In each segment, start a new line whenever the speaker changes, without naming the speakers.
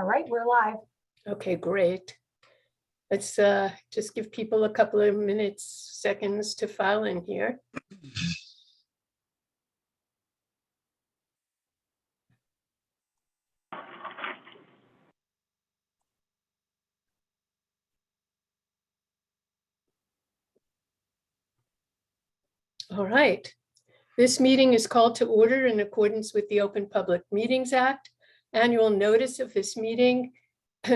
All right, we're live.
Okay, great. Let's just give people a couple of minutes, seconds to file in here. All right. This meeting is called to order in accordance with the Open Public Meetings Act. Annual notice of this meeting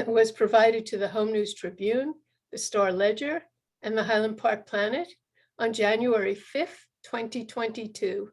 was provided to the Home News Tribune, the Star Ledger, and the Highland Park Planet on January 5th, 2022.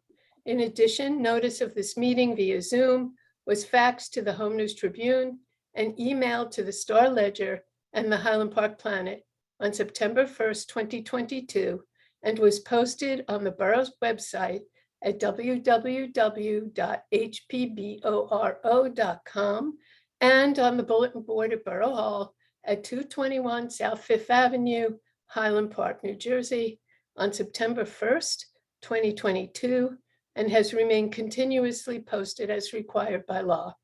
In addition, notice of this meeting via Zoom was faxed to the Home News Tribune and emailed to the Star Ledger and the Highland Park Planet on September 1st, 2022, and was posted on the borough's website at www.hpboro.com and on the bulletin board at Borough Hall at 221 South Fifth Avenue, Highland Park, New Jersey, on September 1st, 2022, and has remained continuously posted as required by law.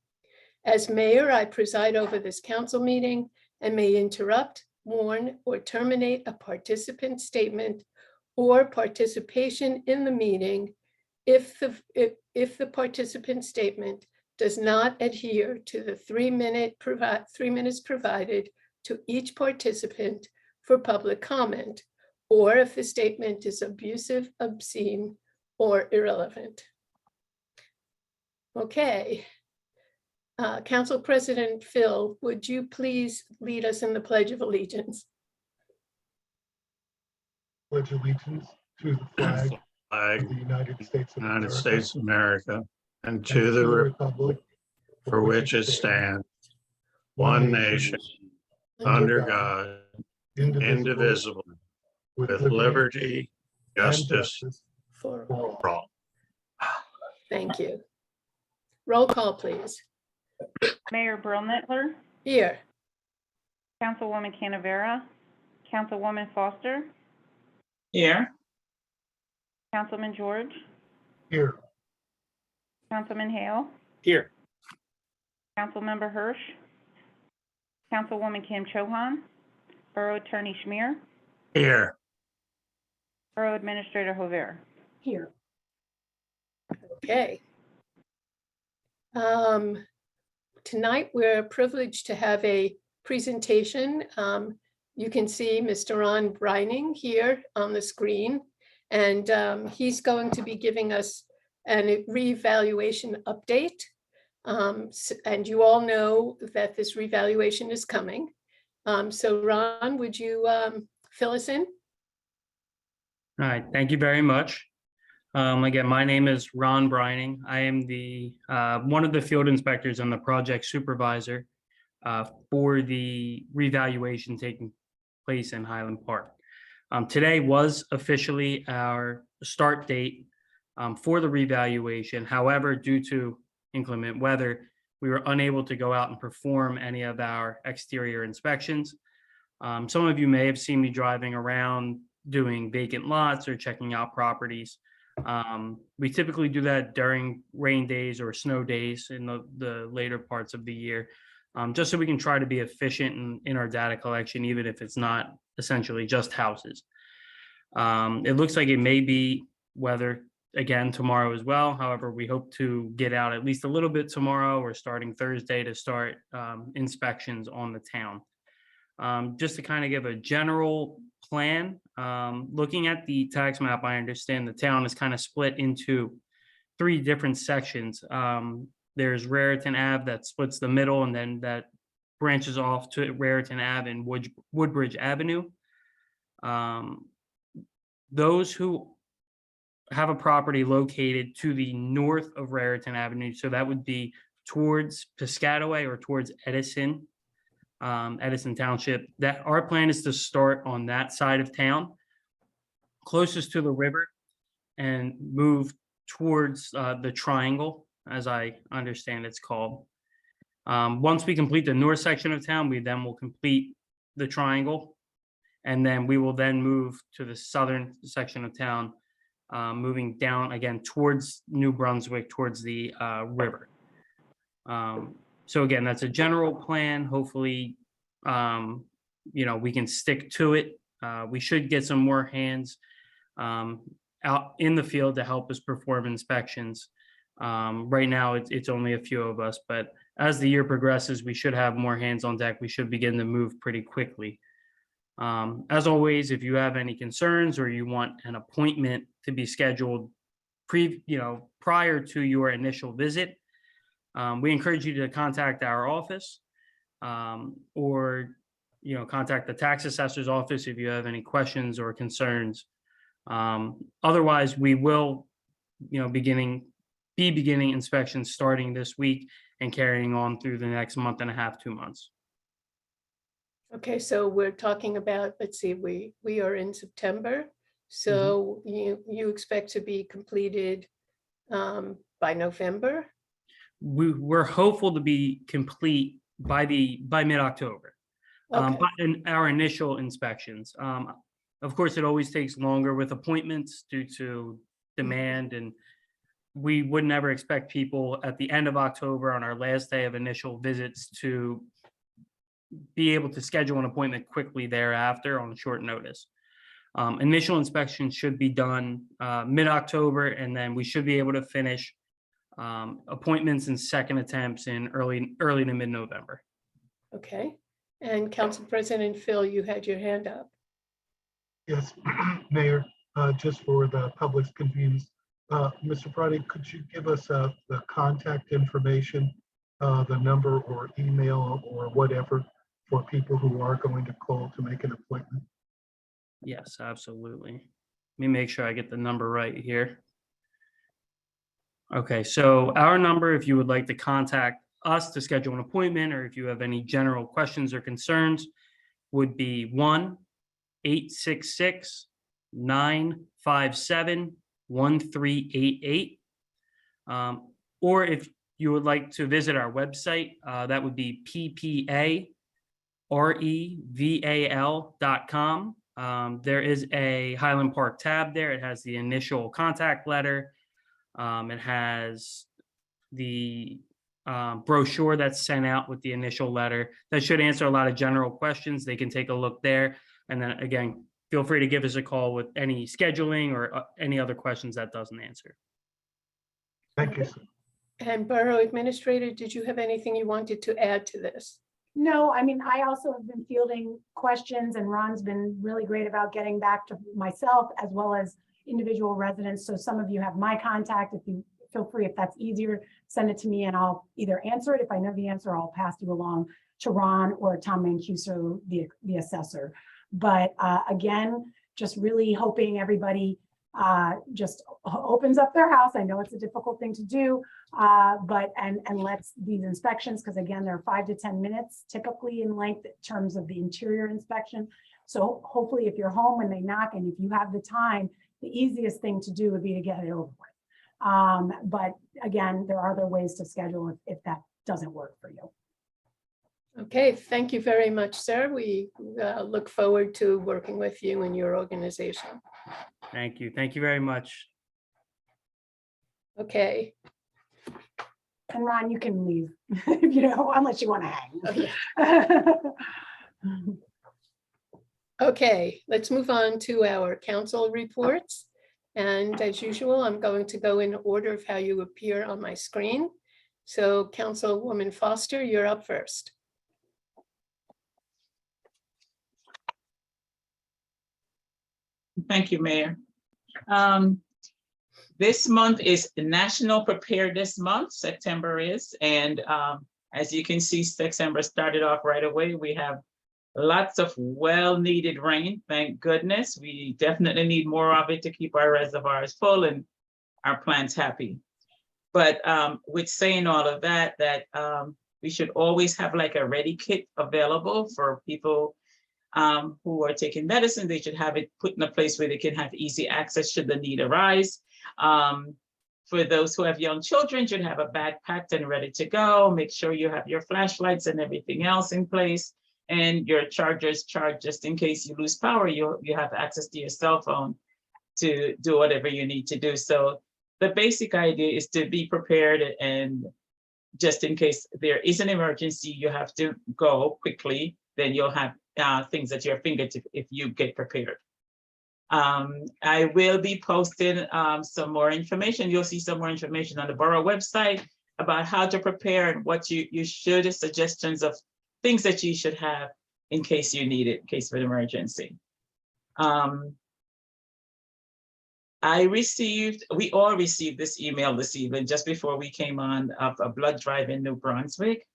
As mayor, I preside over this council meeting and may interrupt, warn, or terminate a participant statement or participation in the meeting if the participant statement does not adhere to the 3 minutes provided to each participant for public comment, or if the statement is abusive, obscene, or irrelevant. Okay. Council President Phil, would you please lead us in the Pledge of Allegiance?
Pledge allegiance to the flag of the United States of America,
and to the republic for which it stands, one nation, under God, indivisible, with liberty, justice
For
for all.
Thank you. Roll call, please.
Mayor Brill-Nittler,
Here.
Councilwoman Canavera, Councilwoman Foster,
Here.
Councilman George,
Here,
Councilman Hale,
Here.
Councilmember Hirsch, Councilwoman Kim Chohan, Borough Attorney Schmier,
Here.
Borough Administrator Hover.
Here.
Okay. Tonight, we're privileged to have a presentation. You can see Mr. Ron Brining here on the screen, and he's going to be giving us a reevaluation update. And you all know that this reevaluation is coming. So Ron, would you fill us in?
All right, thank you very much. Again, my name is Ron Brining. I am the one of the field inspectors and the project supervisor for the revaluation taking place in Highland Park. Today was officially our start date for the revaluation. However, due to inclement weather, we were unable to go out and perform any of our exterior inspections. Some of you may have seen me driving around doing vacant lots or checking out properties. We typically do that during rain days or snow days in the later parts of the year, just so we can try to be efficient in our data collection, even if it's not essentially just houses. It looks like it may be weather again tomorrow as well. However, we hope to get out at least a little bit tomorrow or starting Thursday to start inspections on the town. Just to kind of give a general plan, looking at the tax map, I understand the town is kind of split into 3 different sections. There's Raritan Ave that splits the middle, and then that branches off to Raritan Ave and Woodbridge Avenue. Those who have a property located to the north of Raritan Avenue, so that would be towards Piscataway or towards Edison Township, that our plan is to start on that side of town, closest to the river, and move towards the triangle, as I understand it's called. Once we complete the north section of town, we then will complete the triangle, and then we will then move to the southern section of town, moving down again towards New Brunswick, towards the river. So again, that's a general plan. Hopefully, we can stick to it. We should get some more hands out in the field to help us perform inspections. Right now, it's only a few of us, but as the year progresses, we should have more hands on deck. We should begin to move pretty quickly. As always, if you have any concerns or you want an appointment to be scheduled prior to your initial visit, we encourage you to contact our office or contact the tax assessor's office if you have any questions or concerns. Otherwise, we will be beginning inspections starting this week and carrying on through the next month and a half, 2 months.
Okay, so we're talking about, let's see, we are in September. So you expect to be completed by November?
We're hopeful to be complete by mid-October.
Okay.
But in our initial inspections, of course, it always takes longer with appointments due to demand, and we would never expect people at the end of October on our last day of initial visits to be able to schedule an appointment quickly thereafter on short notice. Initial inspections should be done mid-October, and then we should be able to finish appointments and second attempts in early to mid-November.
Okay, and Council President Phil, you had your hand up.
Yes, Mayor, just for the public's convenience, Mr. Friday, could you give us the contact information, the number or email or whatever for people who are going to call to make an appointment?
Yes, absolutely. Let me make sure I get the number right here. Okay, so our number, if you would like to contact us to schedule an appointment, or if you have any general questions or concerns, would be 1-866-957-1388. Or if you would like to visit our website, that would be ppareval.com. There is a Highland Park tab there. It has the initial contact letter. It has the brochure that's sent out with the initial letter. That should answer a lot of general questions. They can take a look there. And then again, feel free to give us a call with any scheduling or any other questions that doesn't answer.
Thank you, sir.
And Borough Administrator, did you have anything you wanted to add to this?
No, I mean, I also have been fielding questions, and Ron's been really great about getting back to myself as well as individual residents. So some of you have my contact. If you feel free, if that's easier, send it to me and I'll either answer it. If I know the answer, I'll pass you along to Ron or Tom Mancuso, the assessor. But again, just really hoping everybody just opens up their house. I know it's a difficult thing to do, but lets these inspections, because again, they're 5 to 10 minutes typically in length in terms of the interior inspection. So hopefully if you're home when they knock and if you have the time, the easiest thing to do would be to get it over with. But again, there are other ways to schedule if that doesn't work for you.
Okay, thank you very much, sir. We look forward to working with you and your organization.
Thank you. Thank you very much.
Okay.
And Ron, you can leave if you know, unless you want to hang.
Okay. Okay, let's move on to our council reports. And as usual, I'm going to go in order of how you appear on my screen. So Councilwoman Foster, you're up first.
Thank you, Mayor. This month is National Preparedness Month, September is, and as you can see, September started off right away. We have lots of well-needed rain, thank goodness. We definitely need more of it to keep our reservoirs full and our plants happy. But with saying all of that, we should always have like a ready kit available for people who are taking medicine. They should have it put in a place where they can have easy access should the need arise. For those who have young children, you should have a bag packed and ready to go. Make sure you have your flashlights and everything else in place, and your chargers charged just in case you lose power. You have access to your cell phone to do whatever you need to do. So the basic idea is to be prepared and just in case there is an emergency, you have to go quickly, then you'll have things at your fingertips if you get prepared. I will be posting some more information. You'll see some more information on the Borough website about how to prepare and what you should, suggestions of things that you should have in case you need it, in case of an emergency. We all received this email this evening just before we came on of a blood drive in New Brunswick,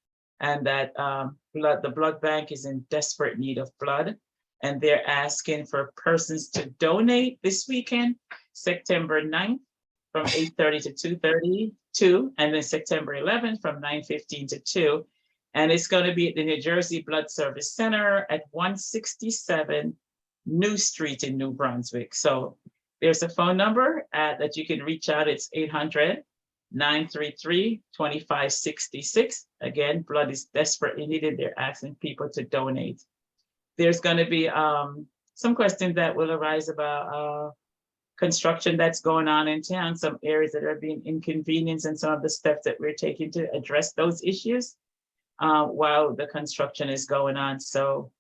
and that the blood bank is in desperate need of blood, and they're asking for persons to donate this weekend, September 9th from 8:30 to 2:32, and then September 11th from 9:15 to 2. And it's going to be at the New Jersey Blood Service Center at 167 New Street in New Brunswick. So there's a phone number that you can reach out. It's 800-933-2566. Again, blood is desperately needed. They're asking people to donate. There's going to be some questions that will arise about construction that's going on in town, some areas that are being inconvenienced, and some of the steps that we're taking to address those issues while the construction is going on. So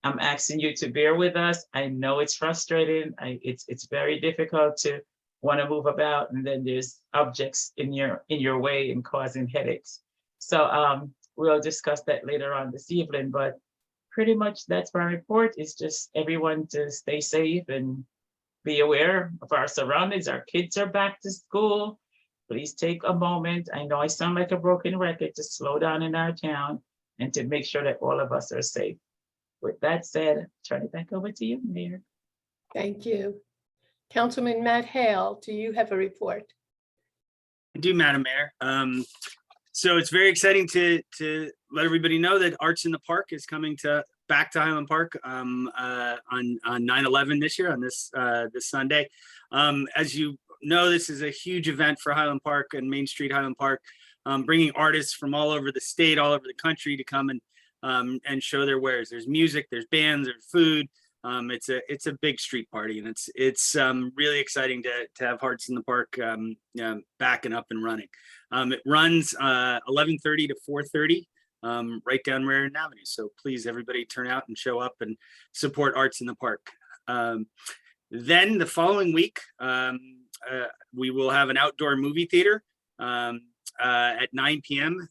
I'm asking you to bear with us. I know it's frustrating. It's very difficult to want to move about, and then there's objects in your way and causing headaches. So we'll discuss that later on this evening, but pretty much that's my report. Is just everyone to stay safe and be aware of our surroundings. Our kids are back to school. Please take a moment. I know I sound like a broken record, to slow down in our town and to make sure that all of us are safe. With that said, turn it back over to you, Mayor.
Thank you. Councilman Matt Hale, do you have a report?
I do, Madam Mayor. So it's very exciting to let everybody know that Arts in the Park is coming back to Highland Park on 9/11 this year, on this Sunday. As you know, this is a huge event for Highland Park and Main Street Highland Park, bringing artists from all over the state, all over the country to come and show their wares. There's music, there's bands, there's food. It's a big street party, and it's really exciting to have Arts in the Park back and up and running. It runs 11:30 to 4:30 right down Raritan Avenue. So please, everybody, turn out and show up and support Arts in the Park. Then the following week, we will have an outdoor movie theater at 9 p.m.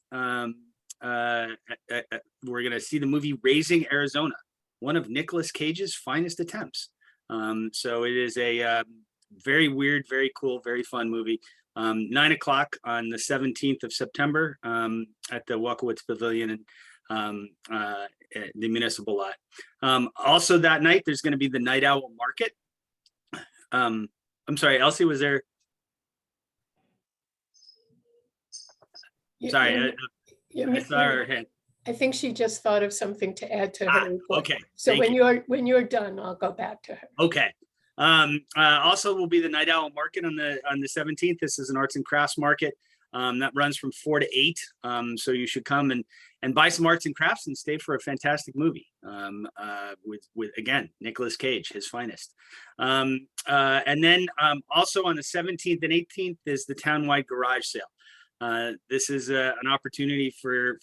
We're going to see the movie Raising Arizona, one of Nicolas Cage's finest attempts. So it is a very weird, very cool, very fun movie. 9 o'clock on the 17th of September at the Walkowitz Pavilion and the Municipal Lot. Also that night, there's going to be the Night Owl Market. I'm sorry, Elsie, was there? Sorry, I saw her hand.
I think she just thought of something to add to her report.
Okay.
So when you're done, I'll go back to her.
Okay. Also will be the Night Owl Market on the 17th. This is an arts and crafts market that runs from 4 to 8. So you should come and buy some arts and crafts and stay for a fantastic movie with again, Nicolas Cage, his finest. And then also on the 17th and 18th is the townwide garage sale. This is an opportunity for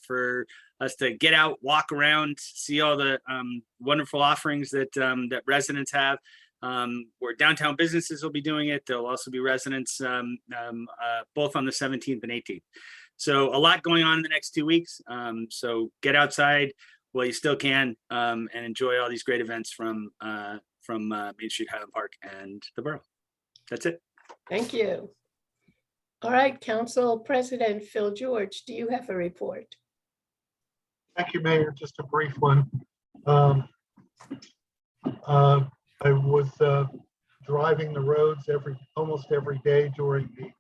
us to get out, walk around, see all the wonderful offerings that residents have. Where downtown businesses will be doing it. There'll also be residents both on the 17th and 18th. So a lot going on in the next 2 weeks. So get outside while you still can and enjoy all these great events from Main Street Highland Park and the Borough. That's it.
Thank you. All right, Council President Phil George, do you have a report?
Thank you, Mayor. Just a brief one. I was driving the roads almost every day during the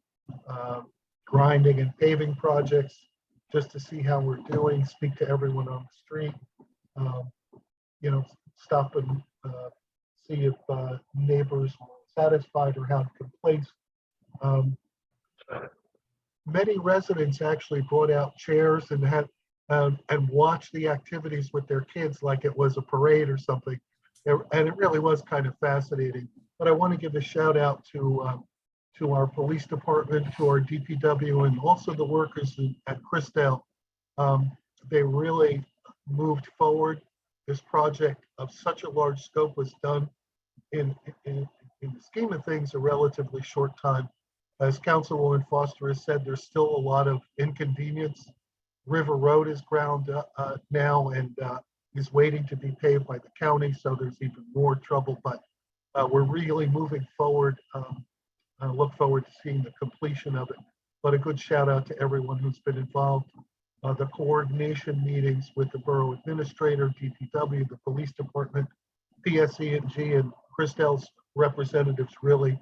grinding and paving projects, just to see how we're doing, speak to everyone on the street, stop and see if neighbors were satisfied or had complaints. Many residents actually brought out chairs and had and watched the activities with their kids like it was a parade or something. And it really was kind of fascinating. But I want to give a shout out to to our police department, to our DPW, and also the workers at Christelle. They really moved forward. This project of such a large scope was done in the scheme of things, a relatively short time. As Councilwoman Foster has said, there's still a lot of inconvenience. River Road is ground now and is waiting to be paved by the county, so there's even more trouble, but we're really moving forward. I look forward to seeing the completion of it, but a good shout out to everyone who's been involved. The coordination meetings with the borough administrator, DPW, the police department, PSE&G, and Christelle's representatives really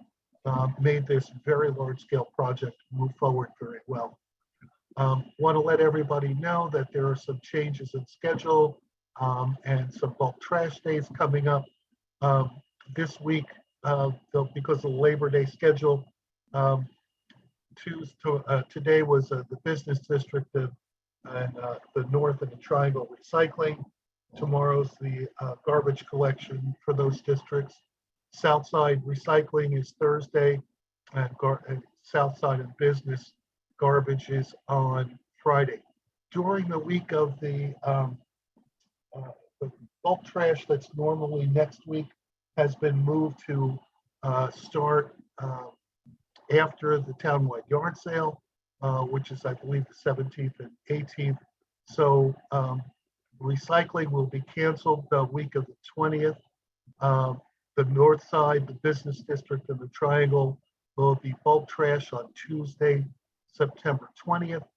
made this very large-scale project move forward very well. Want to let everybody know that there are some changes in schedule and some bulk trash days coming up this week because of the Labor Day schedule. Today was the business district and the north and the triangle recycling. Tomorrow's the garbage collection for those districts. Southside recycling is Thursday, and Southside and business garbage is on Friday. During the week of the bulk trash that's normally next week has been moved to start after the townwide yard sale, which is, I believe, the 17th and 18th. So recycling will be canceled the week of the 20th. The north side, the business district, and the triangle will be bulk trash on Tuesday, September 20th.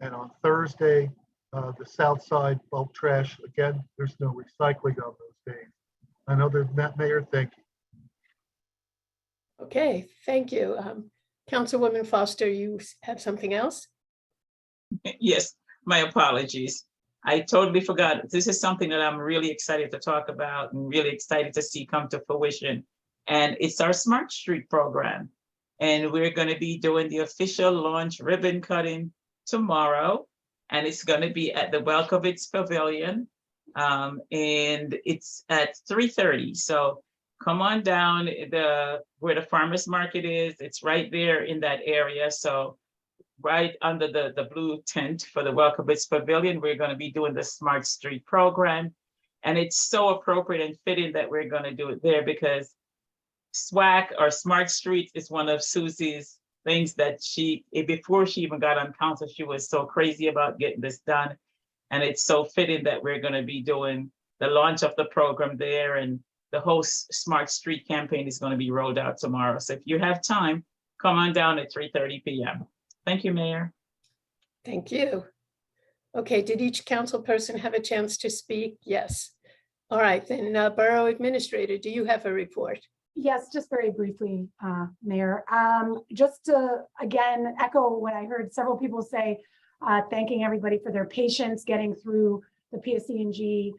And on Thursday, the south side bulk trash. Again, there's no recycling on those days. And other than that, Mayor, thank you.
Okay, thank you. Councilwoman Foster, you have something else?
Yes, my apologies. I totally forgot. This is something that I'm really excited to talk about and really excited to see come to fruition. And it's our Smart Street program. And we're going to be doing the official launch ribbon cutting tomorrow. And it's going to be at the Welkowitz Pavilion. And it's at 3:30. So come on down where the farmers market is. It's right there in that area. So right under the blue tent for the Welkowitz Pavilion, we're going to be doing the Smart Street program. And it's so appropriate and fitting that we're going to do it there because SWAC or Smart Street is one of Susie's things that before she even got on council, she was so crazy about getting this done. And it's so fitting that we're going to be doing the launch of the program there, and the whole Smart Street campaign is going to be rolled out tomorrow. So if you have time, come on down at 3:30 p.m. Thank you, Mayor.
Thank you. Okay, did each council person have a chance to speak? Yes. All right, then Borough Administrator, do you have a report?
Yes, just very briefly, Mayor. Just to, again, echo what I heard several people say, thanking everybody for their patience getting through the PSE&G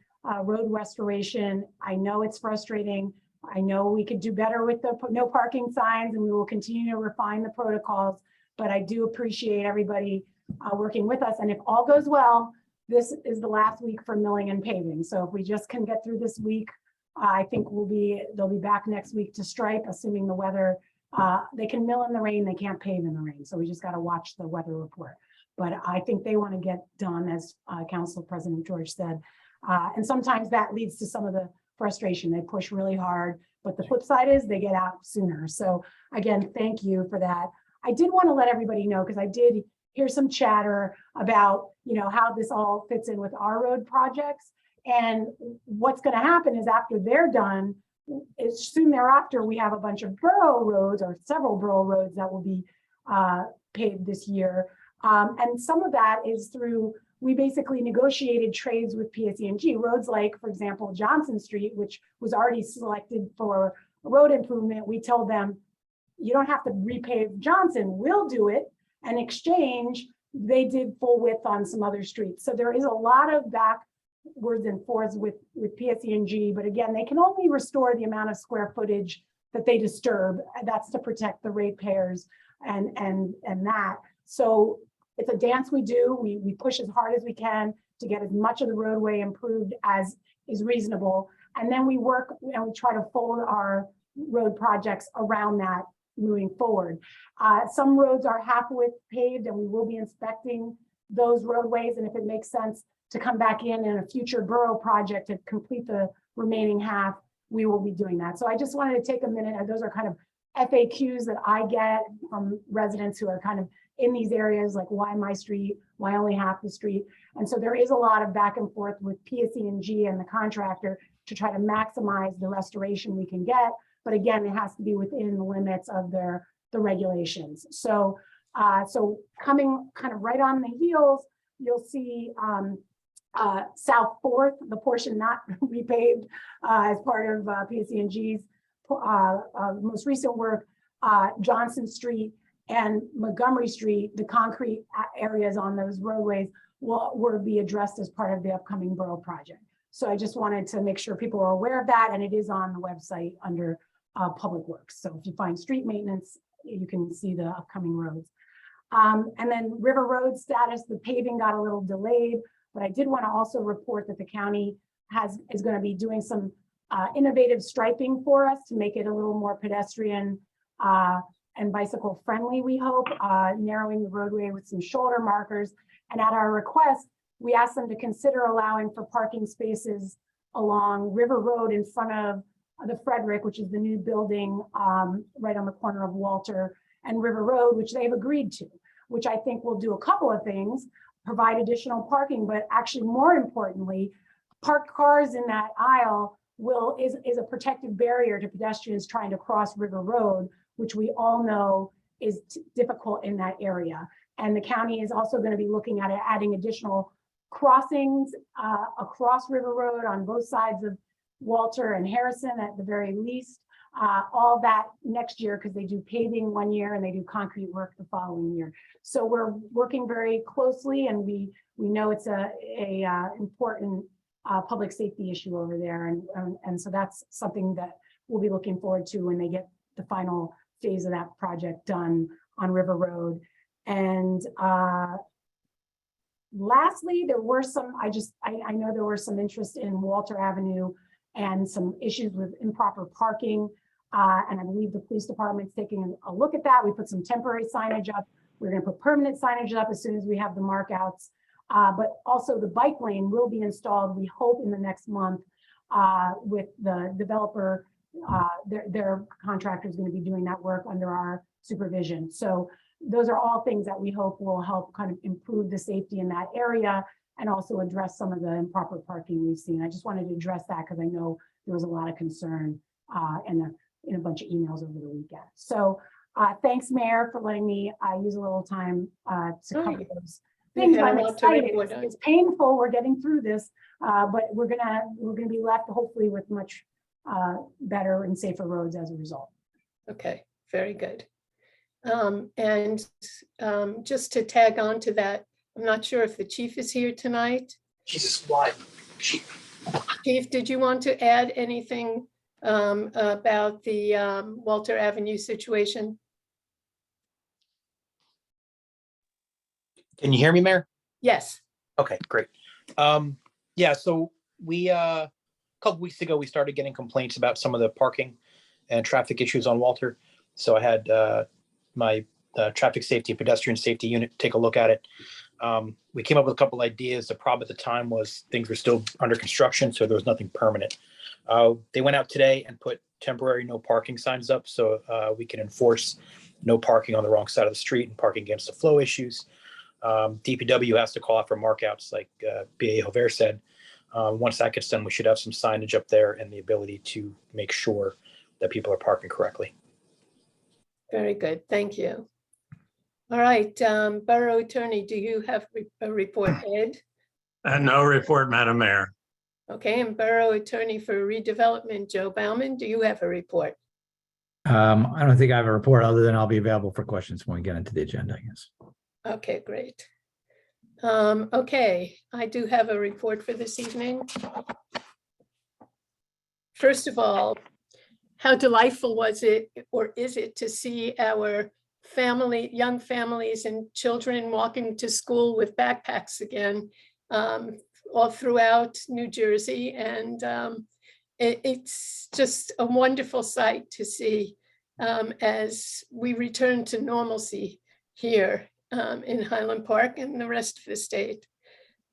road restoration. I know it's frustrating. I know we could do better with the no parking signs, and we will continue to refine the protocols, but I do appreciate everybody working with us. And if all goes well, this is the last week for milling and paving. So if we just can get through this week, I think they'll be back next week to stripe, assuming the weather, they can mill in the rain, they can't pave in the rain. So we just got to watch the weather report. But I think they want to get done, as Council President George said. And sometimes that leads to some of the frustration. They push really hard, but the flip side is they get out sooner. So again, thank you for that. I did want to let everybody know, because I did hear some chatter about, how this all fits in with our road projects. And what's going to happen is after they're done, soon thereafter, we have a bunch of borough roads, or several borough roads, that will be paved this year. And some of that is through, we basically negotiated trades with PSE&G. Roads like, for example, Johnson Street, which was already selected for road improvement. We told them, you don't have to repave Johnson, we'll do it. And exchange, they did full width on some other streets. So there is a lot of backwards and forwards with PSE&G, but again, they can only restore the amount of square footage that they disturb. That's to protect the ratepayers and that. So it's a dance we do. We push as hard as we can to get as much of the roadway improved as is reasonable. And then we work and we try to fold our road projects around that, moving forward. Some roads are half-width paved, and we will be inspecting those roadways, and if it makes sense to come back in a future borough project to complete the remaining half, we will be doing that. So I just wanted to take a minute, and those are kind of FAQs that I get from residents who are kind of in these areas, like why my street, why only half the street? And so there is a lot of back and forth with PSE&G and the contractor to try to maximize the restoration we can get. But again, it has to be within the limits of the regulations. So, so coming kind of right on the heels, you'll see South 4th, the portion not repaved as part of PSE&G's most recent work, Johnson Street and Montgomery Street, the concrete areas on those roadways will be addressed as part of the upcoming borough project. So I just wanted to make sure people are aware of that, and it is on the website under Public Works. So if you find street maintenance, you can see the upcoming roads. And then River Road status, the paving got a little delayed, but I did want to also report that the county is going to be doing some innovative striping for us to make it a little more pedestrian and bicycle friendly, we hope, narrowing the roadway with some shoulder markers. And at our request, we asked them to consider allowing for parking spaces along River Road in front of the Frederick, which is the new building right on the corner of Walter and River Road, which they've agreed to, which I think will do a couple of things, provide additional parking, but actually more importantly, parked cars in that aisle is a protective barrier to pedestrians trying to cross River Road, which we all know is difficult in that area. And the county is also going to be looking at adding additional crossings across River Road on both sides of Walter and Harrison at the very least. All that next year, because they do paving one year and they do concrete work the following year. So we're working very closely, and we know it's a important public safety issue over there, and so that's something that we'll be looking forward to when they get the final phase of that project done on River Road. And lastly, there were some, I know there was some interest in Walter Avenue and some issues with improper parking. And I believe the police department's taking a look at that. We put some temporary signage up. We're going to put permanent signage up as soon as we have the markouts. But also the bike lane will be installed, we hope, in the next month with the developer. Their contractor is going to be doing that work under our supervision. So those are all things that we hope will help kind of improve the safety in that area and also address some of the improper parking we've seen. I just wanted to address that because I know there was a lot of concern in a bunch of emails over the weekend. So thanks, Mayor, for letting me use a little time to cover those things. I'm excited. It's painful. We're getting through this, but we're gonna be left hopefully with much better and safer roads as a result.
Okay, very good. And just to tag on to that, I'm not sure if the chief is here tonight.
Jesus, why? Chief,
did you want to add anything about the Walter Avenue situation?
can you hear me, Mayor?
Yes.
Okay, great. Yeah, so we a couple weeks ago we started getting complaints about some of the parking and traffic issues on Walter. So I had my traffic safety and pedestrian safety unit take a look at it. We came up with a couple ideas. The problem at the time was things were still under construction, so there was nothing permanent. They went out today and put temporary no parking signs up so we can enforce no parking on the wrong side of the street and parking against the flow issues. DPW has to call out for markouts, like BA Hover said. Once that gets done, we should have some signage up there and the ability to make sure that people are parking correctly.
Very good. Thank you. All right, Borough Attorney, do you have a report, Ed?
No report, Madam Mayor.
Okay, and Borough Attorney for Redevelopment, Joe Bauman, do you have a report?
I don't think I have a report other than I'll be available for questions when we get into the agenda, I guess.
Okay, great. Okay, I do have a report for this evening. First of all, how delightful was it, or is it, to see our young families and children walking to school with backpacks again, all throughout New Jersey. And it's just a wonderful sight to see as we return to normalcy here in Highland Park and the rest of the state.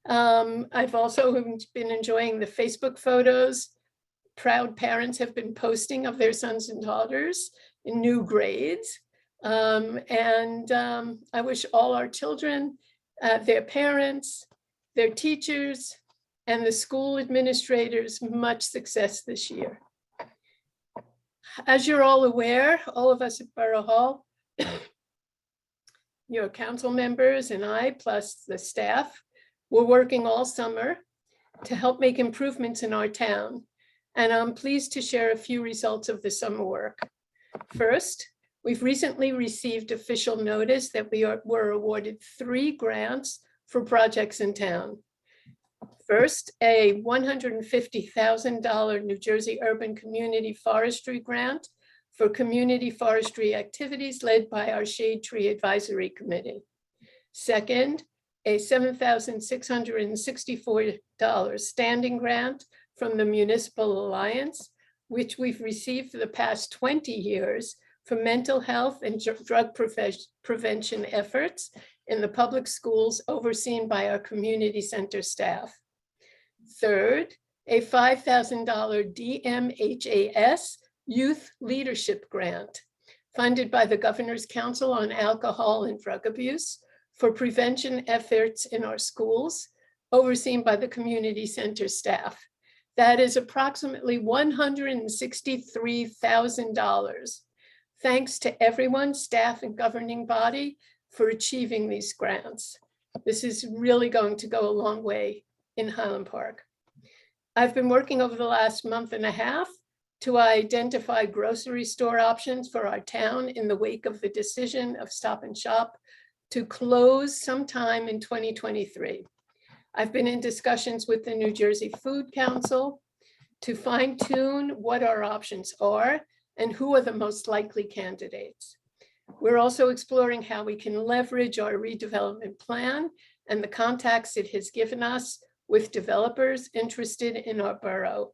I've also been enjoying the Facebook photos proud parents have been posting of their sons and daughters in new grades. I wish all our children, their parents, their teachers, and the school administrators much success this year. As you're all aware, all of us at Borough Hall, your council members and I, plus the staff, we're working all summer to help make improvements in our town. And I'm pleased to share a few results of the summer work. First, we've recently received official notice that we were awarded 3 grants for projects in town. First, a $150,000 New Jersey Urban Community Forestry grant for community forestry activities led by our Shade Tree Advisory Committee. Second, a $7,664 standing grant from the Municipal Alliance, which we've received for the past 20 years for mental health and drug prevention efforts in the public schools overseen by our community center staff. Third, a $5,000 DMHAS Youth Leadership Grant funded by the Governor's Council on Alcohol and Drug Abuse for prevention efforts in our schools, overseen by the community center staff. That is approximately $163,000. Thanks to everyone, staff and governing body, for achieving these grants. This is really going to go a long way in Highland Park. I've been working over the last month and a half to identify grocery store options for our town in the wake of the decision of Stop and Shop to close sometime in 2023. I've been in discussions with the New Jersey Food Council to fine tune what our options are and who are the most likely candidates. We're also exploring how we can leverage our redevelopment plan and the contacts it has given us with developers interested in our borough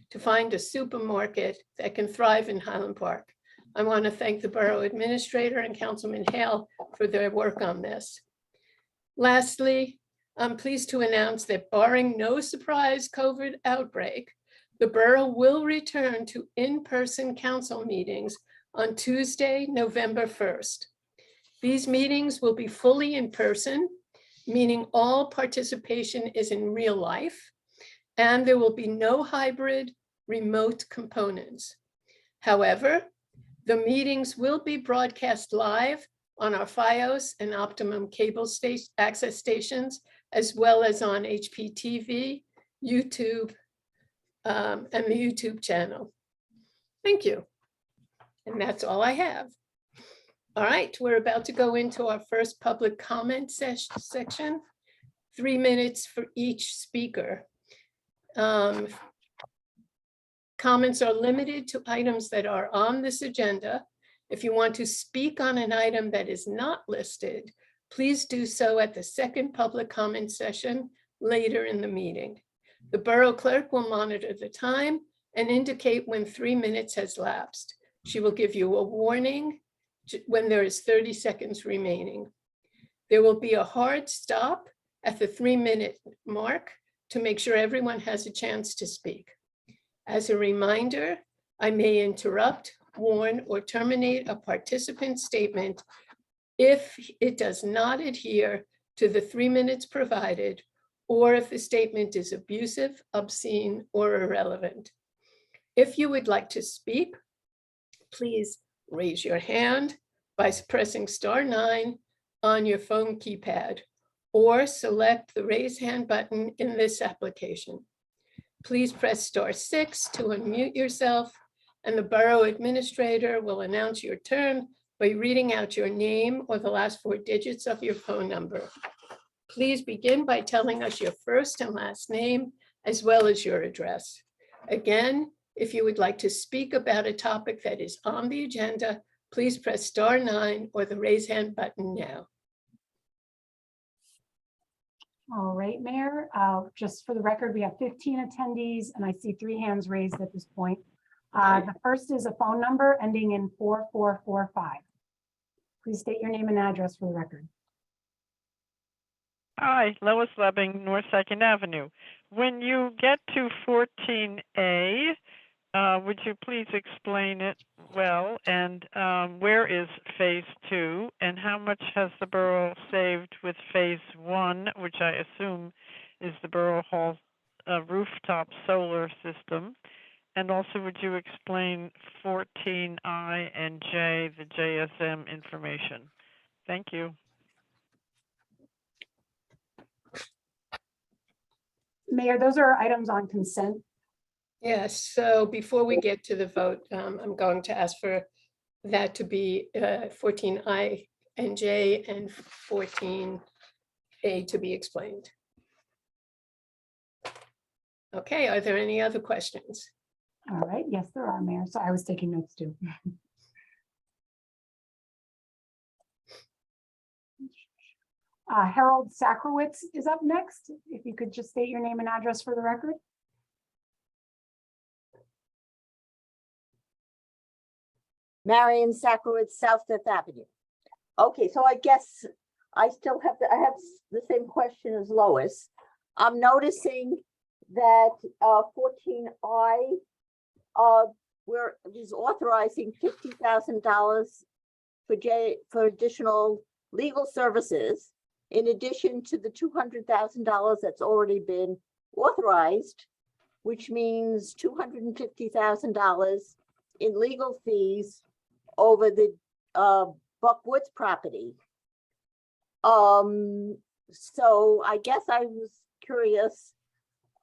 to find a supermarket that can thrive in Highland Park. I want to thank the borough administrator and Councilman Hale for their work on this. Lastly, I'm pleased to announce that barring no surprise COVID outbreak, the borough will return to in-person council meetings on Tuesday, November 1st. These meetings will be fully in person, meaning all participation is in real life, and there will be no hybrid remote components. However, the meetings will be broadcast live on our FiOS and Optimum cable access stations, as well as on HPTV, YouTube, and the YouTube channel. Thank you. And that's all I have. All right, we're about to go into our first public comment section. 3 minutes for each speaker. Comments are limited to items that are on this agenda. If you want to speak on an item that is not listed, please do so at the second public comment session later in the meeting. The borough clerk will monitor the time and indicate when 3 minutes has lapsed. She will give you a warning when there is 30 seconds remaining. There will be a hard stop at the 3-minute mark to make sure everyone has a chance to speak. As a reminder, I may interrupt, warn, or terminate a participant's statement if it does not adhere to the 3 minutes provided, or if the statement is abusive, obscene, or irrelevant. If you would like to speak, please raise your hand by pressing *9 on your phone keypad, or select the raise hand button in this application. Please press *6 to unmute yourself, and the borough administrator will announce your turn by reading out your name or the last 4 digits of your phone number. Please begin by telling us your first and last name, as well as your address. Again, if you would like to speak about a topic that is on the agenda, please press *9 or the raise hand button now.
All right, Mayor, just for the record, we have 15 attendees and I see 3 hands raised at this point. The first is a phone number ending in 4445. Please state your name and address for the record.
Hi, Lois Lebbing, North 2nd Avenue. When you get to 14A, would you please explain it well? And where is phase 2? And how much has the borough saved with phase 1, which I assume is the Borough Hall rooftop solar system? And also, would you explain 14I and J, the JSM information? Thank you.
Mayor, those are items on consent.
Yes, so before we get to the vote, I'm going to ask for that to be 14I and J and 14A to be explained. Okay, are there any other questions?
All right, yes, there are, Mayor. So I was taking notes too. Harold Sakrowitz is up next. If you could just state your name and address for the record.
Marion Sakrowitz, South Fifth Avenue. Okay, so I guess I still have I have the same question as Lois. I'm noticing that 14I where it was authorizing $50,000 for additional legal services, in addition to the $200,000 that's already been authorized, which means $250,000 in legal fees over the Buck Woods property. So I guess I was curious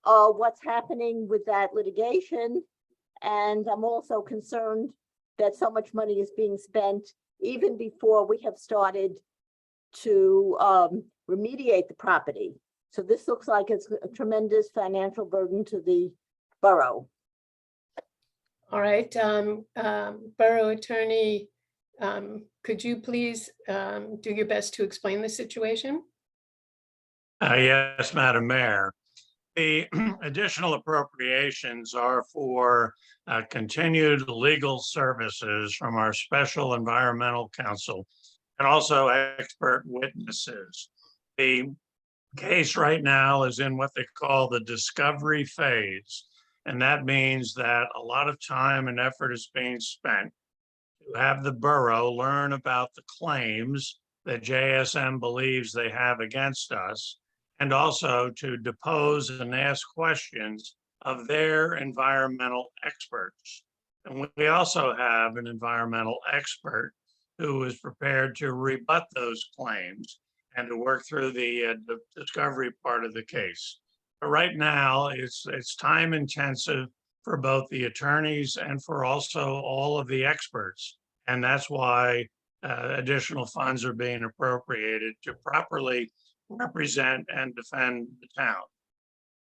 what's happening with that litigation. And I'm also concerned that so much money is being spent even before we have started to remediate the property. So this looks like it's a tremendous financial burden to the borough.
All right, Borough Attorney, could you please do your best to explain the situation?
Yes, Madam Mayor. The additional appropriations are for continued legal services from our special environmental counsel and also expert witnesses. The case right now is in what they call the discovery phase. And that means that a lot of time and effort is being spent to have the borough learn about the claims that JSM believes they have against us, and also to depose and ask questions of their environmental experts. And we also have an environmental expert who is prepared to rebut those claims and to work through the discovery part of the case. But right now, it's time intensive for both the attorneys and for also all of the experts. And that's why additional funds are being appropriated to properly represent and defend the town.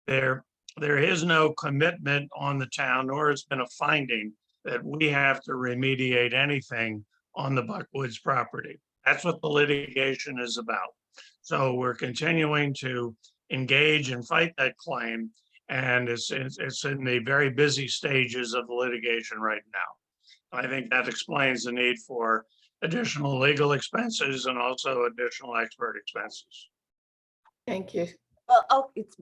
There is no commitment on the town, nor has been a finding that we have to remediate anything on the Buckwoods property. That's what the litigation is about. So we're continuing to engage and fight that claim, and it's in the very busy stages of the litigation right now. I think that explains the need for additional legal expenses and also additional expert expenses.
Thank you.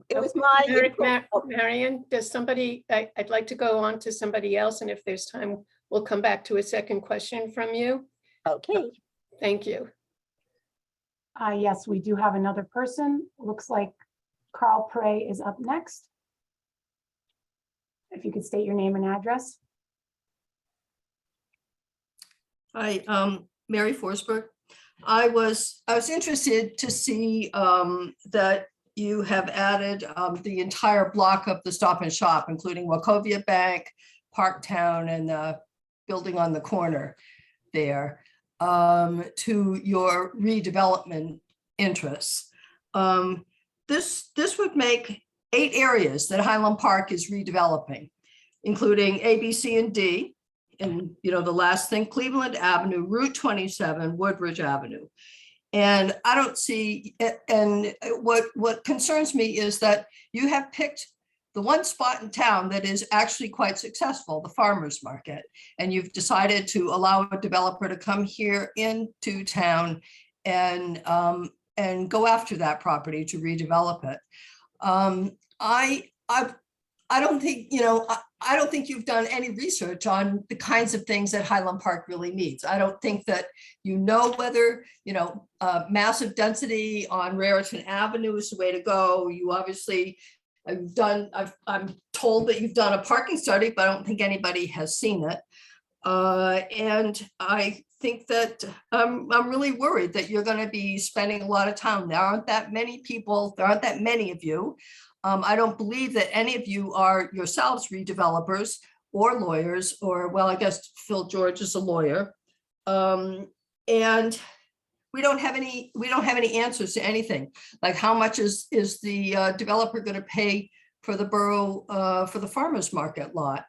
It was my input.
Marion, does somebody, I'd like to go on to somebody else, and if there's time, we'll come back to a second question from you.
Okay.
Thank you.
Yes, we do have another person. Looks like Carl Prey is up next. If you could state your name and address.
Hi, Mary Forsberg. I was interested to see that you have added the entire block of the Stop and Shop, including Wachovia Bank, Parktown, and the building on the corner there, to your redevelopment interests. This would make 8 areas that Highland Park is redeveloping, including A, B, C, and D. And the last thing, Cleveland Avenue, Route 27, Woodridge Avenue. And I don't see, and what concerns me is that you have picked the one spot in town that is actually quite successful, the farmer's market. And you've decided to allow a developer to come here into town and go after that property to redevelop it. I don't think, I don't think you've done any research on the kinds of things that Highland Park really needs. I don't think that whether, massive density on Raritan Avenue is the way to go. You obviously I'm told that you've done a parking study, but I don't think anybody has seen it. And I think that I'm really worried that you're going to be spending a lot of time. There aren't that many people, there aren't that many of you. I don't believe that any of you are yourselves redevelopers or lawyers, or, well, I guess Phil George is a lawyer. And we don't have any answers to anything. Like, how much is the developer going to pay for the borough, for the farmer's market lot?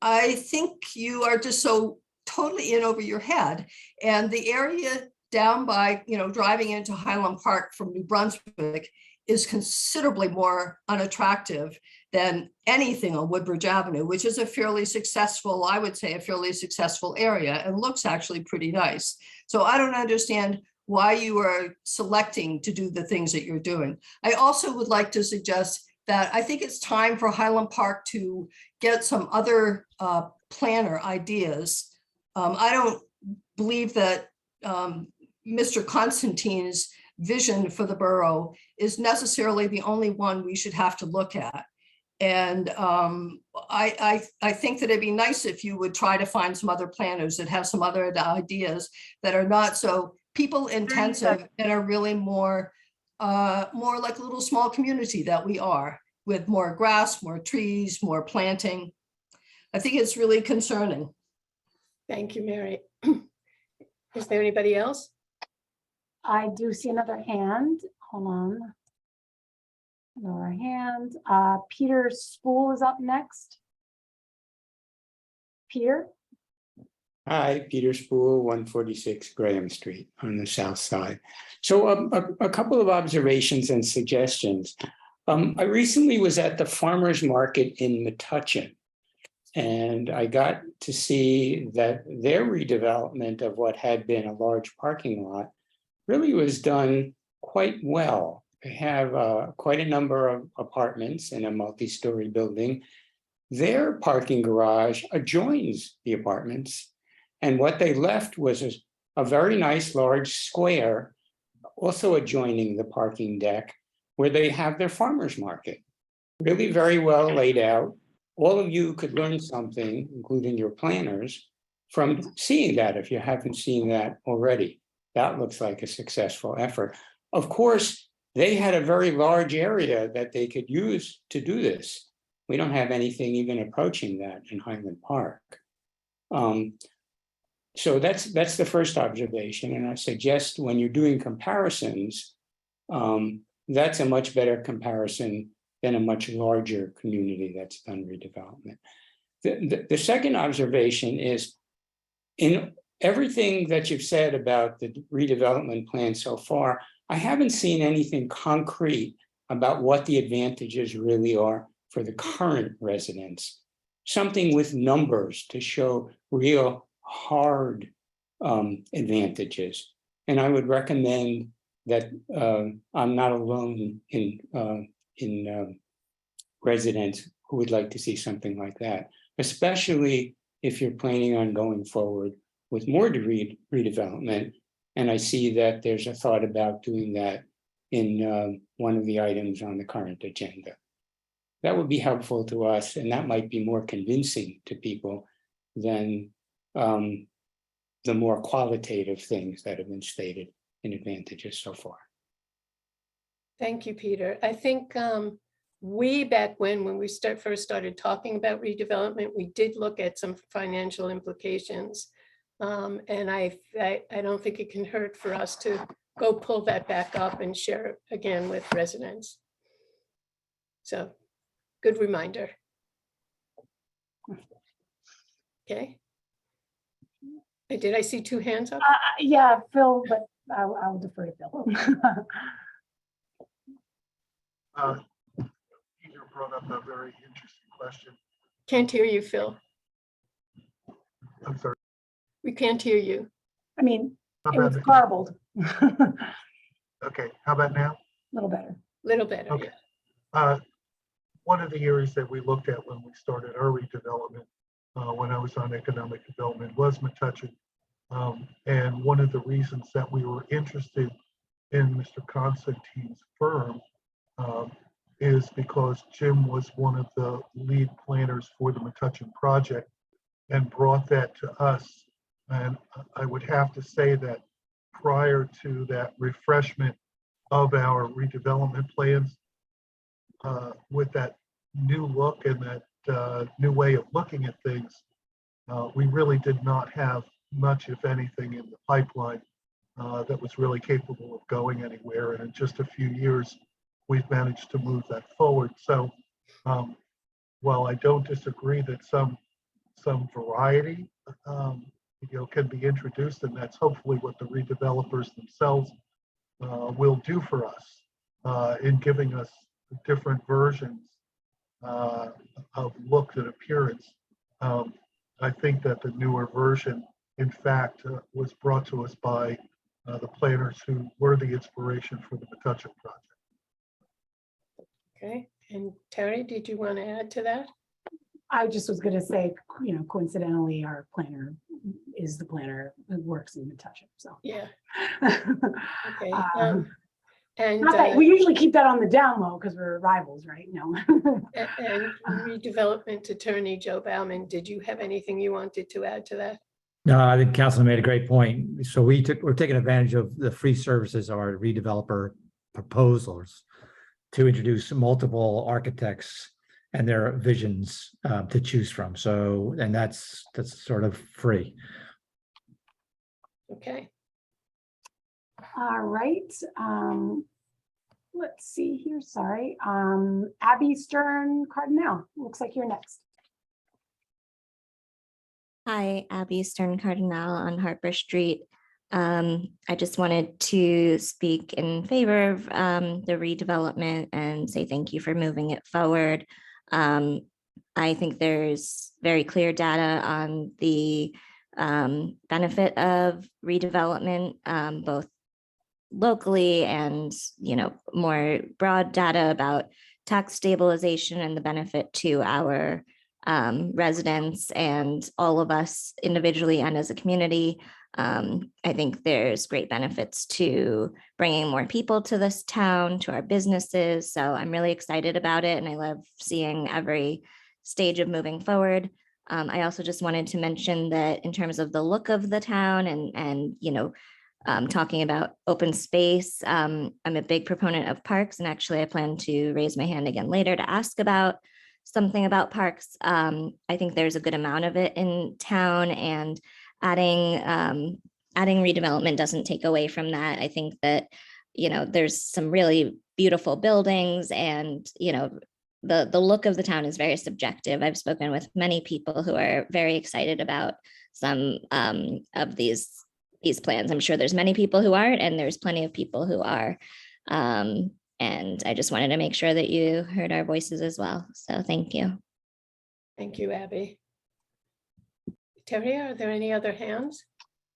I think you are just so totally in over your head. And the area down by, driving into Highland Park from New Brunswick is considerably more unattractive than anything on Woodbridge Avenue, which is a fairly successful, I would say, a fairly successful area, and looks actually pretty nice. So I don't understand why you are selecting to do the things that you're doing. I also would like to suggest that I think it's time for Highland Park to get some other planner ideas. I don't believe that Mr. Constantine's vision for the borough is necessarily the only one we should have to look at. And I think that it'd be nice if you would try to find some other planners that have some other ideas that are not so people intensive and are really more like a little small community that we are, with more grass, more trees, more planting. I think it's really concerning.
Thank you, Mary. Is there anybody else?
I do see another hand. Hold on. Another hand. Peter Spool is up next. Peter?
Hi, Peter Spool, 146 Graham Street on the south side. So a couple of observations and suggestions. I recently was at the farmer's market in Metuchen, and I got to see that their redevelopment of what had been a large parking lot really was done quite well. They have quite a number of apartments in a multi-story building. Their parking garage adjoins the apartments. And what they left was a very nice large square, also adjoining the parking deck, where they have their farmer's market. Really very well laid out. All of you could learn something, including your planners, from seeing that if you haven't seen that already. That looks like a successful effort. Of course, they had a very large area that they could use to do this. We don't have anything even approaching that in Highland Park. So that's the first observation. And I suggest when you're doing comparisons, that's a much better comparison than a much larger community that's done redevelopment. The second observation is, in everything that you've said about the redevelopment plan so far, I haven't seen anything concrete about what the advantages really are for the current residents. Something with numbers to show real hard advantages. And I would recommend that I'm not alone in residents who would like to see something like that, especially if you're planning on going forward with more redevelopment. And I see that there's a thought about doing that in one of the items on the current agenda. That would be helpful to us, and that might be more convincing to people than the more qualitative things that have been stated in advantages so far.
Thank you, Peter. I think way back when we first started talking about redevelopment, we did look at some financial implications. And I don't think it can hurt for us to go pull that back up and share it again with residents. So, good reminder. Okay. Did I see two hands up?
Yeah, Phil, but I'll defer to Phil.
Peter brought up a very interesting question.
Can't hear you, Phil.
I'm sorry.
We can't hear you.
I mean,
How
it was
about,
garbled. A
okay, how about now?
little better.
Little better,
Okay.
yeah.
One of the areas that we looked at when we started our redevelopment, when I was on economic development, was Metuchen. And one of the reasons that we were interested in Mr. Constantine's firm is because Jim was one of the lead planners for the Metuchen project and brought that to us. And I would have to say that prior to that refreshment of our redevelopment plans, with that new look and that new way of looking at things, we really did not have much, if anything, in the pipeline that was really capable of going anywhere. And in just a few years, we've managed to move that forward. So while I don't disagree that some variety can be introduced, and that's hopefully what the redevelopers themselves will do for us in giving us different versions of look and appearance. I think that the newer version, in fact, was brought to us by the planners who were the inspiration for the Metuchen project.
Okay, and Terry, did you want to add to that?
I just was going to say, coincidentally, our planner is the planner who works in Metuchen. So
Yeah. Okay.
And
And
we usually keep that on the down low because we're rivals, right? No.
and redevelopment attorney Joe Bauman, did you have anything you wanted to add to that?
No, I think Councilman made a great point. So we're taking advantage of the free services of our redeveloper proposals to introduce multiple architects and their visions to choose from. So, and that's sort of free.
Okay.
All right. Let's see here. Sorry. Abby Stern Cardinal. Looks like you're next.
Hi, Abby Stern Cardinal on Harper Street. I just wanted to speak in favor of the redevelopment and say thank you for moving it forward. I think there's very clear data on the benefit of redevelopment, both locally and more broad data about tax stabilization and the benefit to our residents and all of us individually and as a community. I think there's great benefits to bringing more people to this town, to our businesses. So I'm really excited about it. And I love seeing every stage of moving forward. I also just wanted to mention that in terms of the look of the town and talking about open space, I'm a big proponent of parks. And actually, I plan to raise my hand again later to ask about something about parks. I think there's a good amount of it in town, and adding redevelopment doesn't take away from that. I think that, there's some really beautiful buildings, and, the look of the town is very subjective. I've spoken with many people who are very excited about some of these plans. I'm sure there's many people who aren't, and there's plenty of people who are. And I just wanted to make sure that you heard our voices as well. So thank you.
Thank you, Abby. Terry, are there any other hands?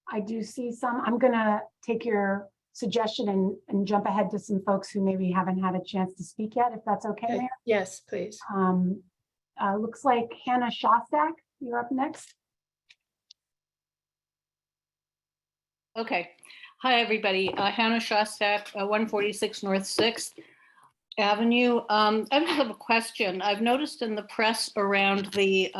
I do see some. I'm going to take your suggestion and jump ahead to some folks who maybe haven't had a chance to speak yet, if that's okay, Mayor.
Yes, please.
Looks like Hannah Shostak, you're up next.
Okay. Hi, everybody. Hannah Shostak, 146 North 6th Avenue. I just have a question. I've noticed in the press around the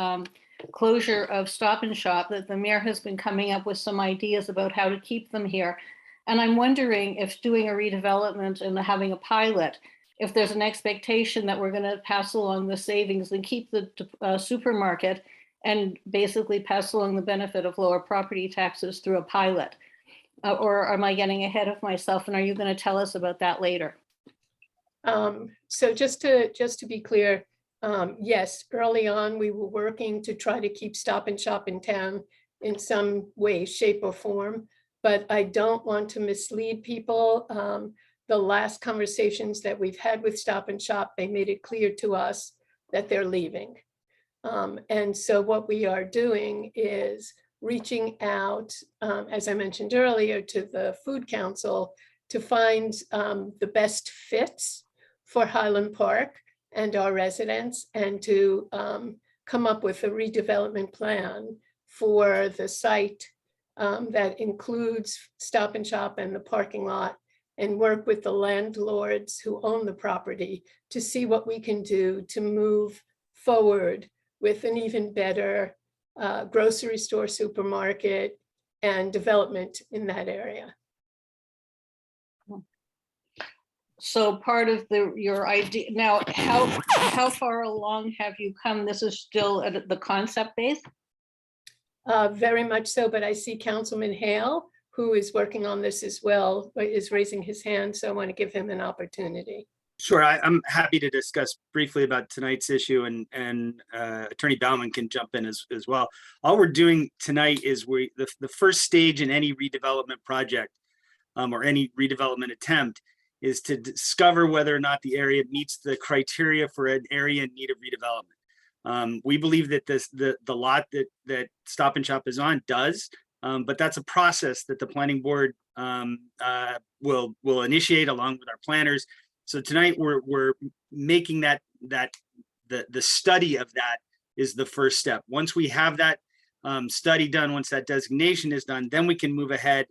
closure of Stop and Shop that the mayor has been coming up with some ideas about how to keep them here. And I'm wondering if doing a redevelopment and having a pilot, if there's an expectation that we're going to pass along the savings and keep the supermarket and basically pass along the benefit of lower property taxes through a pilot. Or am I getting ahead of myself? And are you going to tell us about that later?
So just to be clear, yes, early on, we were working to try to keep Stop and Shop in town in some way, shape, or form, but I don't want to mislead people. the last conversations that we've had with Stop and Shop, they made it clear to us that they're leaving. And so what we are doing is reaching out, as I mentioned earlier, to the Food Council to find the best fits for Highland Park and our residents, and to come up with a redevelopment plan for the site that includes Stop and Shop and the parking lot, and work with the landlords who own the property to see what we can do to move forward with an even better grocery store, supermarket, and development in that area.
So part of your idea, now, how far along have you come? This is still at the concept base?
Very much so, but I see Councilman Hale, who is working on this as well, is raising his hand, so I want to give him an opportunity.
Sure, I'm happy to discuss briefly about tonight's issue, and Attorney Bauman can jump in as well. All we're doing tonight is the first stage in any redevelopment project or any redevelopment attempt is to discover whether or not the area meets the criteria for an area in need of redevelopment. We believe that the lot that Stop and Shop is on does, but that's a process that the planning board will initiate along with our planners. So tonight we're making that the study of that is the first step. Once we have that study done, once that designation is done, then we can move ahead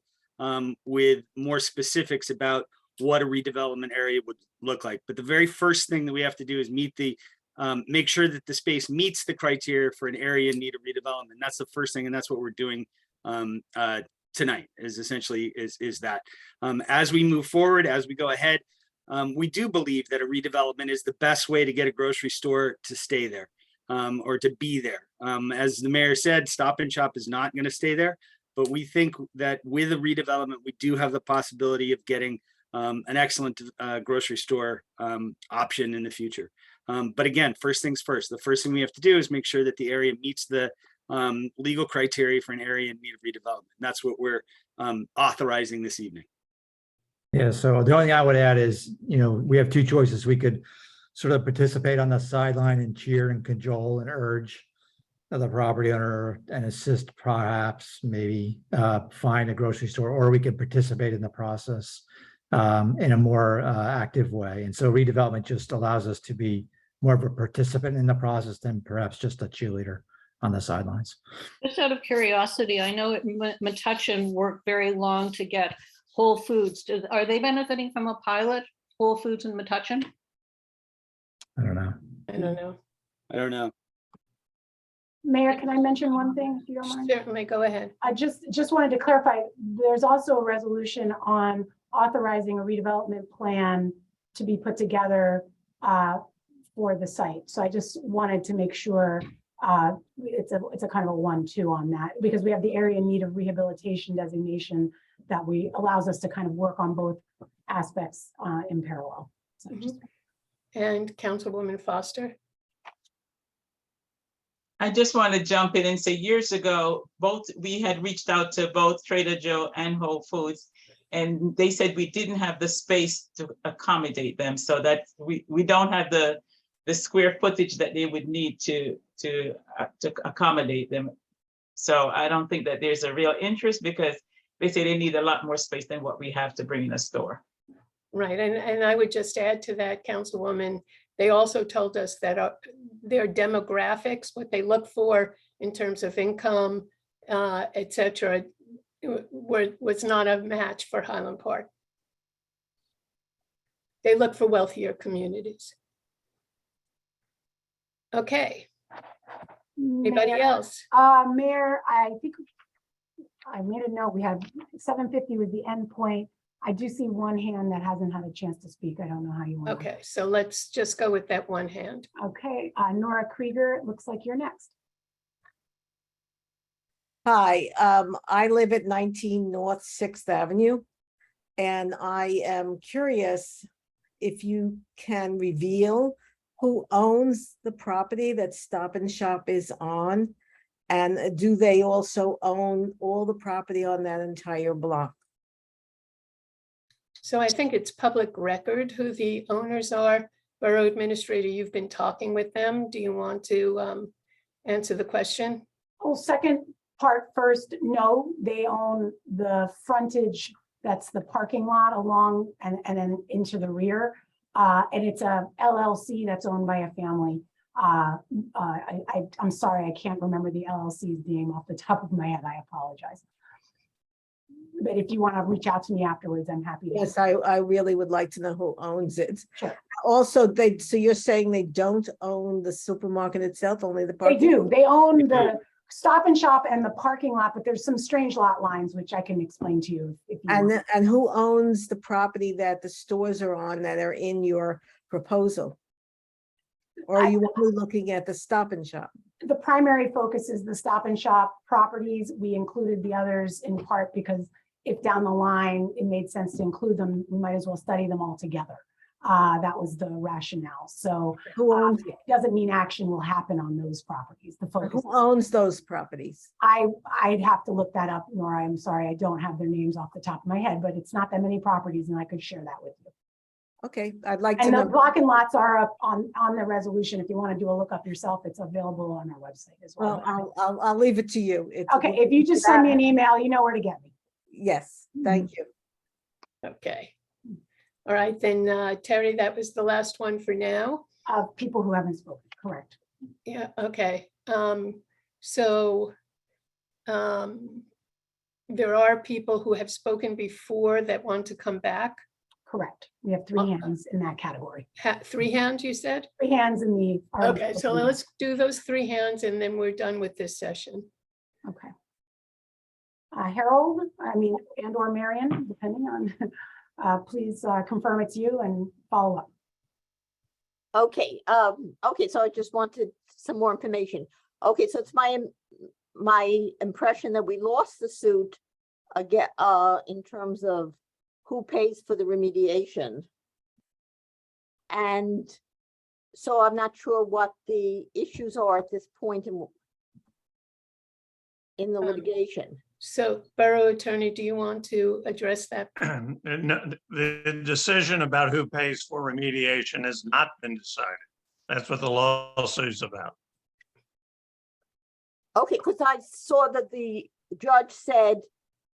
with more specifics about what a redevelopment area would look like. But the very first thing that we have to do is make sure that the space meets the criteria for an area in need of redevelopment. That's the first thing, and that's what we're doing tonight. Is essentially that. As we move forward, as we go ahead, we do believe that a redevelopment is the best way to get a grocery store to stay there or to be there. As the mayor said, Stop and Shop is not going to stay there, but we think that with a redevelopment, we do have the possibility of getting an excellent grocery store option in the future. But again, first things first, the first thing we have to do is make sure that the area meets the legal criteria for an area in need of redevelopment. And that's what we're authorizing this evening.
Yeah, so the only thing I would add is, we have two choices. We could sort of participate on the sideline and cheer and cajole and urge the property owner and assist, perhaps maybe find a grocery store, or we could participate in the process in a more active way. And so redevelopment just allows us to be more of a participant in the process than perhaps just a cheerleader on the sidelines.
Just out of curiosity, I know Metuchen worked very long to get Whole Foods. Are they benefiting from a pilot, Whole Foods in Metuchen?
I don't know.
I don't know.
Mayor, can I mention one thing, if you don't mind?
Certainly, go ahead.
I just wanted to clarify, there's also a resolution on authorizing a redevelopment plan to be put together for the site. So I just wanted to make sure it's a kind of a 1-2 on that, because we have the area in need of rehabilitation designation that allows us to kind of work on both aspects in parallel. So
And Councilwoman Foster.
I just want to jump in and say years ago, we had reached out to both Trader Joe and Whole Foods, and they said we didn't have the space to accommodate them, so that we don't have the square footage that they would need to accommodate them. So I don't think that there's a real interest, because they say they need a lot more space than what we have to bring in a store.
Right, and I would just add to that, Councilwoman, they also told us that their demographics, what they look for in terms of income, et cetera, was not a match for Highland Park. They look for wealthier communities. Okay. Anybody else?
Mayor, I think I made a note. We had 7:50 was the end point. I do see one hand that hasn't had a chance to speak. I don't know how you want.
Okay, so let's just go with that one hand.
Okay, Nora Krieger, it looks like you're next.
Hi, I live at 19 North 6th Avenue, and I am curious if you can reveal who owns the property that Stop and Shop is on, and do they also own all the property on that entire block?
So I think it's public record who the owners are. Borough Administrator, you've been talking with them. Do you want to answer the question?
Well, second part first, no, they own the frontage, that's the parking lot along and then into the rear. And it's a LLC that's owned by a family. I'm sorry, I can't remember the LLC's name off the top of my head. I apologize. But if you want to reach out to me afterwards, I'm happy to.
Yes, I really would like to know who owns it.
Sure.
Also, so you're saying they don't own the supermarket itself, only the
They
parking?
do. They own the Stop and Shop and the parking lot, but there's some strange lot lines, which I can explain to you if you want.
And who owns the property that the stores are on that are in your proposal? Or are you only looking at the Stop and Shop?
The primary focus is the Stop and Shop properties. We included the others in part because if down the line it made sense to include them, we might as well study them all together. That was the rationale. So
Who owns
it doesn't mean action will happen on those properties. The focus.
Who owns those properties?
I'd have to look that up, Nora. I'm sorry, I don't have their names off the top of my head, but it's not that many properties and I could share that with you.
Okay, I'd like to
And the
know.
block and lots are up on the resolution. If you want to do a look up yourself, it's available on our website as well.
Well, I'll leave it to you.
Okay, if you just send me an email, you know where to get me.
Yes, thank you.
Okay. All right, then, Terry, that was the last one for now.
People who haven't spoken, correct.
Yeah, okay. So there are people who have spoken before that want to come back.
Correct. We have 3 hands in that category.
3 hands, you said?
3 hands in the.
Okay, so let's do those 3 hands and then we're done with this session.
Okay. Harold, and or Marion, depending on, please confirm it's you and follow up.
Okay, okay, so I just wanted some more information. Okay, so it's my impression that we lost the suit again, in terms of who pays for the remediation. And so I'm not sure what the issues are at this point in the litigation.
So Borough Attorney, do you want to address that?
No, the decision about who pays for remediation has not been decided. That's what the lawsuit's about.
Okay, because I saw that the judge said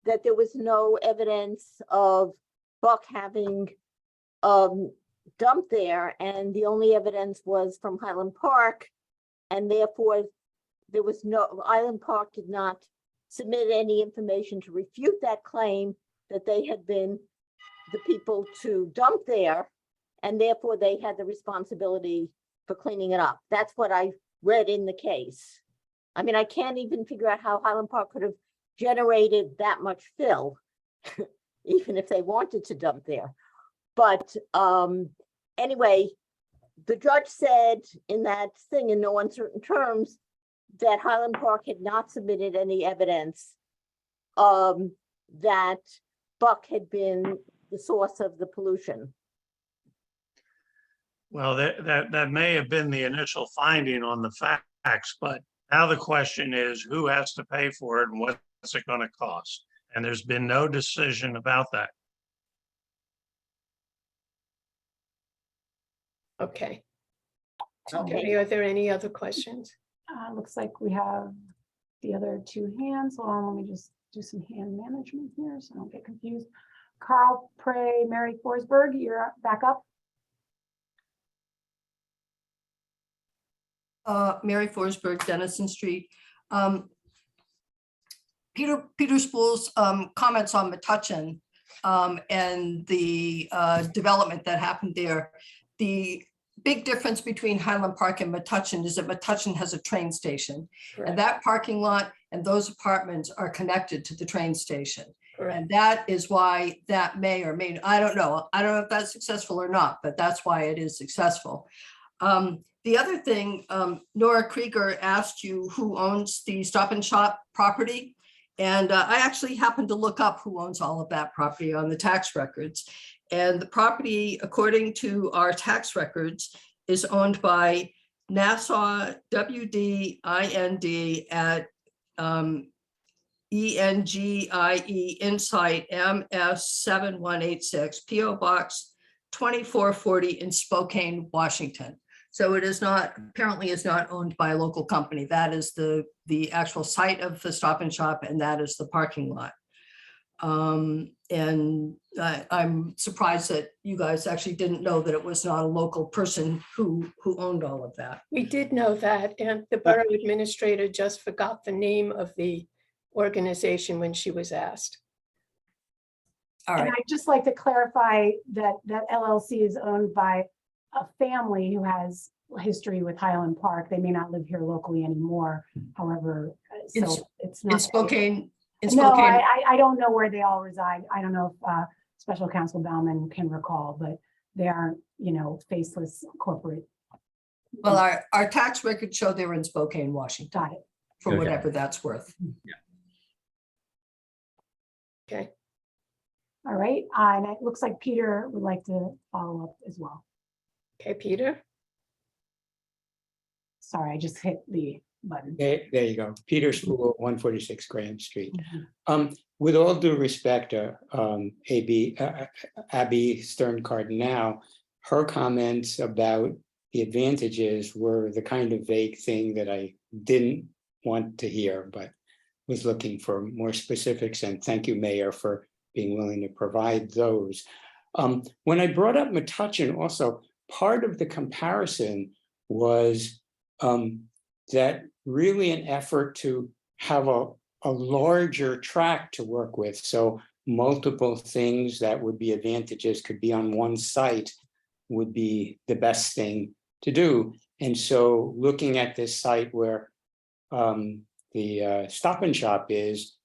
that there was no evidence of Buck having dumped there, and the only evidence was from Highland Park, and therefore there was Highland Park did not submit any information to refute that claim that they had been the people to dump there, and therefore they had the responsibility for cleaning it up. That's what I read in the case. I mean, I can't even figure out how Highland Park could have generated that much fill, even if they wanted to dump there. But anyway, the judge said in that thing in no uncertain terms that Highland Park had not submitted any evidence that Buck had been the source of the pollution.
Well, that may have been the initial finding on the facts, but now the question is who has to pay for it and what's it going to cost? And there's been no decision about that.
Okay.
Okay.
Are there any other questions?
Looks like we have the other 2 hands. Hold on, let me just do some hand management here so I don't get confused. Carl Prey, Mary Forsberg, you're back up.
Mary Forsberg, Dennison Street. Peter Spool's comments on Metuchen and the development that happened there. The big difference between Highland Park and Metuchen is that Metuchen has a train station.
Correct.
And that parking lot and those apartments are connected to the train station.
Correct.
And that is why that may or may, I don't know if that's successful or not, but that's why it is successful. The other thing, Nora Krieger asked you who owns the Stop and Shop property. And I actually happened to look up who owns all of that property on the tax records. And the property, according to our tax records, is owned by Nassau WDIND at ENGIE Insight MS 7186, PO Box 2440 in Spokane, Washington. So it is not, apparently is not owned by a local company. That is the actual site of the Stop and Shop, and that is the parking lot. And I'm surprised that you guys actually didn't know that it was not a local person who owned all of that.
We did know that, and the borough administrator just forgot the name of the organization when she was asked.
All
And
right,
I'd just like to clarify that that LLC is owned by a family who has history with Highland Park. They may not live here locally anymore, however,
In-
so it's not.
in Spokane,
No, I don't know where they all reside. I don't know if Special Counsel Bauman can recall, but they aren't, faceless corporate.
well, our tax records show they were in Spokane, Washington.
Got it.
For
Okay.
whatever that's worth.
Okay,
All right. And it looks like Peter would like to follow up as well.
okay, Peter.
Sorry, I just hit the button.
There you go. Peter Spool, 146 Graham Street.
Mhm.
With all due respect to Abby Stern Cardinal, her comments about the advantages were the kind of vague thing that I didn't want to hear, but was looking for more specifics. And thank you, Mayor, for being willing to provide those. When I brought up Metuchen, also part of the comparison was that really an effort to have a larger tract to work with. So multiple things that would be advantages could be on one site would be the best thing to do. And so looking at this site where the Stop and Shop is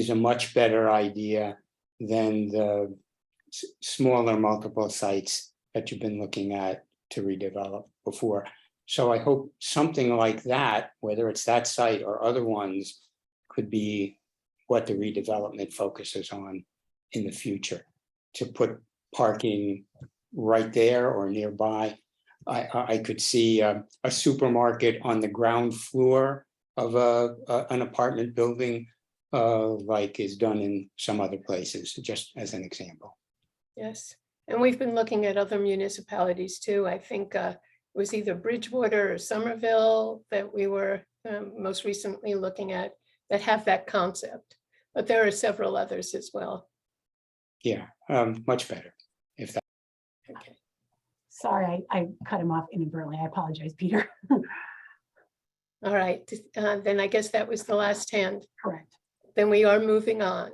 a much better idea than the smaller multiple sites that you've been looking at to redevelop before. So I hope something like that, whether it's that site or other ones, could be what the redevelopment focuses on in the future, to put parking right there or nearby. I could see a supermarket on the ground floor of an apartment building like is done in some other places, just as an example.
Yes, and we've been looking at other municipalities too. I think it was either Bridgewater or Somerville that we were most recently looking at that have that concept, but there are several others as well.
Yeah, much better if that.
Okay.
Sorry, I cut him off inadvertently. I apologize, Peter.
All right, then I guess that was the last hand.
Correct.
Then we are moving on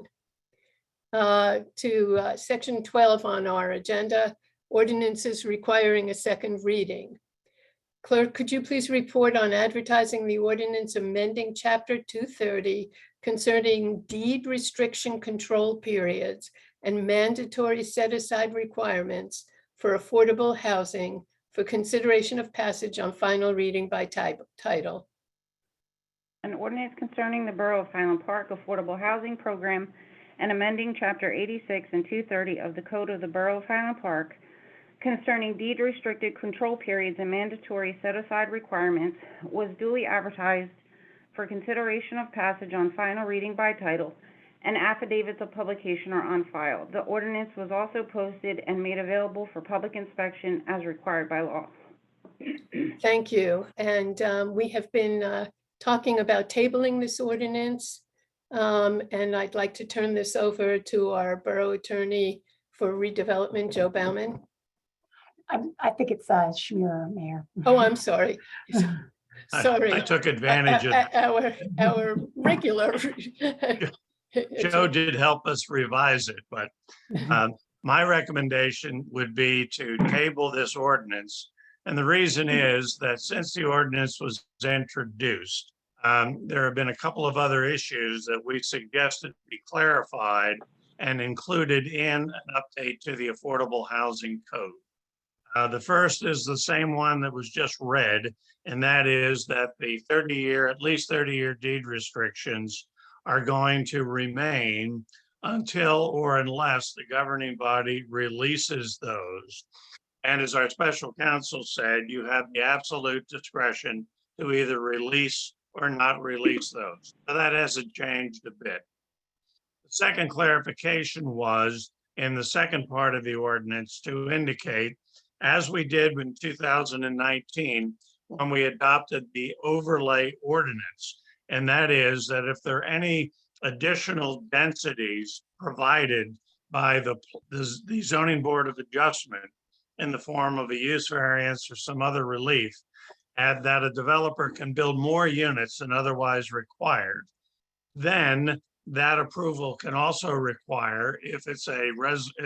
to section 12 on our agenda, ordinances requiring a second reading. Clerk, could you please report on advertising the ordinance amending chapter 230 concerning deed restriction control periods and mandatory set-aside requirements for affordable housing for consideration of passage on final reading by title?
An ordinance concerning the Borough of Highland Park Affordable Housing Program and amending Chapter 86 and 230 of the Code of the Borough of Highland Park concerning deed-restricted control periods and mandatory set-aside requirements was duly advertised for consideration of passage on final reading by title, and affidavits of publication are on file. The ordinance was also posted and made available for public inspection as required by law.
Thank you. And we have been talking about tabling this ordinance. And I'd like to turn this over to our borough attorney for redevelopment, Joe Bauman.
I think it's Schmier, Mayor.
Oh, I'm sorry. Sorry.
I took advantage of,
Our regular.
Joe did help us revise it, but my recommendation would be to table this ordinance. And the reason is that since the ordinance was introduced, there have been a couple of other issues that we suggested be clarified and included in an update to the Affordable Housing Code. The first is the same one that was just read, and that is that the at least 30-year deed restrictions are going to remain until or unless the governing body releases those. And as our special counsel said, you have the absolute discretion to either release or not release those. So that hasn't changed a bit. The second clarification was in the second part of the ordinance to indicate, as we did in 2019, when we adopted the overlay ordinance, and that is that if there are any additional densities provided by the zoning board of adjustment in the form of a use variance or some other relief, and that a developer can build more units than otherwise required, then that approval can also require, if it's a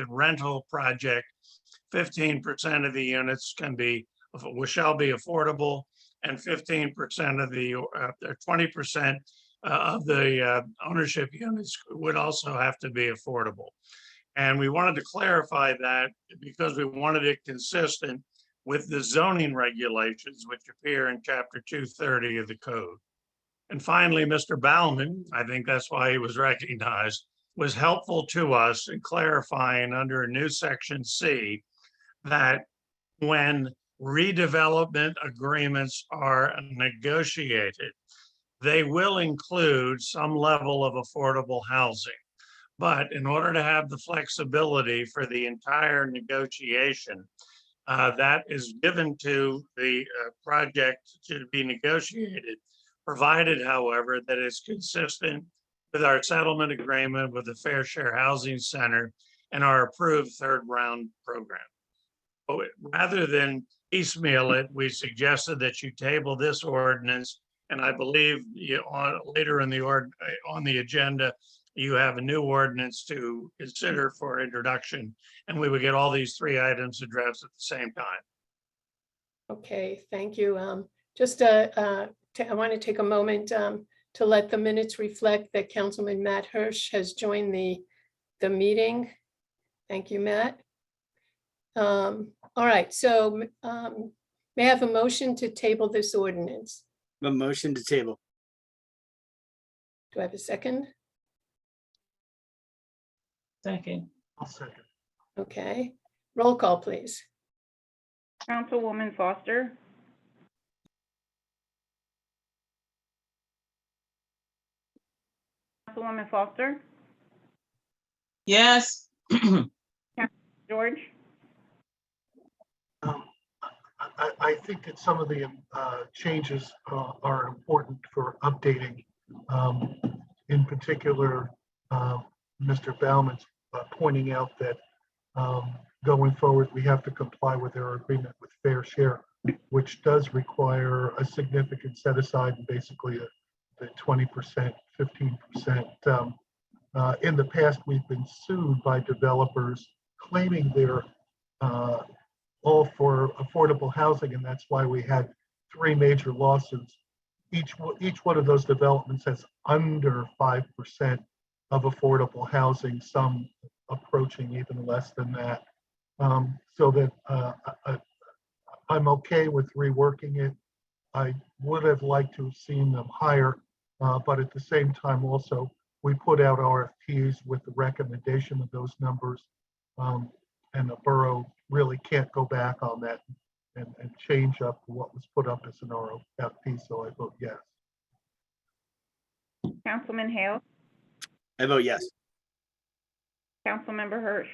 rental project, 15% of the units shall be affordable, and 15% of the, 20% of the ownership units would also have to be affordable. And we wanted to clarify that because we wanted it consistent with the zoning regulations, which appear in Chapter 230 of the code. And finally, Mr. Bauman, I think that's why he was recognized, was helpful to us in clarifying under a new section C that when redevelopment agreements are negotiated, they will include some level of affordable housing. But in order to have the flexibility for the entire negotiation, that is given to the project to be negotiated, provided, however, that it's consistent with our settlement agreement with the Fair Share Housing Center and our approved third round program. But rather than piecemeal it, we suggested that you table this ordinance, and I believe later in on the agenda, you have a new ordinance to consider for introduction, and we would get all these three items addressed at the same time.
Okay, thank you. I want to take a moment to let the minutes reflect that Councilman Matt Hirsch has joined the meeting. Thank you, Matt. All right, so may I have a motion to table this ordinance?
A motion to table.
Do I have a second?
Second.
I'll second.
Okay, roll call, please.
Councilwoman Foster. Councilwoman Foster.
Yes.
George.
I think that some of the changes are important for updating. In particular, Mr. Bauman's pointing out that going forward, we have to comply with our agreement with Fair Share, which does require a significant set aside and basically the 20%, 15%. In the past, we've been sued by developers claiming they're all for affordable housing, and that's why we had 3 major lawsuits. Each one of those developments has under 5% of affordable housing, some approaching even less than that. So that I'm okay with reworking it. I would have liked to have seen them higher, but at the same time also, we put out RFPs with the recommendation of those numbers, and the borough really can't go back on that and change up what was put up as an RFP, so I vote yes.
Councilman Hale.
I vote yes.
Councilmember Hirsch.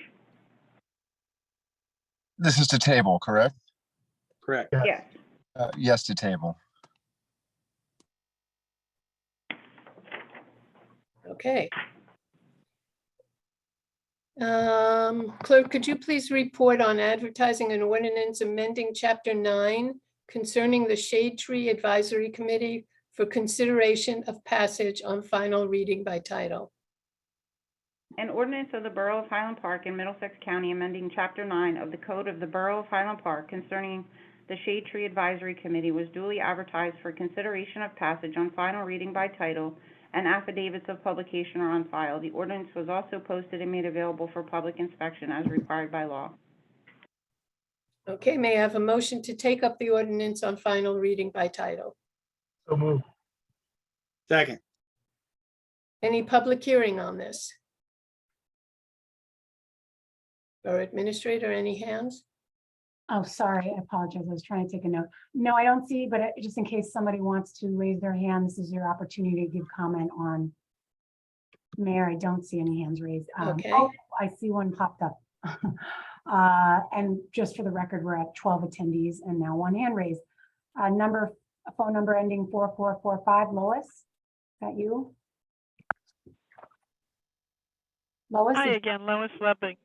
This is to table, correct?
Correct.
Yes.
Yes to table.
Okay. Clerk, could you please report on advertising an ordinance amending Chapter 9 concerning the Shade Tree Advisory Committee for consideration of passage on final reading by title?
An ordinance of the Borough of Highland Park in Middlesex County amending Chapter 9 of the Code of the Borough of Highland Park concerning the Shade Tree Advisory Committee was duly advertised for consideration of passage on final reading by title, and affidavits of publication are on file. The ordinance was also posted and made available for public inspection as required by law.
Okay, may I have a motion to take up the ordinance on final reading by title?
So moved.
Second.
Any public hearing on this? Or administrator, any hands?
Oh, sorry, I apologize. I was trying to take a note. No, I don't see, but just in case somebody wants to raise their hand, this is your opportunity to give comment on Mayor, I don't see any hands raised.
Okay.
Oh, I see one popped up. And just for the record, we're at 12 attendees and now one hand raised. Phone number ending 4445, Lois, is that you? Lois?
Hi
is-
again, Lois Loving,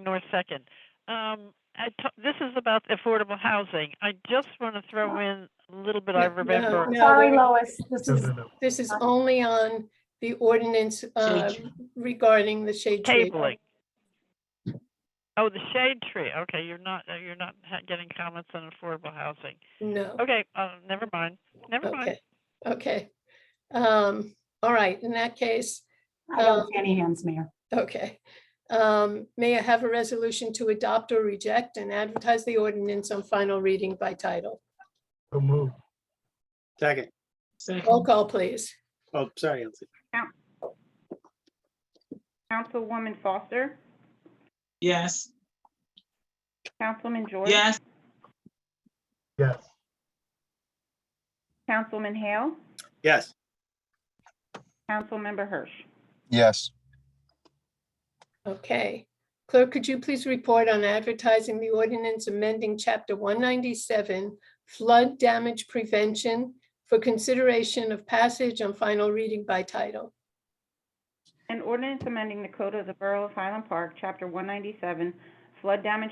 North Second. This is about affordable housing. I just want to throw in a little bit I remember.
No,
Sorry,
we're-
Lois, this
No,
is,
no, no.
This is only on the ordinance regarding the shade tree.
Tabling. Oh, the shade tree. Okay, you're not getting comments on affordable housing.
No.
Okay, never mind. Never mind.
Okay. All right, in that case,
I don't see any hands, Mayor.
okay. May I have a resolution to adopt or reject and advertise the ordinance on final reading by title?
So move.
Second.
Roll call, please.
Oh, sorry, Elsie.
Councilwoman Foster,
Yes.
Councilman George.
Yes.
Yes.
Councilman Hale,
Yes.
Councilmember Hirsch.
Yes.
Okay. Clerk, could you please report on advertising the ordinance amending Chapter 197, flood damage prevention, for consideration of passage on final reading by title?
An ordinance amending the Code of the Borough of Highland Park, Chapter 197, flood damage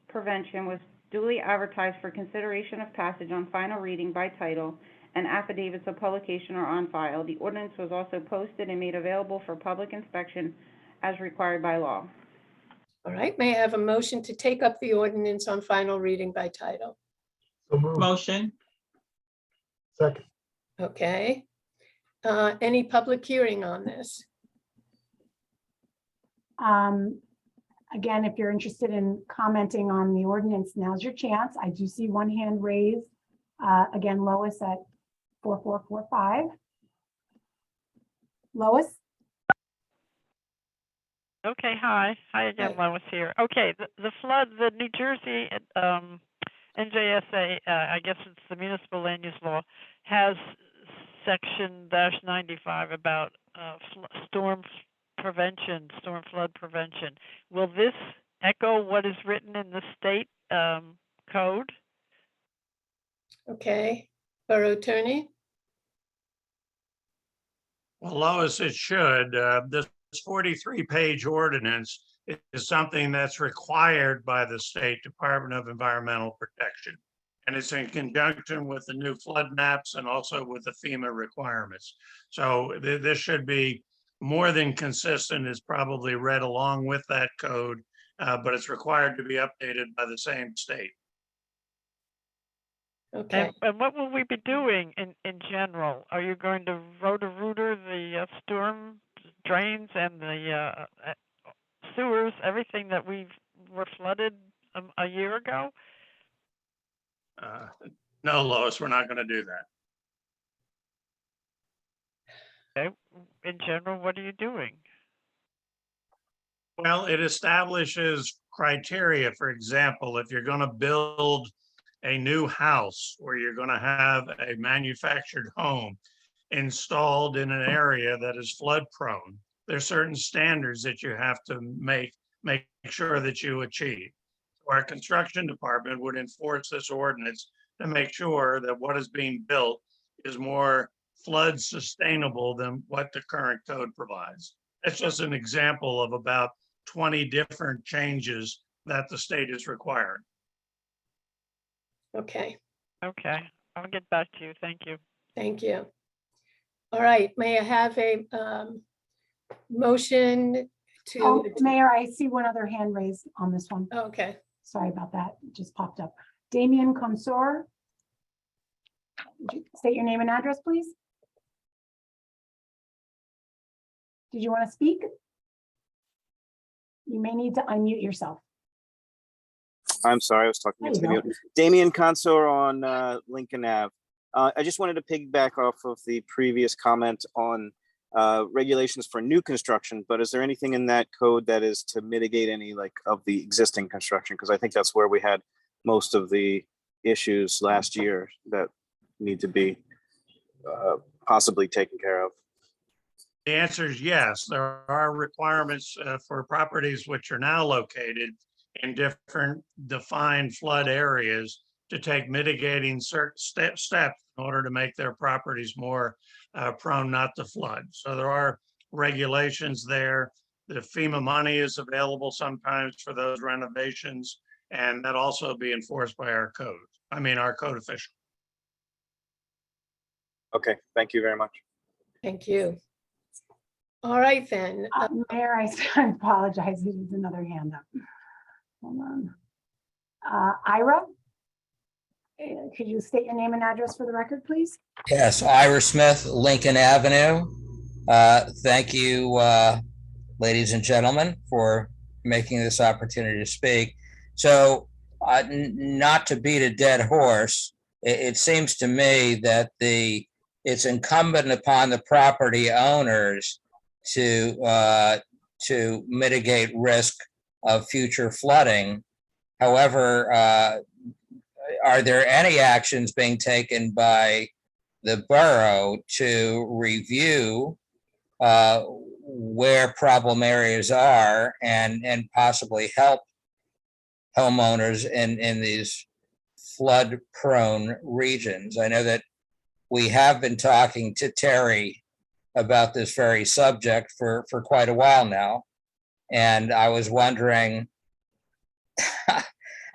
prevention was duly advertised for consideration of passage on final reading by title, and affidavits of publication are on file. The ordinance was also posted and made available for public inspection as required by law.
All right, may I have a motion to take up the ordinance on final reading by title?
So move.
Motion.
Second.
Okay. Any public hearing on this?
Again, if you're interested in commenting on the ordinance, now's your chance. I do see one hand raised. Again, Lois at 4445. Lois?
Okay, hi again, Lois here. Okay, the flood, the New Jersey NJSA, I guess it's the municipal land use law, has section -95 about storm flood prevention. Will this echo what is written in the state code?
Okay, Borough Attorney?
Well, Lois, it should. This 43-page ordinance is something that's required by the State Department of Environmental Protection. And it's in conjunction with the new flood maps and also with the FEMA requirements. So this should be more than consistent, is probably read along with that code, but it's required to be updated by the same state.
Okay.
And what will we be doing in general? Are you going to rotor-rooter the storm drains and the sewers, everything that were flooded a year ago?
No, Lois, we're not going to do that.
Okay. In general, what are you doing?
Well, it establishes criteria. For example, if you're going to build a new house or you're going to have a manufactured home installed in an area that is flood prone, there's certain standards that you have to make sure that you achieve. Our construction department would enforce this ordinance to make sure that what is being built is more flood sustainable than what the current code provides. That's just an example of about 20 different changes that the state is requiring.
Okay,
Okay, I'll get back to you. Thank you.
thank you. All right, may I have a motion to?
Oh, Mayor, I see one other hand raised on this one.
Okay,
Sorry about that. It just popped up. Damien Consor. Would you state your name and address, please? Did you want to speak? You may need to unmute yourself.
I'm sorry, I was talking
There
into
you
the
go.
mute. Damian Consor on Lincoln Ave. I just wanted to piggyback off of the previous comment on regulations for new construction, but is there anything in that code that is to mitigate any of the existing construction? Because I think that's where we had most of the issues last year that need to be possibly taken care of.
The answer is yes. There are requirements for properties which are now located in different defined flood areas to take mitigating certain steps in order to make their properties more prone not to flood. So there are regulations there. The FEMA money is available sometimes for those renovations, and that also be enforced by our code. Our code official.
Okay, thank you very much.
Thank you. All right, then.
Mayor, I apologize. There's another hand up. Hold on. Ira, could you state your name and address for the record, please?
Yes, Ira Smith, Lincoln Avenue. Thank you, ladies and gentlemen, for making this opportunity to speak. So, not to beat a dead horse, it seems to me that it's incumbent upon the property owners to mitigate risk of future flooding. However, are there any actions being taken by the borough to review where problem areas are and possibly help homeowners in these flood prone regions? I know that we have been talking to Terry about this very subject for quite a while now. And I was wondering,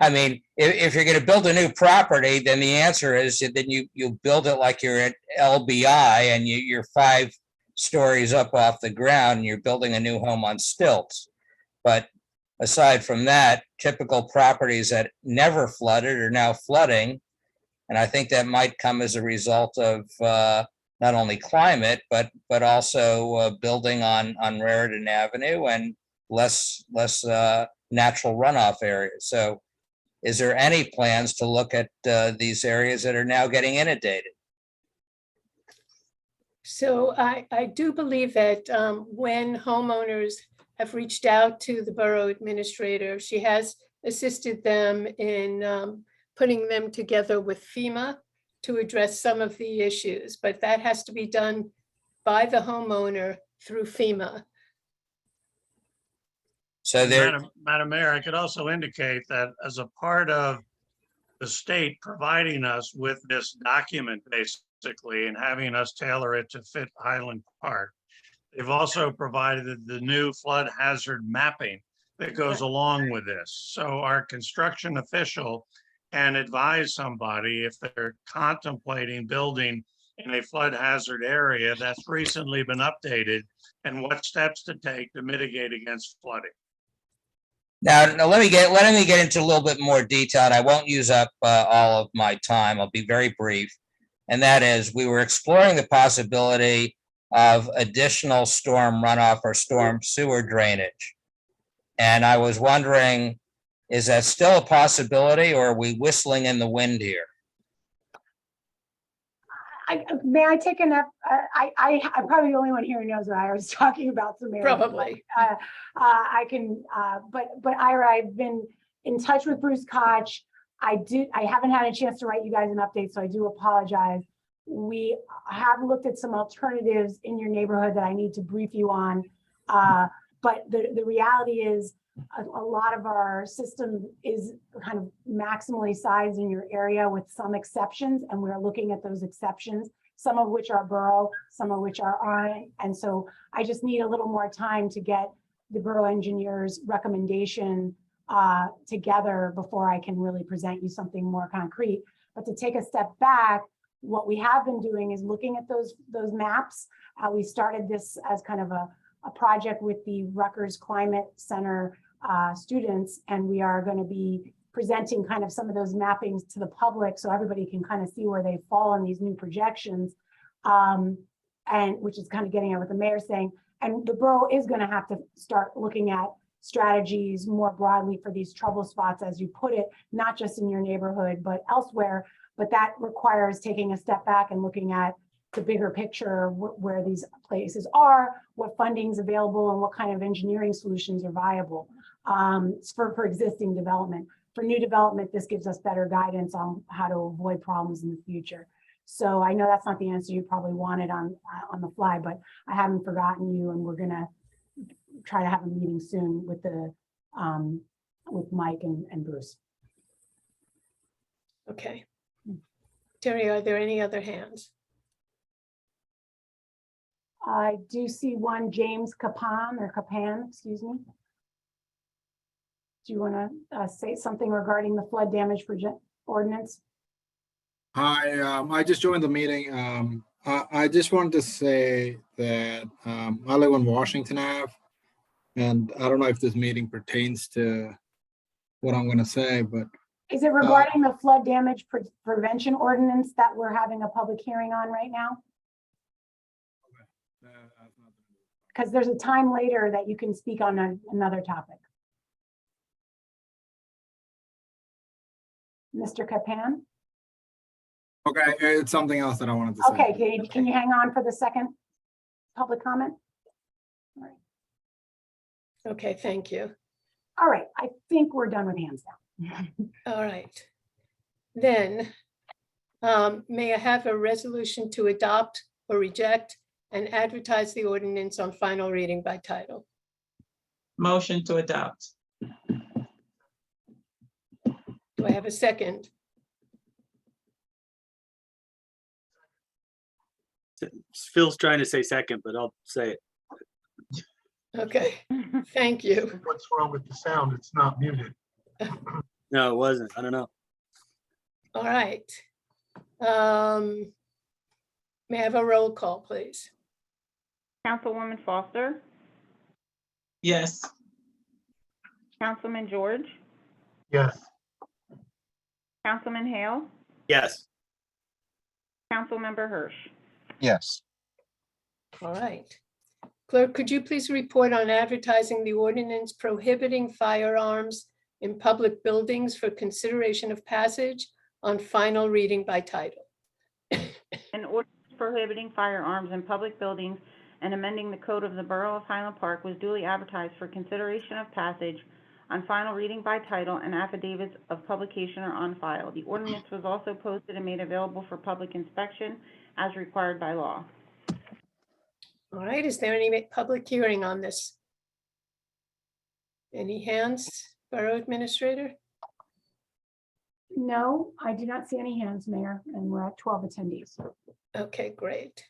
if you're going to build a new property, then the answer is then you build it like you're at LBI and you're 5 stories up off the ground and you're building a new home on stilts. But aside from that, typical properties that never flooded are now flooding. And I think that might come as a result of not only climate, but also building on Raritan Avenue and less natural runoff areas. So is there any plans to look at these areas that are now getting inundated?
So I do believe that when homeowners have reached out to the borough administrator, she has assisted them in putting them together with FEMA to address some of the issues, but that has to be done by the homeowner through FEMA.
So
Madam Mayor, I could also indicate that as a part of the state providing us with this document, basically, and having us tailor it to fit Highland Park, they've also provided the new flood hazard mapping that goes along with this. So our construction official can advise somebody if they're contemplating building in a flood hazard area that's recently been updated and what steps to take to mitigate against flooding.
Now let me get into a little bit more detail, and I won't use up all of my time. I'll be very brief. And that is, we were exploring the possibility of additional storm runoff or storm sewer drainage. And I was wondering, is that still a possibility, or are we whistling in the wind here?
May I take I'm probably the only one here who knows what I was talking about. So
Probably.
I can, but Ira, I've been in touch with Bruce Koch. I haven't had a chance to write you guys an update, so I do apologize. We have looked at some alternatives in your neighborhood that I need to brief you on. But the reality is a lot of our system is kind of maximally sized in your area with some exceptions, and we're looking at those exceptions, some of which are borough, some of which aren't. And so I just need a little more time to get the borough engineer's recommendation together before I can really present you something more concrete. But to take a step back, what we have been doing is looking at those maps. We started this as kind of a project with the Rutgers Climate Center students, and we are going to be presenting kind of some of those mappings to the public so everybody can kind of see where they fall in these new projections, and which is kind of getting at what the mayor's saying. And the borough is going to have to start looking at strategies more broadly for these trouble spots, as you put it, not just in your neighborhood, but elsewhere. But that requires taking a step back and looking at the bigger picture, where these places are, what funding is available, and what kind of engineering solutions are viable for existing development. For new development, this gives us better guidance on how to avoid problems in the future. So I know that's not the answer you probably wanted on the fly, but I haven't forgotten you, and we're gonna try to have a meeting soon with the with Mike and Bruce.
Okay. Terry, are there any other hands?
I do see one, James Capan, excuse me. Do you want to say something regarding the flood damage ordinance?
Hi, I just joined the meeting. I just wanted to say that I live on Washington Ave, and I don't know if this meeting pertains to what I'm going to say, but
Is it regarding the flood damage prevention ordinance that we're having a public hearing on right now? Because there's a time later that you can speak on another topic. Mr. Capan?
okay, it's something else that I wanted to say.
Okay, can you hang on for the second public comment? All right.
Okay, thank you.
All right, I think we're done with hands down.
All right. Then, may I have a resolution to adopt or reject and advertise the ordinance on final reading by title?
Motion to adopt.
Do I have a second?
Phil's trying to say second, but I'll say it.
Okay, thank you.
What's wrong with the sound? It's not muted.
No, it wasn't. I don't know.
All right. May I have a roll call, please?
Councilwoman Foster,
Yes.
Councilman George,
Yes.
Councilman Hale,
Yes.
Councilmember Hirsch.
Yes.
All right. Clerk, could you please report on advertising the ordinance prohibiting firearms in public buildings for consideration of passage on final reading by title?
An ordinance prohibiting firearms in public buildings and amending the code of the Borough of Highland Park was duly advertised for consideration of passage on final reading by title, and affidavits of publication are on file. The ordinance was also posted and made available for public inspection as required by law.
All right, is there any public hearing on this? Any hands, Borough Administrator?
No, I do not see any hands, Mayor, and we're at 12 attendees.
Okay, great.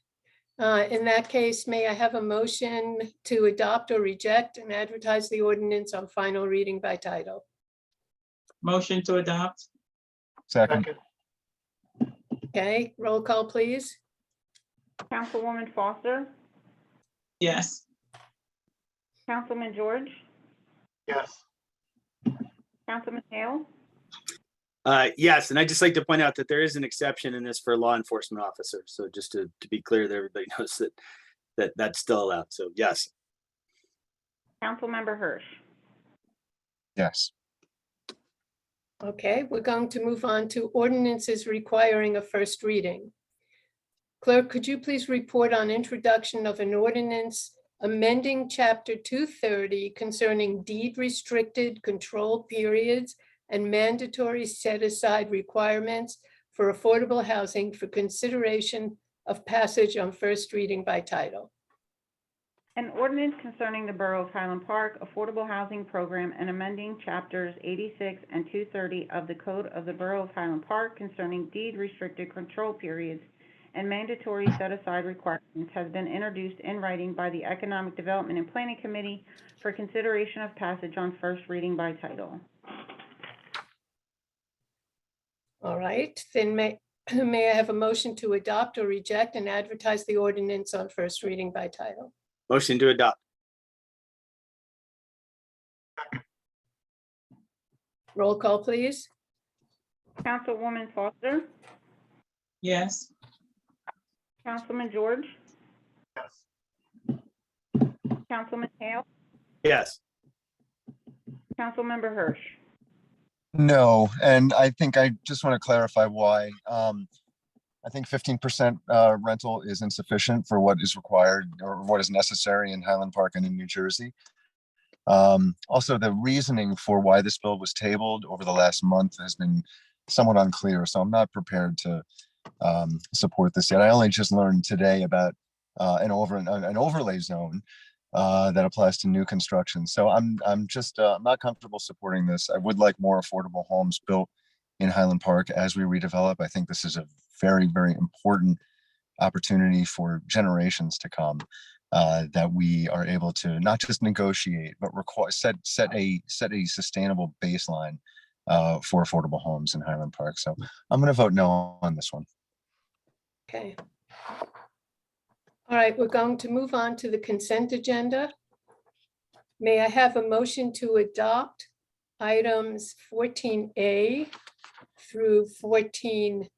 In that case, may I have a motion to adopt or reject and advertise the ordinance on final reading by title?
Motion to adopt.
Second.
Okay, roll call, please.
Councilwoman Foster,
Yes.
Councilman George,
Yes.
Councilman Hale,
Yes, and I'd just like to point out that there is an exception in this for law enforcement officers. So just to be clear that everybody knows that that's still allowed. So yes.
Councilmember Hirsch.
Yes.
Okay, we're going to move on to ordinances requiring a first reading. Clerk, could you please report on introduction of an ordinance amending Chapter 230 concerning deed restricted control periods and mandatory set-aside requirements for affordable housing for consideration of passage on first reading by title?
An ordinance concerning the Borough of Highland Park Affordable Housing Program and amending Chapters 86 and 230 of the Code of the Borough of Highland Park concerning deed restricted control periods and mandatory set-aside requirements has been introduced in writing by the Economic Development and Planning Committee for consideration of passage on first reading by title.
All right, then may I have a motion to adopt or reject and advertise the ordinance on first reading by title?
Motion to adopt.
Roll call, please.
Councilwoman Foster,
Yes.
Councilman George,
Yes.
Councilman Hale,
Yes.
Councilmember Hirsch.
No, and I think I just want to clarify why. I think 15% rental is insufficient for what is required or what is necessary in Highland Park and in New Jersey. Also, the reasoning for why this bill was tabled over the last month has been somewhat unclear, so I'm not prepared to support this yet. I only just learned today about an overlay zone that applies to new construction. So I'm not comfortable supporting this. I would like more affordable homes built in Highland Park as we redevelop. I think this is a very, very important opportunity for generations to come, that we are able to not just negotiate, but set a sustainable baseline for affordable homes in Highland Park. So I'm going to vote no on this one.
Okay. All right, we're going to move on to the consent agenda. May I have a motion to adopt items 14A through 14L?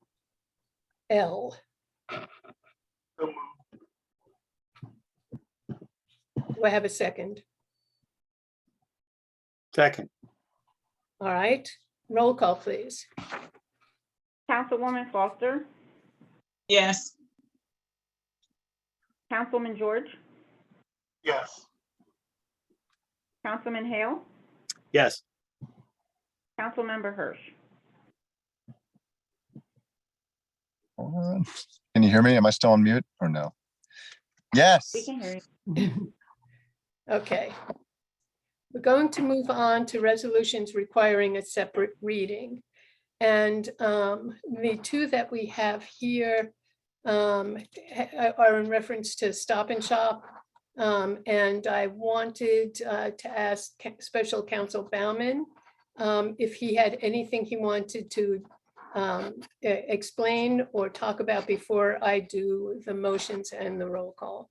Do I have a second?
Second.
All right, roll call, please.
Councilwoman Foster,
Yes.
Councilman George,
Yes.
Councilman Hale,
Yes.
Councilmember Hirsch.
Can you hear me? Am I still on mute or no? Yes.
We can hear you.
Okay. We're going to move on to resolutions requiring a separate reading. And the two that we have here are in reference to Stop and Shop. And I wanted to ask Special Counsel Bauman if he had anything he wanted to explain or talk about before I do the motions and the roll call.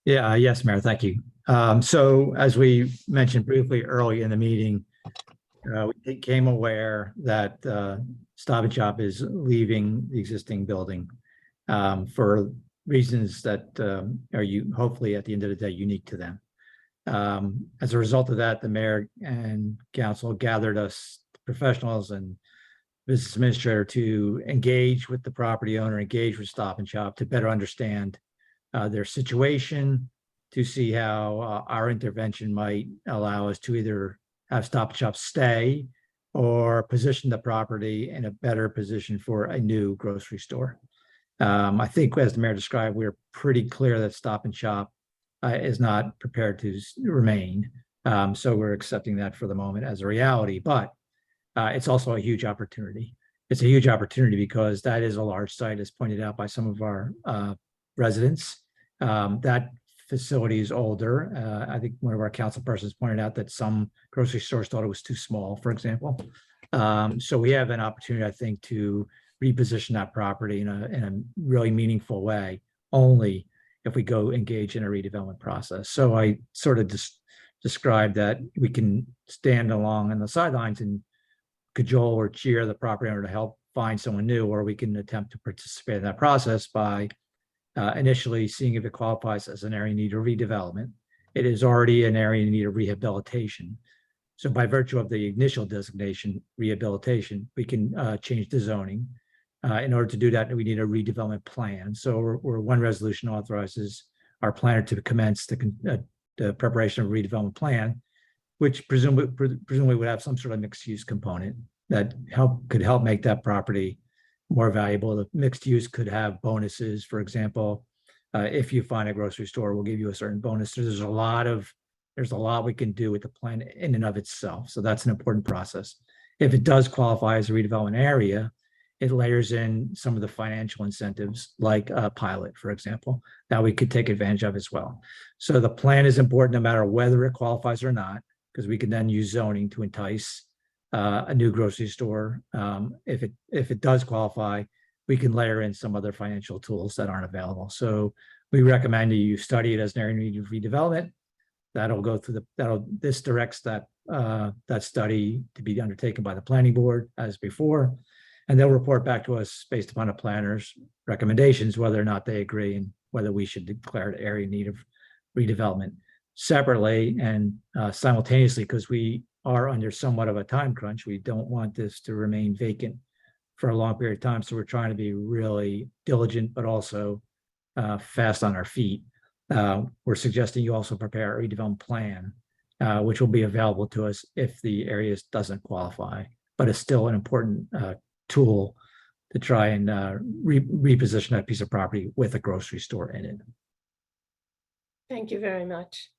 Yeah, yes, Mayor, thank you. So as we mentioned briefly early in the meeting, we became aware that Stop and Shop is leaving the existing building for reasons that are hopefully at the end of the day unique to them. As a result of that, the mayor and council gathered us professionals and business administrator to engage with the property owner, engage with Stop and Shop to better understand their situation, to see how our intervention might allow us to either have Stop and Shop stay or position the property in a better position for a new grocery store. I think as the mayor described, we're pretty clear that Stop and Shop is not prepared to remain. So we're accepting that for the moment as a reality, but it's also a huge opportunity. It's a huge opportunity because that is a large site, as pointed out by some of our residents. That facility is older. I think one of our council persons pointed out that some grocery stores thought it was too small, for example. So we have an opportunity, I think, to reposition that property in a really meaningful way, only if we go engage in a redevelopment process. So I sort of just described that we can stand along on the sidelines and cajole or cheer the property owner to help find someone new, or we can attempt to participate in that process by initially seeing if it qualifies as an area in need of redevelopment. It is already an area in need of rehabilitation. So by virtue of the initial designation, rehabilitation, we can change the zoning. In order to do that, we need a redevelopment plan. So one resolution authorizes our planner to commence the preparation of a redevelopment plan, which presumably would have some sort of mixed use component that could help make that property more valuable. The mixed use could have bonuses. For example, if you find a grocery store, we'll give you a certain bonus. There's a lot we can do with the plan in and of itself. So that's an important process. If it does qualify as a redevelopment area, it layers in some of the financial incentives like a pilot, for example, that we could take advantage of as well. So the plan is important no matter whether it qualifies or not, because we can then use zoning to entice a new grocery store. If it does qualify, we can layer in some other financial tools that aren't available. So we recommend you study it as an area in need of redevelopment. That'll go through this directs that study to be undertaken by the planning board as before, and they'll report back to us based upon a planner's recommendations whether or not they agree and whether we should declare an area in need of redevelopment. Separately and simultaneously, because we are under somewhat of a time crunch, we don't want this to remain vacant for a long period of time. So we're trying to be really diligent, but also fast on our feet. We're suggesting you also prepare a redevelopment plan, which will be available to us if the area doesn't qualify but it's still an important tool to try and reposition that piece of property with a grocery store in it.
Thank you very much.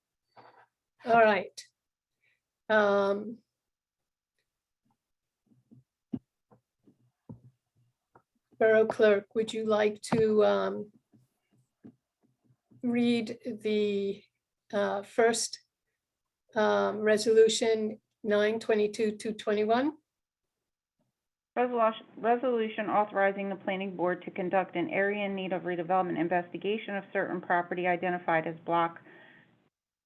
All right. Borough Clerk, would you like to read the first resolution 922-221?
Resolution authorizing the planning board to conduct an area in need of redevelopment investigation of certain property identified as block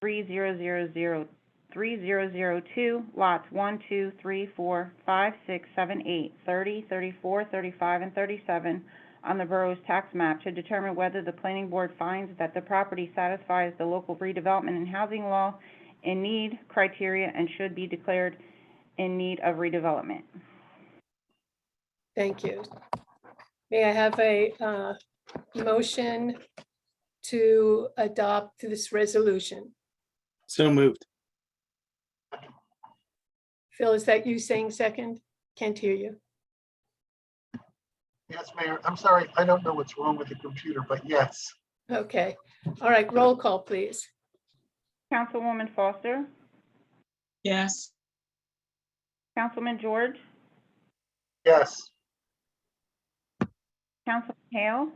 3002, lots 1, 2, 3, 4, 5, 6, 7, 8, 30, 34, 35, and 37 on the borough's tax map to determine whether the planning board finds that the property satisfies the local redevelopment and housing law in need criteria and should be declared in need of redevelopment.
Thank you. May I have a motion to adopt this resolution?
So moved.
Phil, is that you saying second? Can't hear you.
Yes, Mayor. I'm sorry. I don't know what's wrong with the computer, but yes.
Okay. All right. Roll call, please.
Councilwoman Foster,
Yes.
Councilman George,
Yes.
Councilman Hale,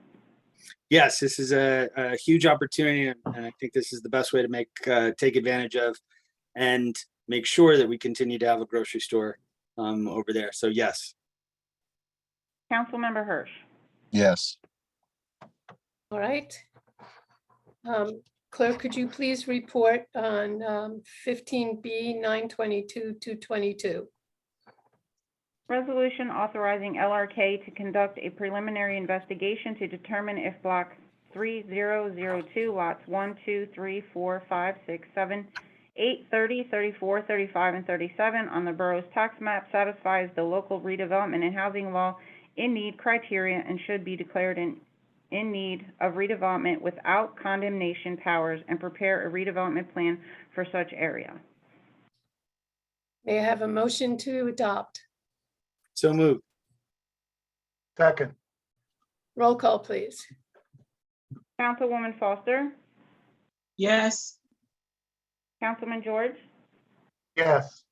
Yes, this is a huge opportunity, and I think this is the best way to take advantage of and make sure that we continue to have a grocery store over there. So yes.
Councilmember Hirsch.
Yes.
All right. Clerk, could you please report on 15B 922-222?
Resolution authorizing LRK to conduct a preliminary investigation to determine if block 3002, lots 1, 2, 3, 4, 5, 6, 7, 8, 30, 34, 35, and 37 on the borough's tax map satisfies the local redevelopment and housing law in need criteria and should be declared in need of redevelopment without condemnation powers and prepare a redevelopment plan for such area.
May I have a motion to adopt?
So moved.
Second.
Roll call, please.
Councilwoman Foster,
Yes.
Councilman George,
Yes.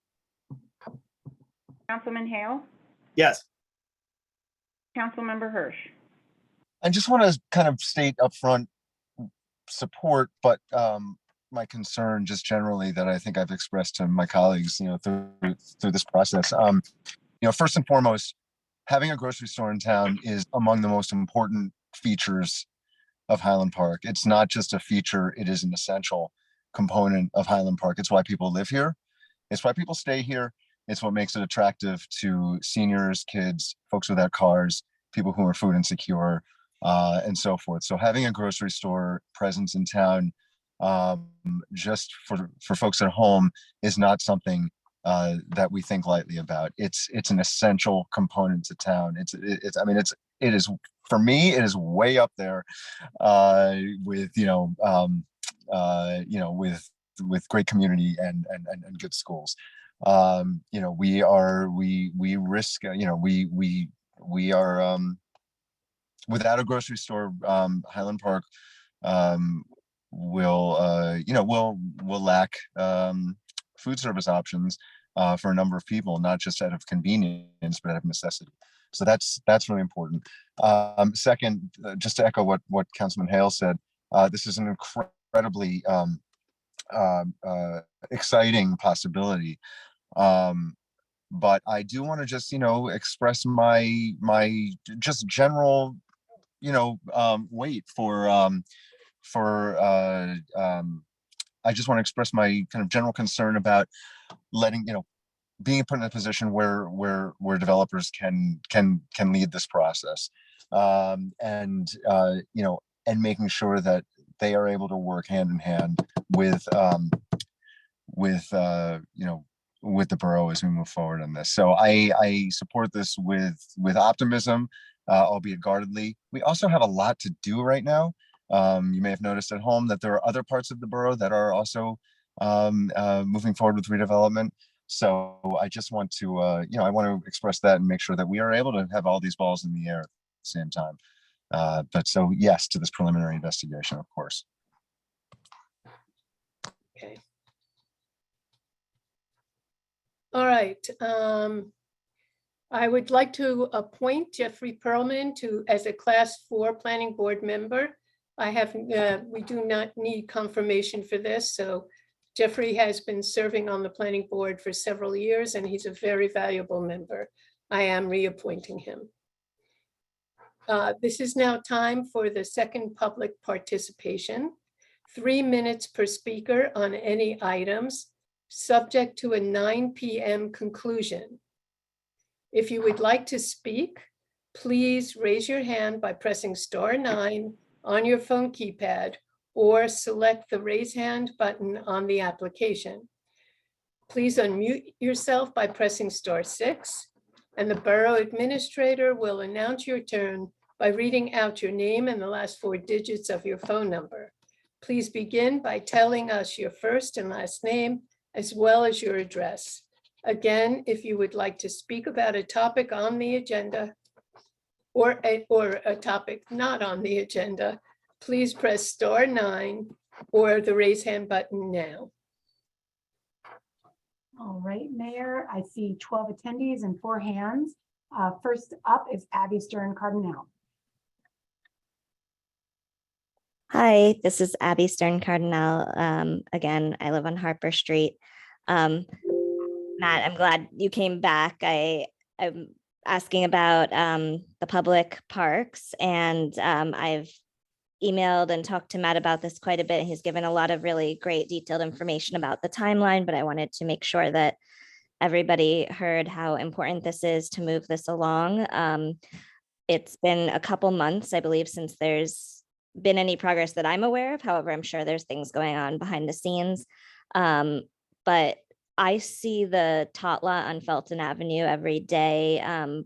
Councilman Hale,
Yes.
Councilmember Hirsch.
I just want to kind of state upfront support, but my concern just generally that I think I've expressed to my colleagues, through this process. First and foremost, having a grocery store in town is among the most important features of Highland Park. It's not just a feature, it is an essential component of Highland Park. It's why people live here. It's why people stay here. It's what makes it attractive to seniors, kids, folks without cars, people who are food insecure, and so forth. So having a grocery store presence in town, just for folks at home, is not something that we think lightly about. It's an essential component to town. It is for me, it is way up there with with great community and good schools. We risk, we are without a grocery store, Highland Park will lack food service options for a number of people, not just out of convenience, but out of necessity. So that's really important. Second, just to echo what Councilman Hale said, this is an incredibly exciting possibility. But I do want to just, express my just general, weight I just want to express my kind of general concern about letting, being put in a position where developers can lead this process, and making sure that they are able to work hand in hand with the borough as we move forward on this. So I support this with optimism, albeit guardedly. We also have a lot to do right now. You may have noticed at home that there are other parts of the borough that are also moving forward with redevelopment. So I just want to, I want to express that and make sure that we are able to have all these balls in the air at the same time. But so yes, to this preliminary investigation, of course.
Okay. All right. I would like to appoint Jeffrey Perlman as a Class 4 Planning Board member. We do not need confirmation for this, so Jeffrey has been serving on the planning board for several years, and he's a very valuable member. I am reappointing him. This is now time for the second public participation. 3 minutes per speaker on any items, subject to a 9 p.m. conclusion. If you would like to speak, please raise your hand by pressing *9 on your phone keypad or select the raise hand button on the application. Please unmute yourself by pressing *6, and the Borough Administrator will announce your turn by reading out your name and the last 4 digits of your phone number. Please begin by telling us your first and last name, as well as your address. Again, if you would like to speak about a topic on the agenda or a topic not on the agenda, please press *9 or the raise hand button now.
All right, Mayor, I see 12 attendees and 4 hands. First up is Abby Stern Cardinal.
Hi, this is Abby Stern Cardinal. Again, I live on Harper Street. Matt, I'm glad you came back. I'm asking about the public parks, and I've emailed and talked to Matt about this quite a bit. He's given a lot of really great detailed information about the timeline, but I wanted to make sure that everybody heard how important this is to move this along. It's been a couple months, I believe, since there's been any progress that I'm aware of. However, I'm sure there's things going on behind the scenes. But I see the tot lot on Felton Avenue every day,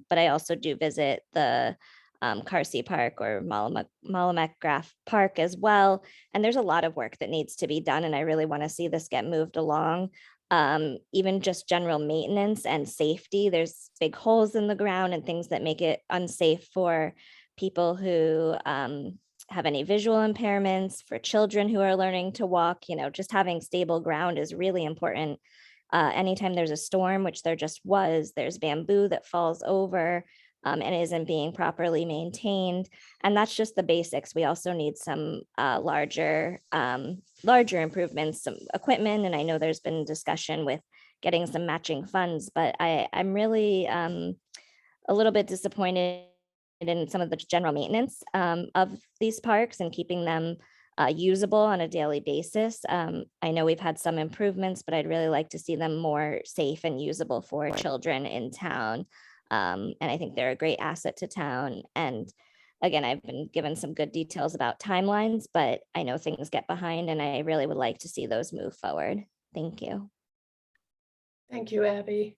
but I also do visit the Carsey Park or Malamak Graph Park as well. And there's a lot of work that needs to be done, and I really want to see this get moved along. Even just general maintenance and safety. There's big holes in the ground and things that make it unsafe for people who have any visual impairments, for children who are learning to walk. Just having stable ground is really important. Anytime there's a storm, which there just was, there's bamboo that falls over and isn't being properly maintained. And that's just the basics. We also need some larger improvements, some equipment. And I know there's been discussion with getting some matching funds, but I'm really a little bit disappointed in some of the general maintenance of these parks and keeping them usable on a daily basis. I know we've had some improvements, but I'd really like to see them more safe and usable for children in town. And I think they're a great asset to town. And again, I've been given some good details about timelines, but I know things get behind, and I really would like to see those move forward. Thank you.
Thank you, Abby.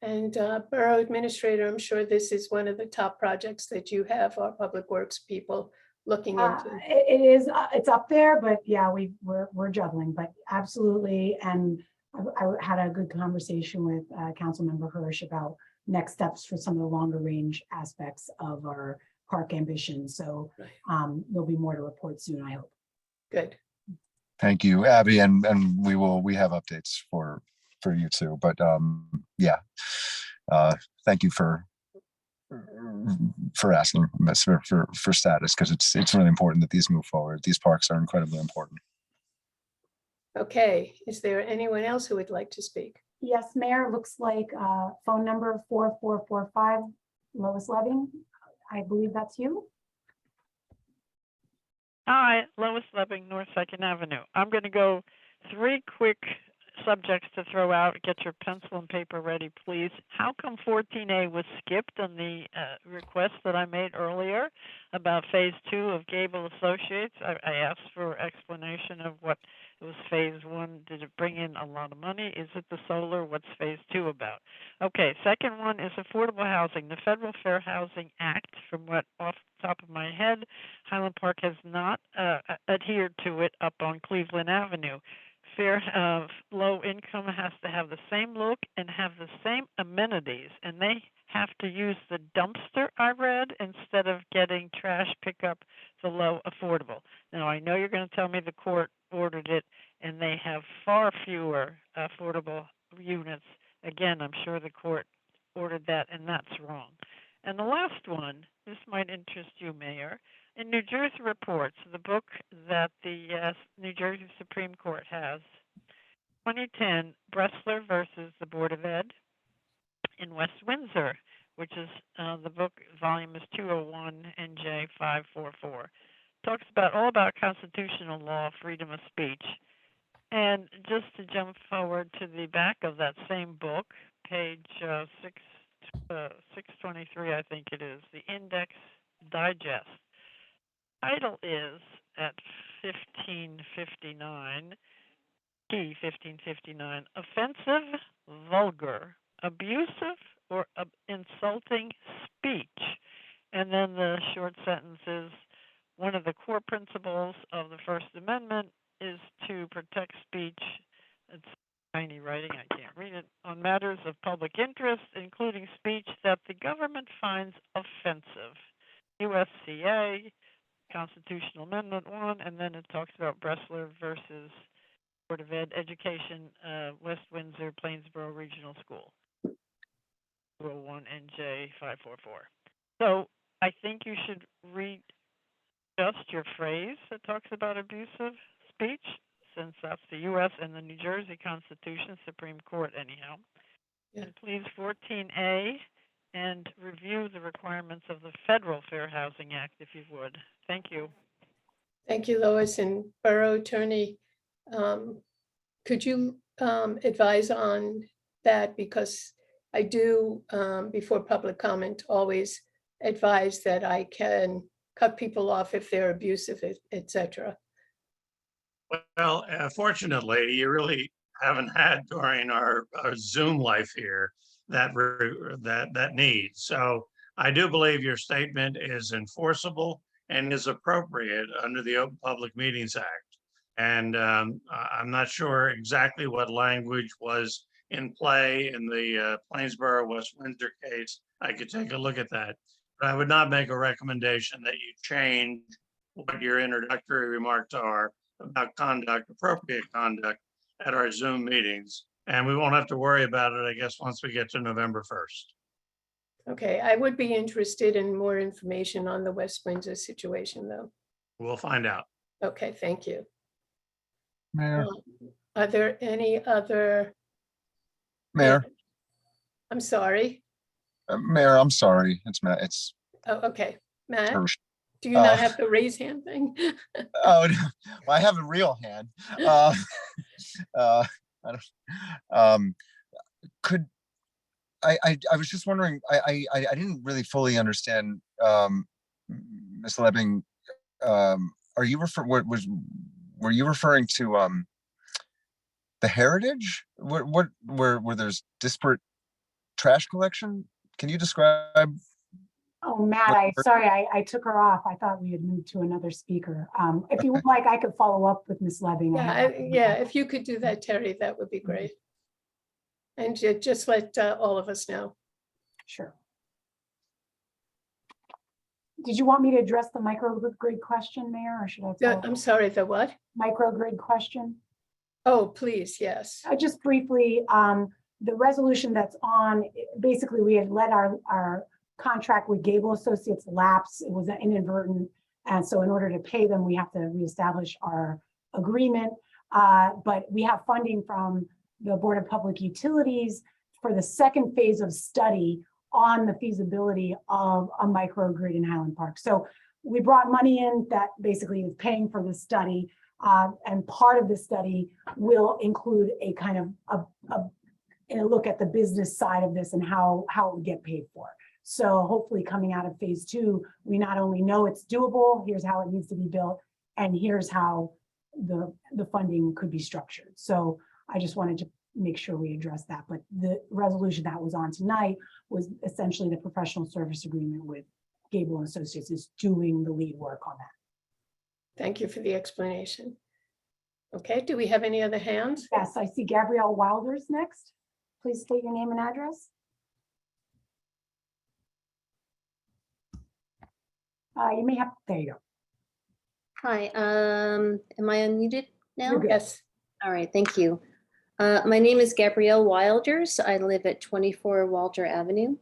And Borough Administrator, I'm sure this is one of the top projects that you have our Public Works people looking into.
It is, it's up there, but yeah, we're juggling, but absolutely. And I had a good conversation with Councilmember Hirsch about next steps for some of the longer range aspects of our park ambition. So there'll be more to report soon, I hope.
Good.
Thank you, Abby, and we have updates for you too. But yeah, thank you for asking for status, because it's really important that these move forward. These parks are incredibly important.
Okay, is there anyone else who would like to speak?
Yes, Mayor, looks like phone number 4445, Lois Leving. I believe that's you.
Hi, Lois Leving, North 2nd Avenue. I'm going to go 3 quick subjects to throw out. Get your pencil and paper ready, please. How come 14A was skipped on the request that I made earlier about phase 2 of Gable Associates? I asked for explanation of what it was phase 1. Did it bring in a lot of money? Is it the solar? What's phase 2 about? Okay, second one is affordable housing. The Federal Fair Housing Act, from what off the top of my head, Highland Park has not adhered to it up on Cleveland Avenue. fair of low income has to have the same look and have the same amenities, and they have to use the dumpster, I read, instead of getting trash pickup for low affordable. Now, I know you're going to tell me the court ordered it and they have far fewer affordable units. Again, I'm sure the court ordered that and that's wrong. And the last one, this might interest you, Mayor. In New Jersey Reports, the book that the New Jersey Supreme Court has, 2010, Bressler versus the Board of Ed in West Windsor, which is the book, volume is 201 NJ 544. Talks about all about constitutional law, freedom of speech. And just to jump forward to the back of that same book, page 623, I think it is, the Index Digest. Title is at 1559, key 1559, offensive, vulgar, abusive, or insulting speech. And then the short sentence is, one of the core principles of the First Amendment is to protect speech, it's tiny writing, I can't read it, on matters of public interest, including speech that the government finds offensive. USCA, Constitutional Amendment 1, and then it talks about Bressler versus Board of Ed Education, West Windsor, Plainsboro Regional School, 201 NJ 544. So I think you should read just your phrase that talks about abusive speech, since that's the U.S. and the New Jersey Constitution, Supreme Court anyhow. Yeah. And please 14A, and review the requirements of the Federal Fair Housing Act, if you would. Thank you.
Thank you, Lois. And Borough Attorney, could you advise on that? Because I do, before public comment, always advise that I can cut people off if they're abusive, et.cetera.
Well, fortunately, you really haven't had during our Zoom life here that need. So I do believe your statement is enforceable and is appropriate under the Open Public Meetings Act. And I'm not sure exactly what language was in play in the Plainsboro West Windsor case. I could take a look at that, but I would not make a recommendation that you change what your introductory remarks are about conduct, appropriate conduct at our Zoom meetings. And we won't have to worry about it, I guess, once we get to November 1st.
Okay, I would be interested in more information on the West Windsor situation, though.
We'll find out.
Okay, thank you.
Mayor,
Are there any other?
Mayor,
I'm sorry.
Mayor, I'm sorry. It's Matt. It's
Oh, okay. Matt,
Hirsch.
do you not have the raise hand thing?
Oh, no, well, I have a real hand. I don't, could I was just wondering, I didn't really fully understand, Ms. Lebbing, are you were you referring to the heritage? Where there's disparate trash collection? Can you describe?
Oh, Matt, sorry, I took her off. I thought we had moved to another speaker. If you would like, I could follow up with Ms. Lebbing.
Yeah, if you could do that, Terry, that would be great. And just let all of us know.
Sure. Did you want me to address the microgrid question, Mayor, or should I?
I'm sorry, the what?
Microgrid question.
Oh, please, yes.
Just briefly, the resolution that's on, basically we had let our contract with Gable Associates lapse. It was inadvertent. And so in order to pay them, we have to reestablish our agreement. But we have funding from the Board of Public Utilities for the second phase of study on the feasibility of a microgrid in Highland Park. So we brought money in that basically is paying for the study. And part of the study will include a kind of a look at the business side of this and how it would get paid for. So hopefully coming out of phase 2, we not only know it's doable, here's how it needs to be built, and here's how the funding could be structured. So I just wanted to make sure we address that. But the resolution that was on tonight was essentially the professional service agreement with Gable and Associates is doing the lead work on that.
Thank you for the explanation. Okay, do we have any other hands?
Yes, I see Gabrielle Wilders next. Please state your name and address. You may have, there you go.
Hi, am I unmuted now?
You're good.
Yes.
All right, thank you. My name is Gabrielle Wilders. I live at 24 Walter Avenue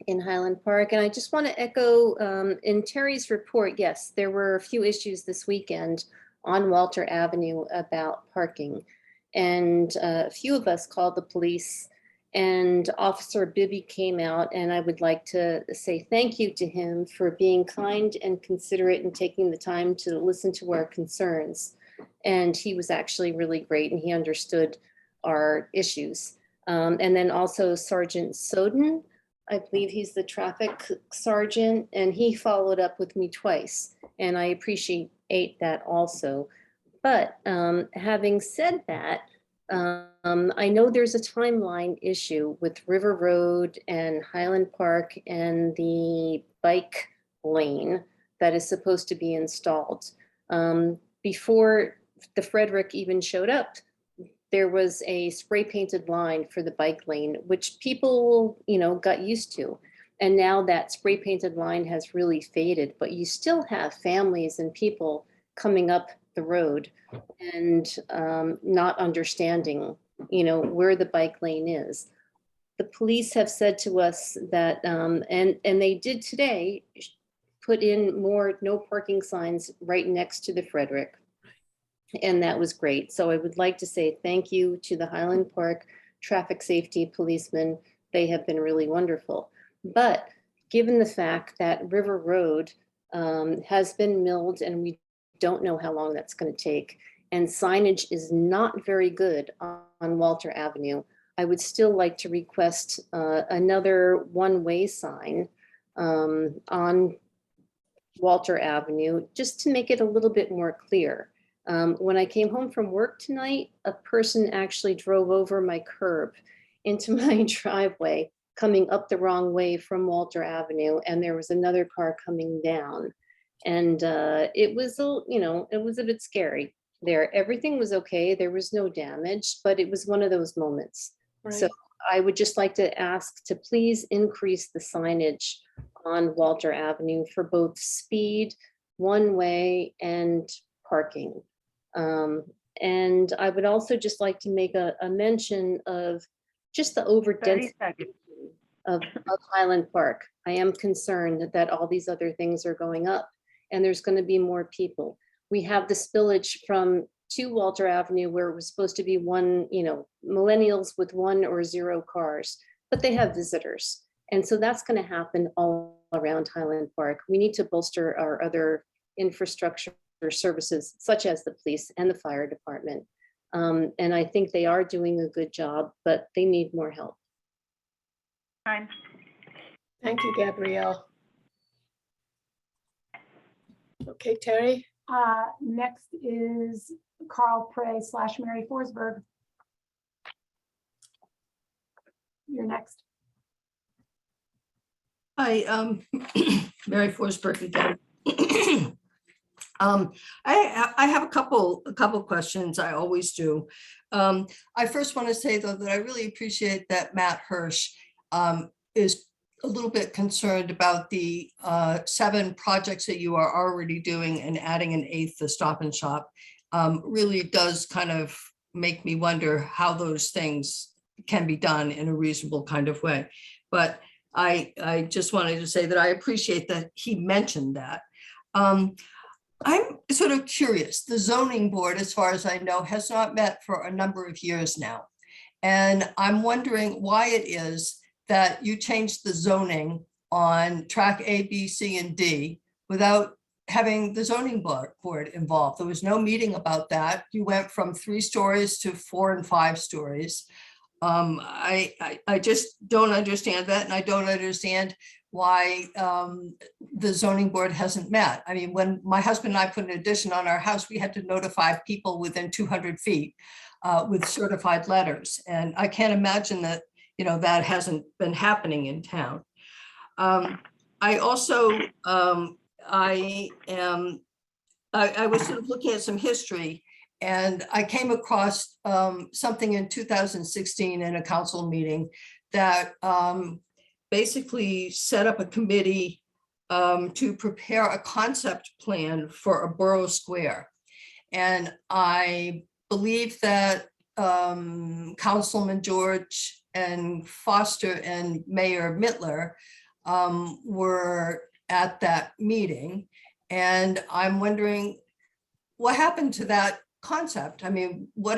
in Highland Park. And I just want to echo in Terry's report, yes, there were a few issues this weekend on Walter Avenue about parking. And a few of us called the police, and Officer Bibby came out, and I would like to say thank you to him for being kind and considerate and taking the time to listen to our concerns. And he was actually really great, and he understood our issues. And then also Sergeant Soden, I believe he's the traffic sergeant, and he followed up with me twice, and I appreciate that also. But having said that, I know there's a timeline issue with River Road and Highland Park and the bike lane that is supposed to be installed. Before the Frederick even showed up, there was a spray painted line for the bike lane, which people, got used to. And now that spray painted line has really faded, but you still have families and people coming up the road and not understanding, where the bike lane is. The police have said to us that, and they did today, put in more no parking signs right next to the Frederick. And that was great. So I would like to say thank you to the Highland Park traffic safety policemen. They have been really wonderful. But given the fact that River Road has been milled and we don't know how long that's going to take, and signage is not very good on Walter Avenue, I would still like to request another one-way sign on Walter Avenue, just to make it a little bit more clear. When I came home from work tonight, a person actually drove over my curb into my driveway, coming up the wrong way from Walter Avenue, and there was another car coming down. And it was a bit scary there. Everything was okay. There was no damage, but it was one of those moments.
Right.
So I would just like to ask to please increase the signage on Walter Avenue for both speed, one way, and parking. And I would also just like to make a mention of just the overdensity of Highland Park. I am concerned that all these other things are going up and there's going to be more people. We have the spillage from 2 Walter Avenue where it was supposed to be one, millennials with 1 or 0 cars, but they have visitors. And so that's going to happen all around Highland Park. We need to bolster our other infrastructure services, such as the police and the fire department. And I think they are doing a good job, but they need more help.
Fine.
Thank you, Gabrielle. Okay, Terry.
Next is Carl Prey / Mary Forsberg. You're next.
Hi, Mary Forsberg again. I have a couple questions. I always do. I first want to say, though, that I really appreciate that Matt Hirsch is a little bit concerned about the 7 projects that you are already doing, and adding an 8th, the Stop and Shop, really does kind of make me wonder how those things can be done in a reasonable kind of way. But I just wanted to say that I appreciate that he mentioned that. I'm sort of curious. The zoning board, as far as I know, has not met for a number of years now. And I'm wondering why it is that you changed the zoning on track A, B, C, and D without having the zoning board involved. There was no meeting about that. You went from 3 stories to 4 and 5 stories. I just don't understand that. And I don't understand why the zoning board hasn't met. I mean, when my husband and I put an addition on our house, we had to notify people within 200 feet with certified letters. And I can't imagine that, that hasn't been happening in town. I also, I was sort of looking at some history, And I came across something in 2016 in a council meeting that basically set up a committee to prepare a concept plan for a borough square. And I believe that Councilman George and Foster and Mayor Mittler were at that meeting. And I'm wondering what happened to that concept? I mean, was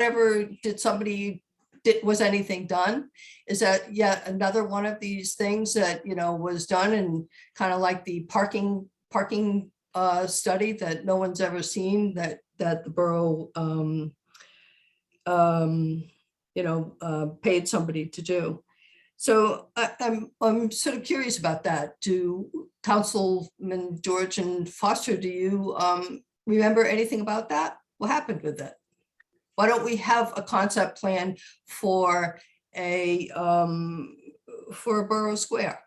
anything done? Is that yet another one of these things that, was done, and kind of like the parking study that no one's ever seen, that the borough paid somebody to do. So I'm sort of curious about that. Do Councilman George and Foster, do you remember anything about that? What happened with it? Why don't we have a concept plan for a borough square?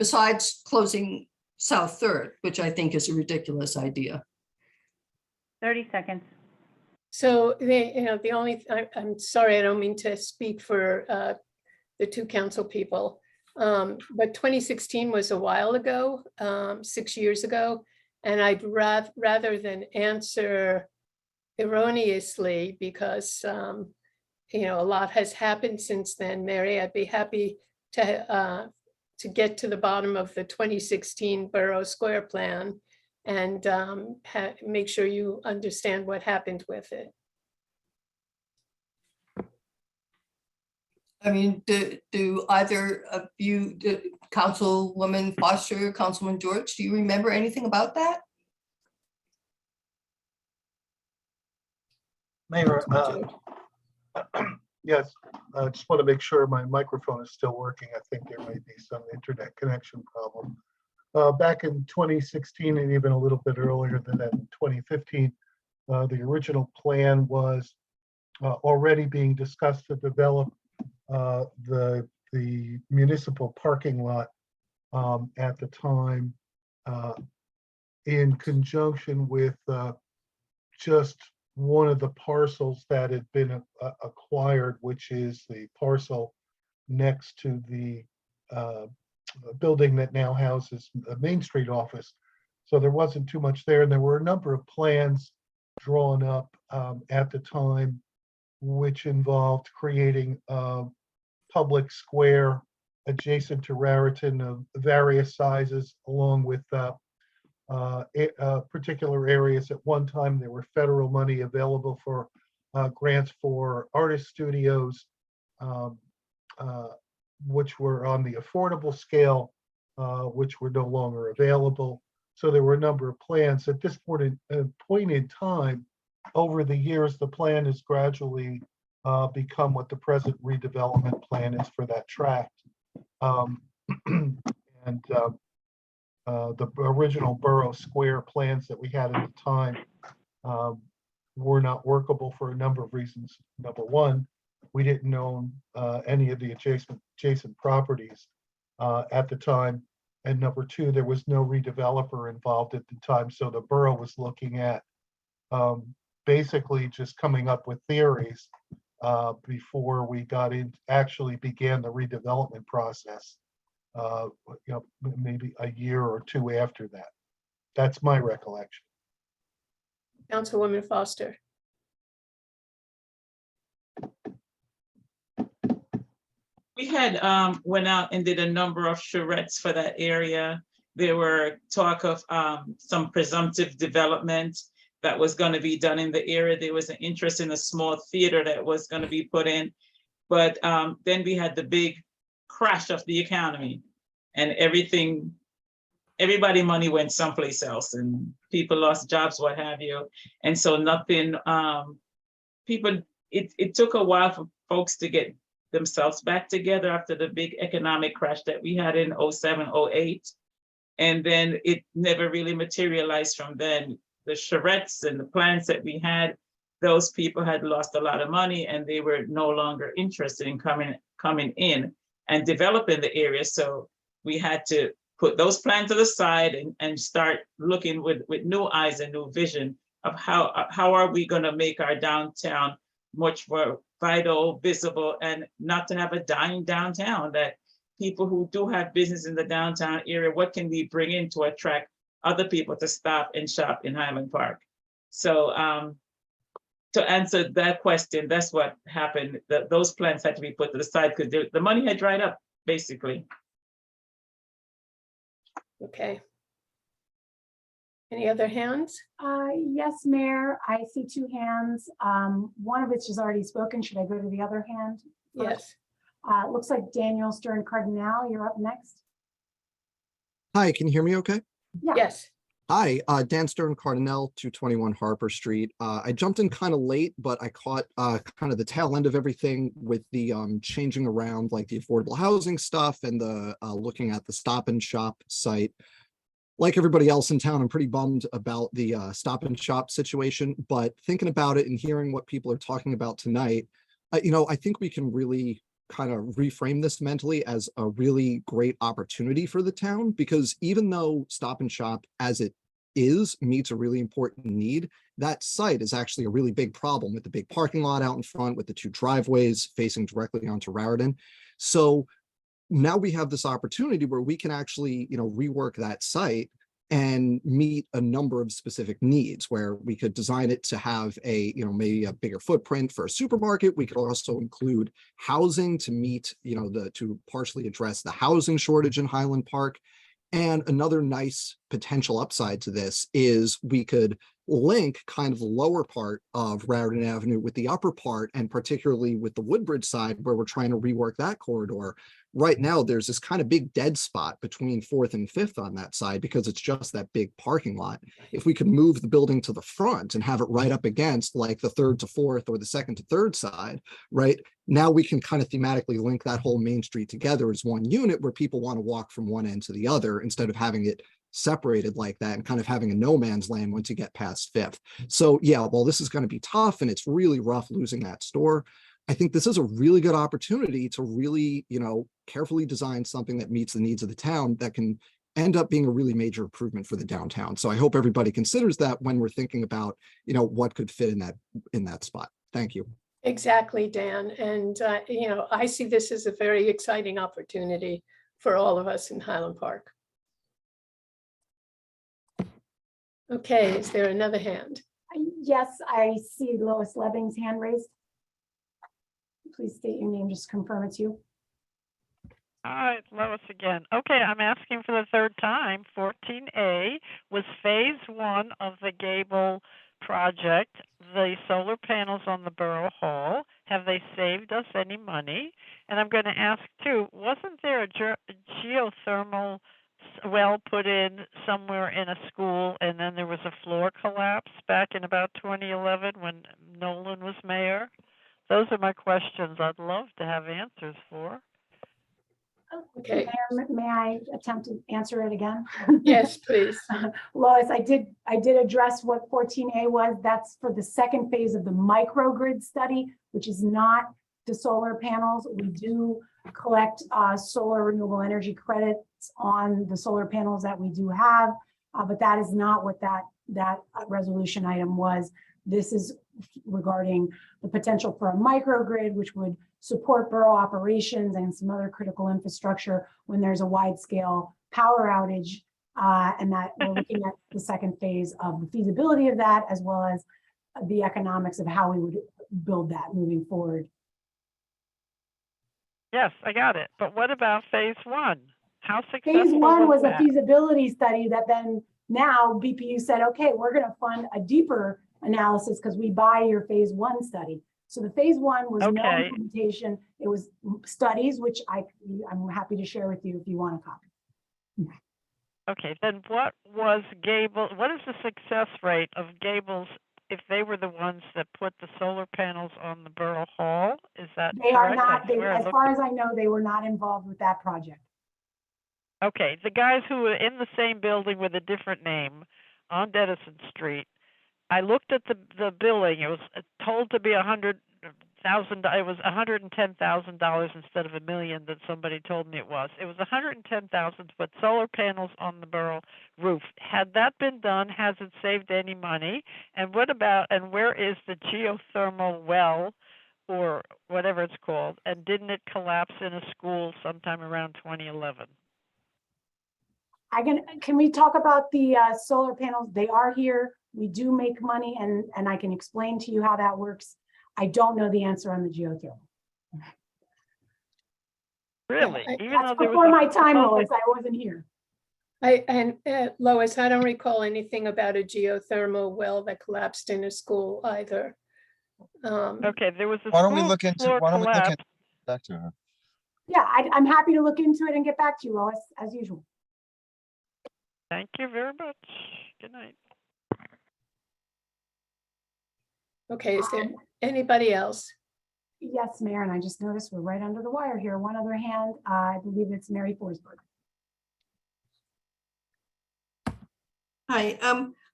Besides closing South Third, which I think is a ridiculous idea.
30 seconds.
So I'm sorry, I don't mean to speak for the two council people, but 2016 was a while ago, 6 years ago, and I'd rather than answer erroneously, because a lot has happened since then, Mary, I'd be happy to get to the bottom of the 2016 Borough Square plan and make sure you understand what happened with it.
I mean, do either of you, Councilwoman Foster, Councilman George, do you remember anything about that?
Mayor, yes, I just want to make sure my microphone is still working. I think there might be some internet connection problem. Back in 2016 and even a little bit earlier than that, in 2015, the original plan was already being discussed to develop the municipal parking lot at the time in conjunction with just one of the parcels that had been acquired, which is the parcel next to the building that now houses the Main Street office. So there wasn't too much there, and there were a number of plans drawn up at the time, which involved creating a public square adjacent to Raritan of various sizes, along with particular areas. At one time, there were federal money available for grants for artist studios, which were on the affordable scale, which were no longer available. So there were a number of plans. At this point in time, over the years, the plan has gradually become what the present redevelopment plan is for that tract. The original Borough Square plans that we had at the time were not workable for a number of reasons. Number one, we didn't own any of the adjacent properties at the time. And number two, there was no redeveloper involved at the time. So the borough was looking at basically just coming up with theories before we actually began the redevelopment process. Maybe a year or two after that. That's my recollection.
Councilwoman Foster.
We had went out and did a number of charrettes for that area. There were talk of some presumptive development that was going to be done in the area. There was an interest in a small theater that was going to be put in. But then we had the big crash of the economy, and everybody money went someplace else, and people lost jobs, what have you. And so nothing, it took a while for folks to get themselves back together after the big economic crash that we had in 07, 08. And then it never really materialized from then. The charrettes and the plans that we had, those people had lost a lot of money, and they were no longer interested in coming in and developing the area. So we had to put those plans to the side and start looking with new eyes and new vision of how are we gonna make our downtown much more vital, visible, and not to have a dying downtown, that people who do have business in the downtown area, what can we bring in to attract other people to stop and shop in Highland Park? So to answer that question, that's what happened. Those plans had to be put to the side because the money had dried up, basically.
Okay. Any other hands?
Yes, Mayor, I see two hands. One of which is already spoken. Should I go to the other hand?
Yes.
It looks like Daniel Stern Cardinal, you're up next.
Hi, can you hear me okay?
Yeah.
Yes.
Hi, Dan Stern Cardinal, 221 Harper Street. I jumped in kind of late, but I caught kind of the tail end of everything with the changing around like the affordable housing stuff and the looking at the Stop and Shop site. Like everybody else in town, I'm pretty bummed about the Stop and Shop situation, but thinking about it and hearing what people are talking about tonight, I think we can really kind of reframe this mentally as a really great opportunity for the town, because even though Stop and Shop as it is meets a really important need, that site is actually a really big problem with the big parking lot out in front with the two driveways facing directly onto Raritan. So now we have this opportunity where we can actually, rework that site and meet a number of specific needs, where we could design it to have maybe a bigger footprint for a supermarket. We could also include housing to meet, to partially address the housing shortage in Highland Park. And another nice potential upside to this is we could link kind of the lower part of Raritan Avenue with the upper part, and particularly with the Woodbridge side where we're trying to rework that corridor. Right now, there's this kind of big dead spot between 4th and 5th on that side because it's just that big parking lot. If we could move the building to the front and have it right up against like the 3rd to 4th or the 2nd to 3rd side, right? Now we can kind of thematically link that whole main street together as one unit where people want to walk from one end to the other instead of having it separated like that and kind of having a no man's land once you get past 5th. So yeah, while this is going to be tough and it's really rough losing that store, I think this is a really good opportunity to really, carefully design something that meets the needs of the town that can end up being a really major improvement for the downtown. So I hope everybody considers that when we're thinking about, what could fit in that spot. Thank you.
Exactly, Dan. And, I see this as a very exciting opportunity for all of us in Highland Park. Okay, is there another hand?
Yes, I see Lois Lebbing's hand raised. Please state your name, just confirm it's you.
Hi, it's Lois again. Okay, I'm asking for the third time. 14A was phase 1 of the Gable project, the solar panels on the Borough Hall. Have they saved us any money? And I'm going to ask too, wasn't there a geothermal well put in somewhere in a school and then there was a floor collapse back in about 2011 when Nolan was mayor? Those are my questions I'd love to have answers for.
Okay.
Mayor, may I attempt to answer it again?
Yes, please.
Lois, I did address what 14A was. That's for the second phase of the microgrid study, which is not the solar panels. We do collect solar renewable energy credits on the solar panels that we do have, but that is not what that resolution item was. This is regarding the potential for a microgrid, which would support borough operations and some other critical infrastructure when there's a wide scale power outage. And that we're looking at the second phase of the feasibility of that, as well as the economics of how we would build that moving forward.
Yes, I got it. But what about phase 1? How successful
Phase 1 was a
that?
feasibility study that then now BPU said, okay, we're going to fund a deeper analysis because we buy your phase 1 study. So the phase 1 was no implementation. It was studies, which I'm happy to share with you if you want a copy.
Okay, then what was Gable, what is the success rate of Gable's if they were the ones that put the solar panels on the Borough Hall? Is that
They are
correct?
not, as far as I know, they were not involved with that project.
Okay, the guys who were in the same building with a different name on Dedison Street, I looked at the billing. It was told to be it was $110,000 instead of $1 million that somebody told me it was. It was $110,000 to put solar panels on the borough roof. Had that been done, has it saved any money? And where is the geothermal well or whatever it's called? And didn't it collapse in a school sometime around 2011?
Can we talk about the solar panels? They are here. We do make money, and I can explain to you how that works. I don't know the answer on the geothermal.
Really?
Yeah,
Even
that's
though there
before
was
my time, Lois, I wasn't here.
Lois, I don't recall anything about a geothermal well that collapsed in a school either.
Okay, there was a
Why don't we
school
look into,
floor
why don't we look
collapse.
into back to her?
Yeah, I'm happy to look into it and get back to you, Lois, as usual.
Thank you very much. Good night.
Okay, is there anybody else?
Yes, Mayor, and I just noticed we're right under the wire here. One other hand, I believe it's Mary Forsberg.
Hi,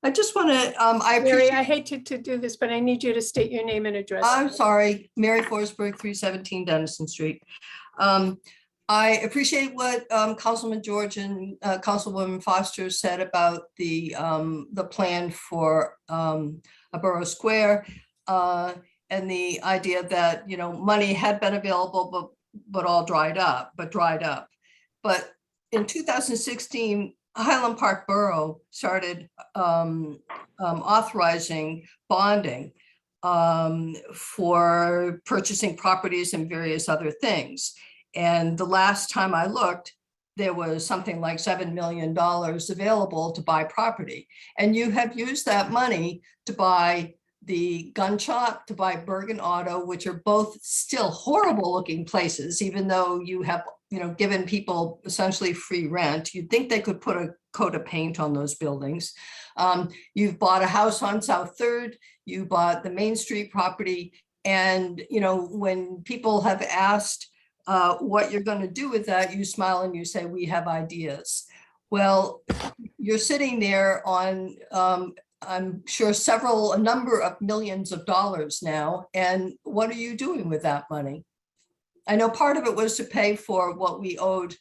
I just want to,
Mary, I hate to do this, but I need you to state your name and address.
I'm sorry, Mary Forsberg, 317 Dennison Street. I appreciate what Councilman George and Councilwoman Foster said about the plan for a borough square and the idea that, you know, money had been available, but all dried up. But in 2016, Highland Park Borough started authorizing bonding for purchasing properties and various other things. And the last time I looked, there was something like $7 million available to buy property. And you have used that money to buy the gun shop, to buy Bergen Auto, which are both still horrible looking places, even though you have, you know, given people essentially free rent. You'd think they could put a coat of paint on those buildings. You've bought a house on South 3rd, you bought the Main Street property. And, you know, when people have asked what you're going to do with that, you smile and you say, we have ideas. Well, you're sitting there on, I'm sure a number of millions of dollars now. And what are you doing with that money? I know part of it was to pay for what we owed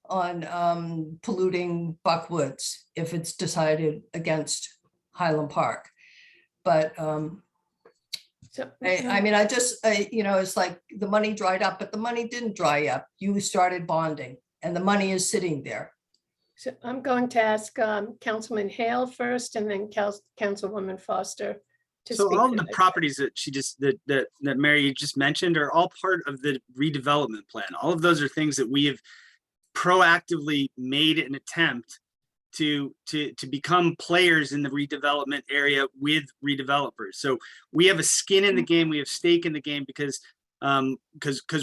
on polluting Buck Woods if it's decided against Highland Park. But I mean, you know, it's like the money dried up, but the money didn't dry up. You started bonding and the money is sitting there.
So I'm going to ask Councilman Hale first and then Councilwoman Foster to
So
speak.
all of the properties that that Mary just mentioned are all part of the redevelopment plan. All of those are things that we have proactively made an attempt to become players in the redevelopment area with redevelopers. So we have a skin in the game, we have stake in the game because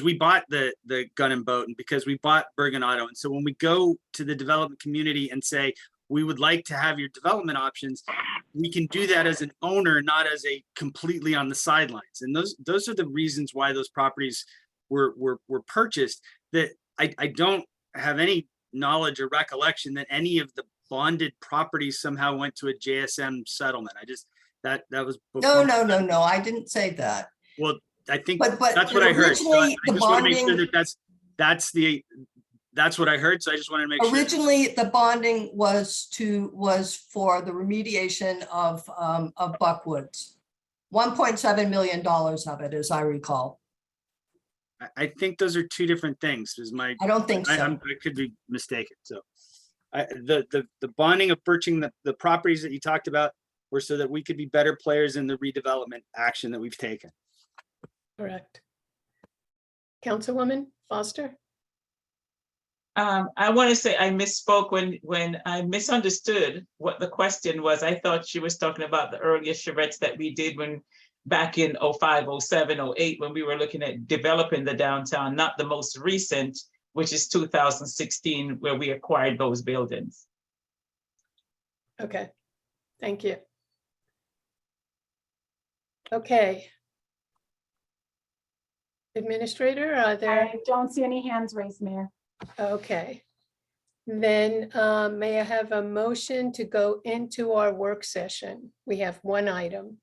we bought the gun and boat and because we bought Bergen Auto. And so when we go to the development community and say, we would like to have your development options, we can do that as an owner, not as a completely on the sidelines. And those are the reasons why those properties were purchased. That I don't have any knowledge or recollection that any of the bonded properties somehow went to a JSM settlement. I just, that was before.
No, I didn't say that.
Well, I think
but
that's what I heard. So I
the
just want to make sure
bonding-
that that's what I heard. So I just want to make sure.
Originally, the bonding was for the remediation of Buckwoods. $1.7 million of it, as I recall.
I think those are two different things. I
don't think so.
I could be mistaken. So the bonding of purchasing the properties that you talked about were so that we could be better players in the redevelopment action that we've taken.
Correct. Councilwoman Foster?
I want to say I misspoke when I misunderstood what the question was. I thought she was talking about the earlier charrettes that we did back in 05, 07, 08, when we were looking at developing the downtown, not the most recent, which is 2016, where we acquired those buildings.
Okay, thank you. Okay. Administrator, are there?
I don't see any hands raised, Mayor.
Okay. Then may I have a motion to go into our work session? We have one item.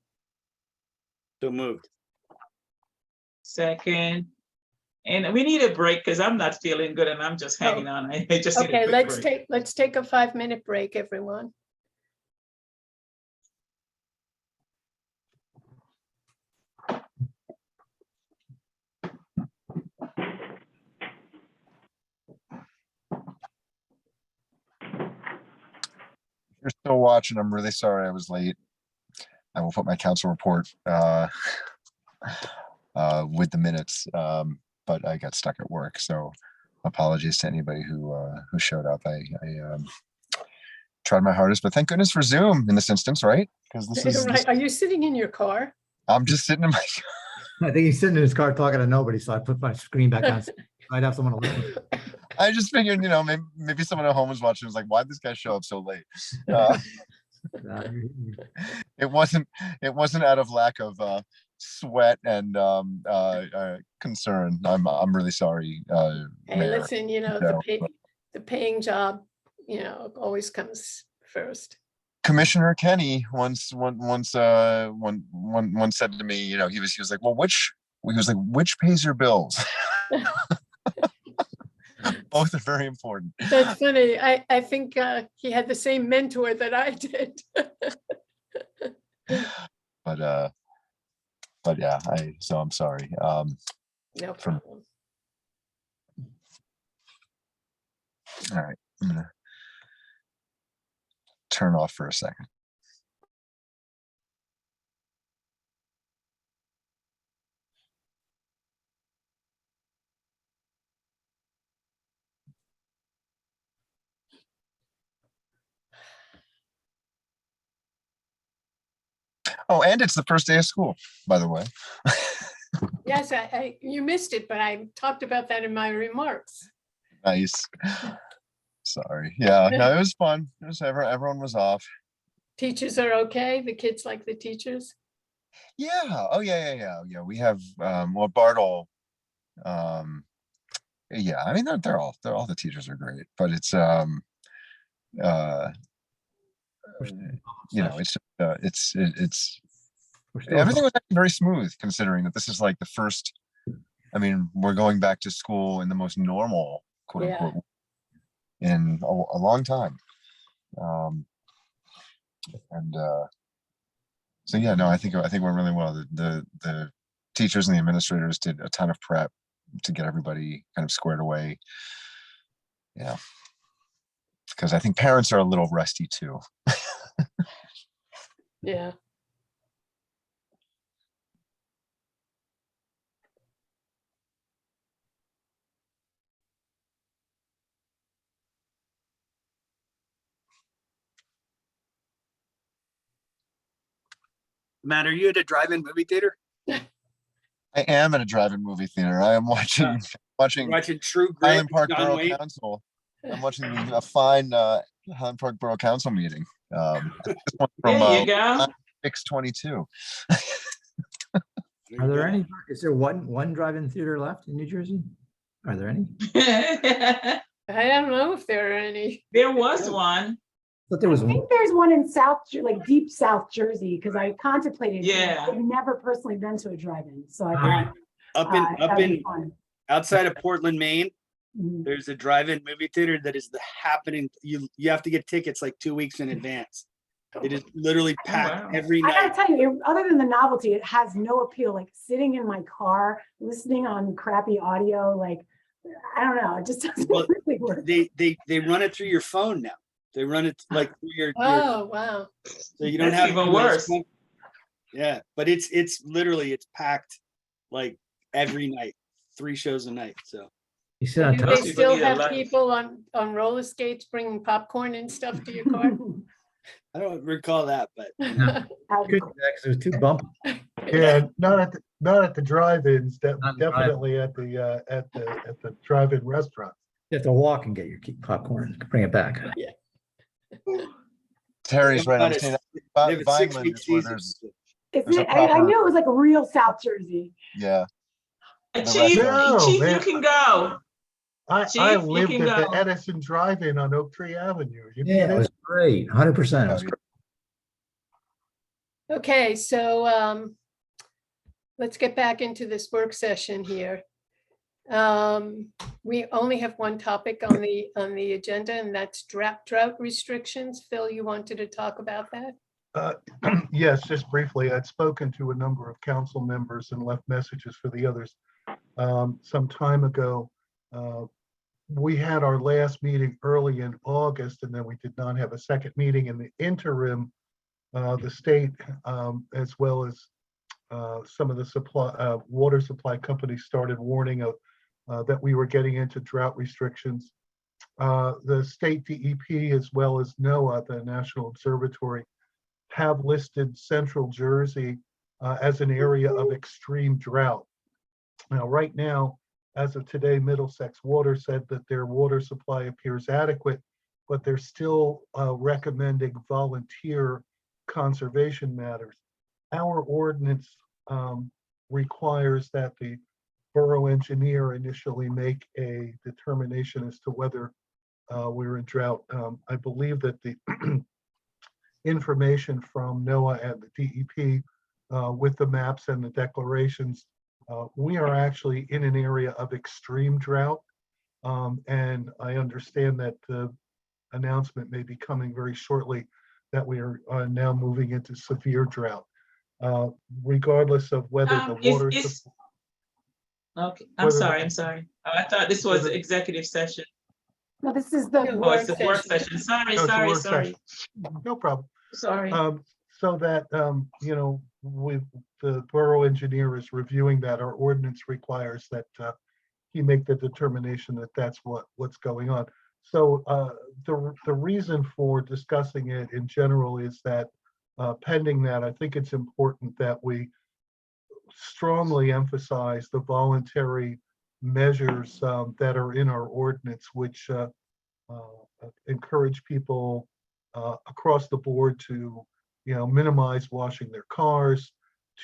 So moved.
Second. And we need a break because I'm not feeling good and I'm just hanging on. I just need a
Okay,
quick break.
let's take a 5-minute break, everyone.
You're still watching. I'm really sorry I was late. I will put my council report with the minutes, but I got stuck at work. So apologies to anybody who showed up. I tried my hardest, but thank goodness for Zoom in this instance, right? Because this is
Right. Are you sitting in your car?
I'm just sitting in my
I think he's sitting in his car talking to nobody, so I put my screen back on. I'd have someone to listen.
I just figured, maybe someone at home was watching, was like, why'd this guy show up so late? It wasn't out of lack of sweat and concern. I'm really sorry.
Hey,
Mayor.
listen, the paying job, always comes first.
Commissioner Kenny once said to me, he was like, well, which pays your bills? Both are very important.
That's funny. I think he had the same mentor that I did.
But yeah, so I'm sorry.
No problem.
All right, I'm gonna turn off for a second. Oh, and it's the first day of school, by the way.
Yes, you missed it, but I talked about that in my remarks.
Nice. Sorry. Yeah, no, it was fun. Everyone was off.
Teachers are okay? The kids like the teachers?
Yeah. Oh, yeah. We have Bartle. Yeah, I mean they're all the teachers are great, but it's it's everything was actually very smooth considering that this is like the first. I mean, we're going back to school in the most normal, quote unquote, in a long time. So yeah, no, I think went really well. The teachers and the administrators did a ton of prep to get everybody kind of squared away. Yeah, because I think parents are a little rusty too.
Yeah.
Matt, are you at a drive-in movie theater?
I am at a drive-in movie theater. I am watching
True Grit.
Highland Park
John
Borough
Wayne?
Council. I'm watching a fine Highland Park Borough Council meeting. This one from
There you go.
6/22.
Are there any? Is there one drive-in theater left in New Jersey? Are there any?
I don't know if there are any.
There was one.
But there was
I think there's one in deep South Jersey, because I contemplated.
Yeah.
I've never personally been to a drive-in, so I think
up
that'd be
in
fun.
outside of Portland, Maine.
Mhm.
There's a drive-in movie theater that is happening. You have to get tickets like 2 weeks in advance. It is literally packed every
I
night.
gotta tell you, other than the novelty, it has no appeal. Like sitting in my car, listening on crappy audio, like I don't know, it just doesn't really work.
They run it through your phone now. They run it like through your.
Oh, wow.
So you don't
That's
have
even
to
worse.
Yeah, but it's literally it's packed like every night, 3 shows a night. So
You sit on
Do
top.
they still have people on roller skates bringing popcorn and stuff to your car?
I don't recall that, but
It was too bumpy.
Yeah, not at the drive-ins, definitely at the drive-in restaurant.
You have to walk and get your popcorn, bring it back.
Yeah.
Terry's right. I'm saying
They have a 6-week
Vineland is where
season.
Isn't it? I knew it was like real South Jersey.
Yeah.
Chief,
No,
Chief,
man.
you can go.
I
Chief, you
lived
can
at the
go.
Edison Drive-In on Oak Tree Avenue. You
Yeah,
get
it was great. 100%. It was great.
Okay, so let's get back into this work session here. We only have one topic on the agenda, and that's drought restrictions. Phil, you wanted to talk about that?
Yes, just briefly, I'd spoken to a number of council members and left messages for the others some time ago. We had our last meeting early in August, and then we did not have a second meeting. In the interim, the state, as well as some of the water supply companies, started warning of that we were getting into drought restrictions. The state DEP, as well as NOAA, the National Observatory, have listed Central Jersey as an area of extreme drought. Now, right now, as of today, Middlesex Water said that their water supply appears adequate, but they're still recommending volunteer conservation matters. Our ordinance requires that the borough engineer initially make a determination as to whether we're in drought. I believe that the information from NOAA and the DEP with the maps and the declarations, we are actually in an area of extreme drought. And I understand that the announcement may be coming very shortly that we are now moving into severe drought. Regardless of whether the water...
Okay, I'm sorry. Oh, I thought this was executive session.
No, this is the
Oh, it's the work session. Sorry.
No problem.
Sorry.
So that, with the borough engineer is reviewing that, our ordinance requires that he make the determination that that's what's going on. So the reason for discussing it in general is that pending that, I think it's important that we strongly emphasize the voluntary measures that are in our ordinance, which encourage people across the board to, minimize washing their cars,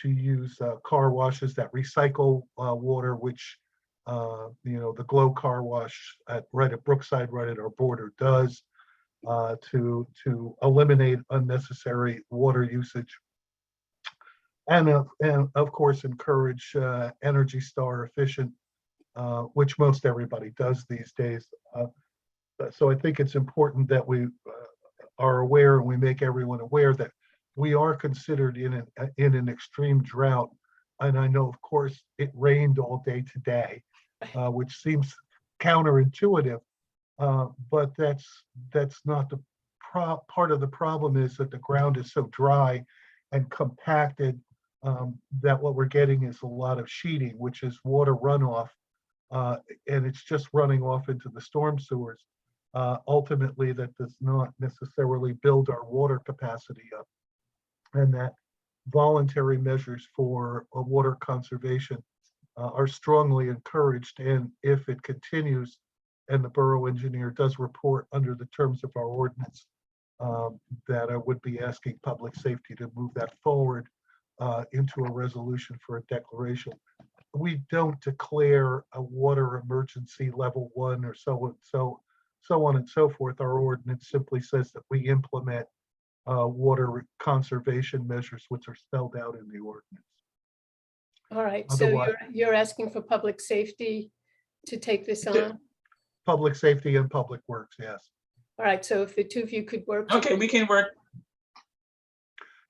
to use car washes that recycle water, which the Glow Car Wash right at Brookside, right at our border, does, to eliminate unnecessary water usage. And of course, encourage Energy Star efficient, which most everybody does these days. So I think it's important that we are aware, and we make everyone aware that we are considered in an extreme drought. And I know, of course, it rained all day today, which seems counterintuitive, but that's not the part of the problem. Is that the ground is so dry and compacted that what we're getting is a lot of sheeting, which is water runoff, and it's just running off into the storm sewers. Ultimately, that does not necessarily build our water capacity up, and that voluntary measures for water conservation are strongly encouraged. And if it continues, and the borough engineer does report under the terms of our ordinance, that I would be asking public safety to move that forward into a resolution for a declaration. We don't declare a water emergency level 1 or so on and so forth. Our ordinance simply says that we implement water conservation measures, which are spelled out in the ordinance.
All right, so you're asking for public safety to take this on?
Public safety and public works, yes.
All right, so if the two of you could work.
Okay, we can work.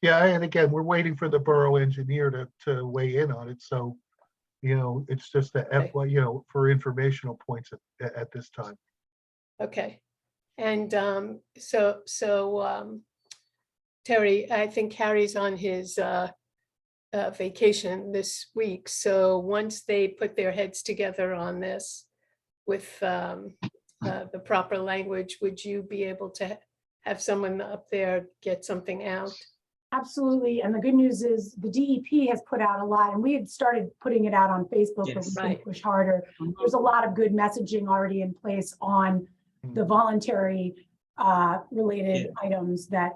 Yeah, and again, we're waiting for the borough engineer to weigh in on it. So, it's just for informational points at this time.
Okay, and Terry, I think Harry's on his vacation this week. So once they put their heads together on this with the proper language, would you be able to have someone up there get something out?
Absolutely. And the good news is the DEP has put out a lot, and we had started putting it out on Facebook, but we can push harder. There's a lot of good messaging already in place on the voluntary related items that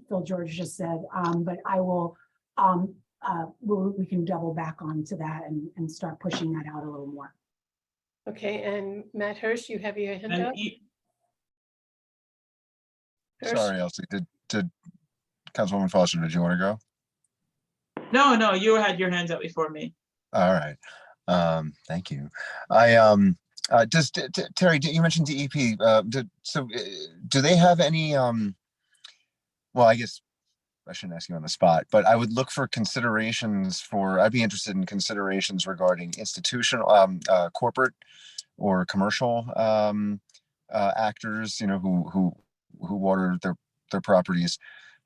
Phil George just said. But I will, we can double back onto that and start pushing that out a little more.
Okay, and Matt Hirsch, you have your hand up?
Sorry, Elsie, did Councilwoman Foster, did you want to go?
No, you had your hands up before me.
All right. Thank you. Just Terry, you mentioned DEP. Do they have any, well, I guess I shouldn't ask you on the spot, but I would look for considerations I'd be interested in considerations regarding institutional, corporate or commercial, actors, who water their properties.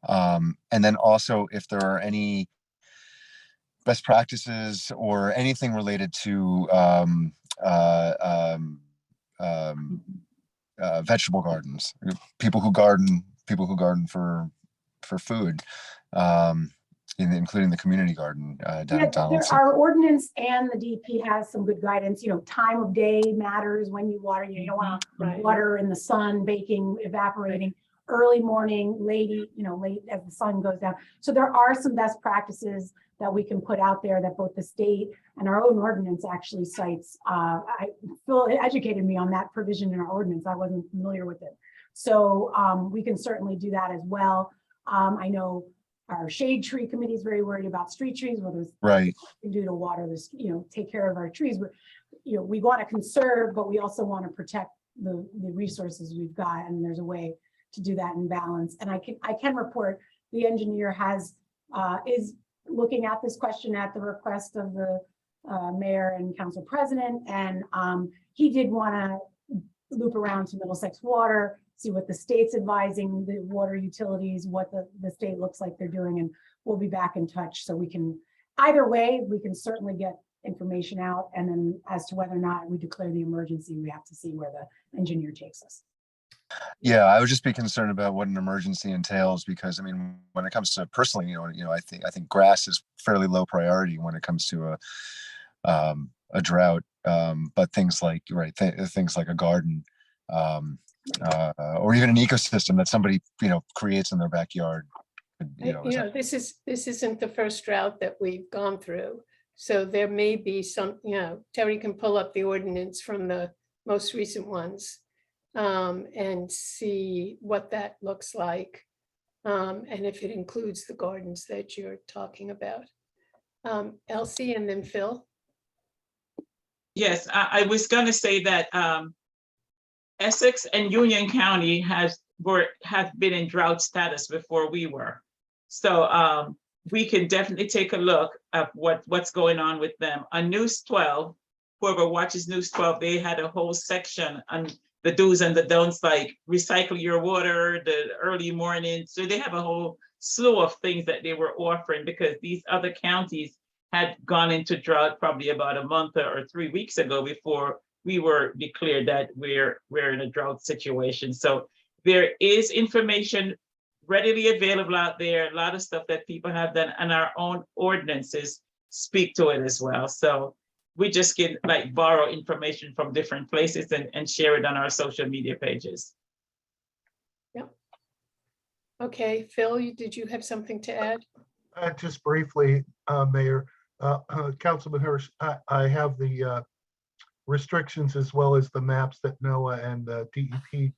And then also if there are any best practices or anything related to vegetable gardens, people who garden for food, including the community garden down at Donaldson.
Our ordinance and the DP has some good guidance. Time of day matters when you water. You don't want to water in the sun, baking, evaporating. Early morning, late as the sun goes down. So there are some best practices that we can put out there that both the state and our own ordinance actually cites. Phil educated me on that provision in our ordinance. I wasn't familiar with it. So we can certainly do that as well. I know our shade tree committee is very worried about street trees, what there's
right
we can do to water this, take care of our trees. But we want to conserve, but we also want to protect the resources we've got, and there's a way to do that in balance. And I can report the engineer is looking at this question at the request of the mayor and council president, and he did want to loop around to Middlesex Water, see what the state's advising the water utilities, what the state looks like they're doing, and we'll be back in touch. So we can, either way, we can certainly get information out, and then as to whether or not we declare the emergency, we have to see where the engineer takes us.
Yeah, I would just be concerned about what an emergency entails, because I mean, when it comes to personally, I think grass is fairly low priority when it comes to a drought. But things like things like a garden, or even an ecosystem that somebody creates in their backyard.
This isn't the first drought that we've gone through, so there may be some. Terry can pull up the ordinance from the most recent ones. And see what that looks like, and if it includes the gardens that you're talking about. Elsie and then Phil.
Yes, I was going to say that Essex and Union County have been in drought status before we were. So we can definitely take a look at what's going on with them. On News 12, whoever watches News 12, they had a whole section on the do's and the don'ts, like recycle your water, the early morning. So they have a whole slew of things that they were offering, because these other counties had gone into drought probably about a month or 3 weeks ago before we were declared that we're in a drought situation. So there is information readily available out there, a lot of stuff that people have done, and our own ordinances speak to it as well. So we just can borrow information from different places and share it on our social media pages.
Yep. Okay, Phil, did you have something to add?
Just briefly, Mayor, Councilman Hirsch, I have the restrictions as well as the maps that NOAA and DEP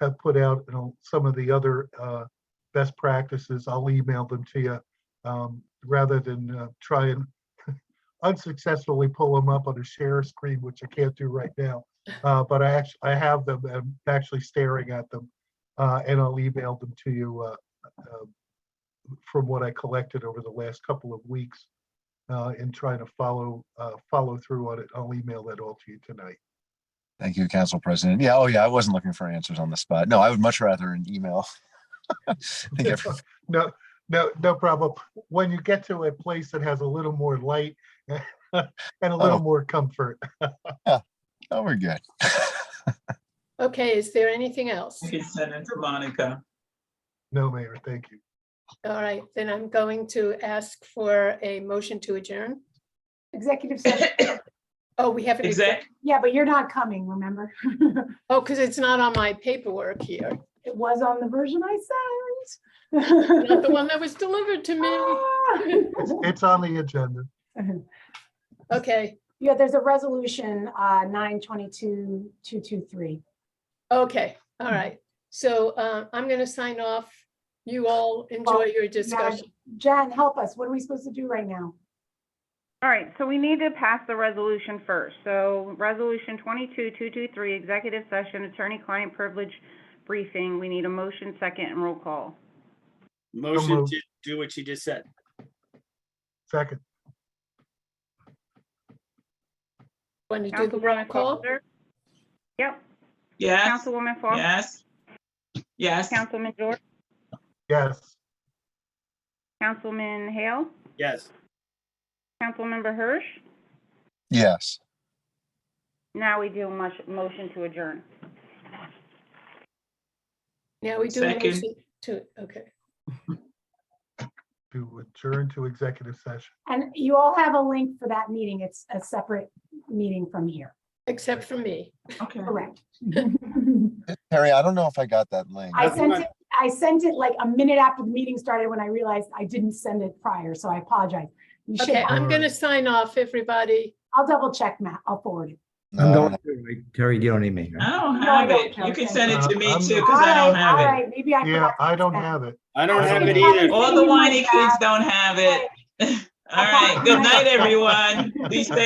have put out, some of the other best practices. I'll email them to you rather than try and unsuccessfully pull them up on a share screen, which I can't do right now. But I have them. I'm actually staring at them, and I'll email them to you from what I collected over the last couple of weeks in trying to follow through on it. I'll email that all to you tonight.
Thank you, Council President. Yeah, I wasn't looking for answers on the spot. No, I would much rather an email.
No problem. When you get to a place that has a little more light and a little more comfort.
Oh, we're good.
Okay, is there anything else?
You can send it to Monica.
No, Mayor, thank you.
All right, then I'm going to ask for a motion to adjourn.
Executive session.
Oh, we have an exec.
Yeah, but you're not coming, remember?
Oh, because it's not on my paperwork here.
It was on the version I sent.
Not the one that was delivered to me.
It's on the agenda.
Okay.
Yeah, there's a resolution 922-223.
Okay, all right. So I'm going to sign off. You all enjoy your discussion.
Jen, help us. What are we supposed to do right now?
All right, so we need to pass the resolution first. So resolution 22-223, executive session, attorney-client privilege briefing. We need a motion, second, and roll call.
Motion
moved.
to do what you just said.
Second,
Want to do the roll
Councilwoman
call?
Foster? Yep.
Yes,
Councilwoman Foster?
yes, yes,
Councilman George?
yes.
Councilman Hale?
Yes.
Councilmember Hirsch?
Yes.
Now we do a motion to adjourn.
Now we do a
Second.
motion to, okay.
To adjourn to executive session.
And you all have a link for that meeting. It's a separate meeting from here.
Except for me.
okay.
Correct.
Terry, I don't know if I got that link.
I sent it like a minute after the meeting started when I realized I didn't send it prior, so I apologize. You should
Okay,
have-
I'm going to sign off, everybody.
I'll double check, Matt. I'll forward it.
I'm
No,
going to, right? Terry, you don't need me. right?
I don't
No, I
have
don't,
it.
Joe,
You can
thank
send
you.
it to me
I'm-
too, because I don't have
All
it.
right, maybe I
Yeah,
forgot to
I don't
send
have it.
I don't have it
Okay.
either.
All the whiny kids don't have it. All right, good night, everyone. Be safe.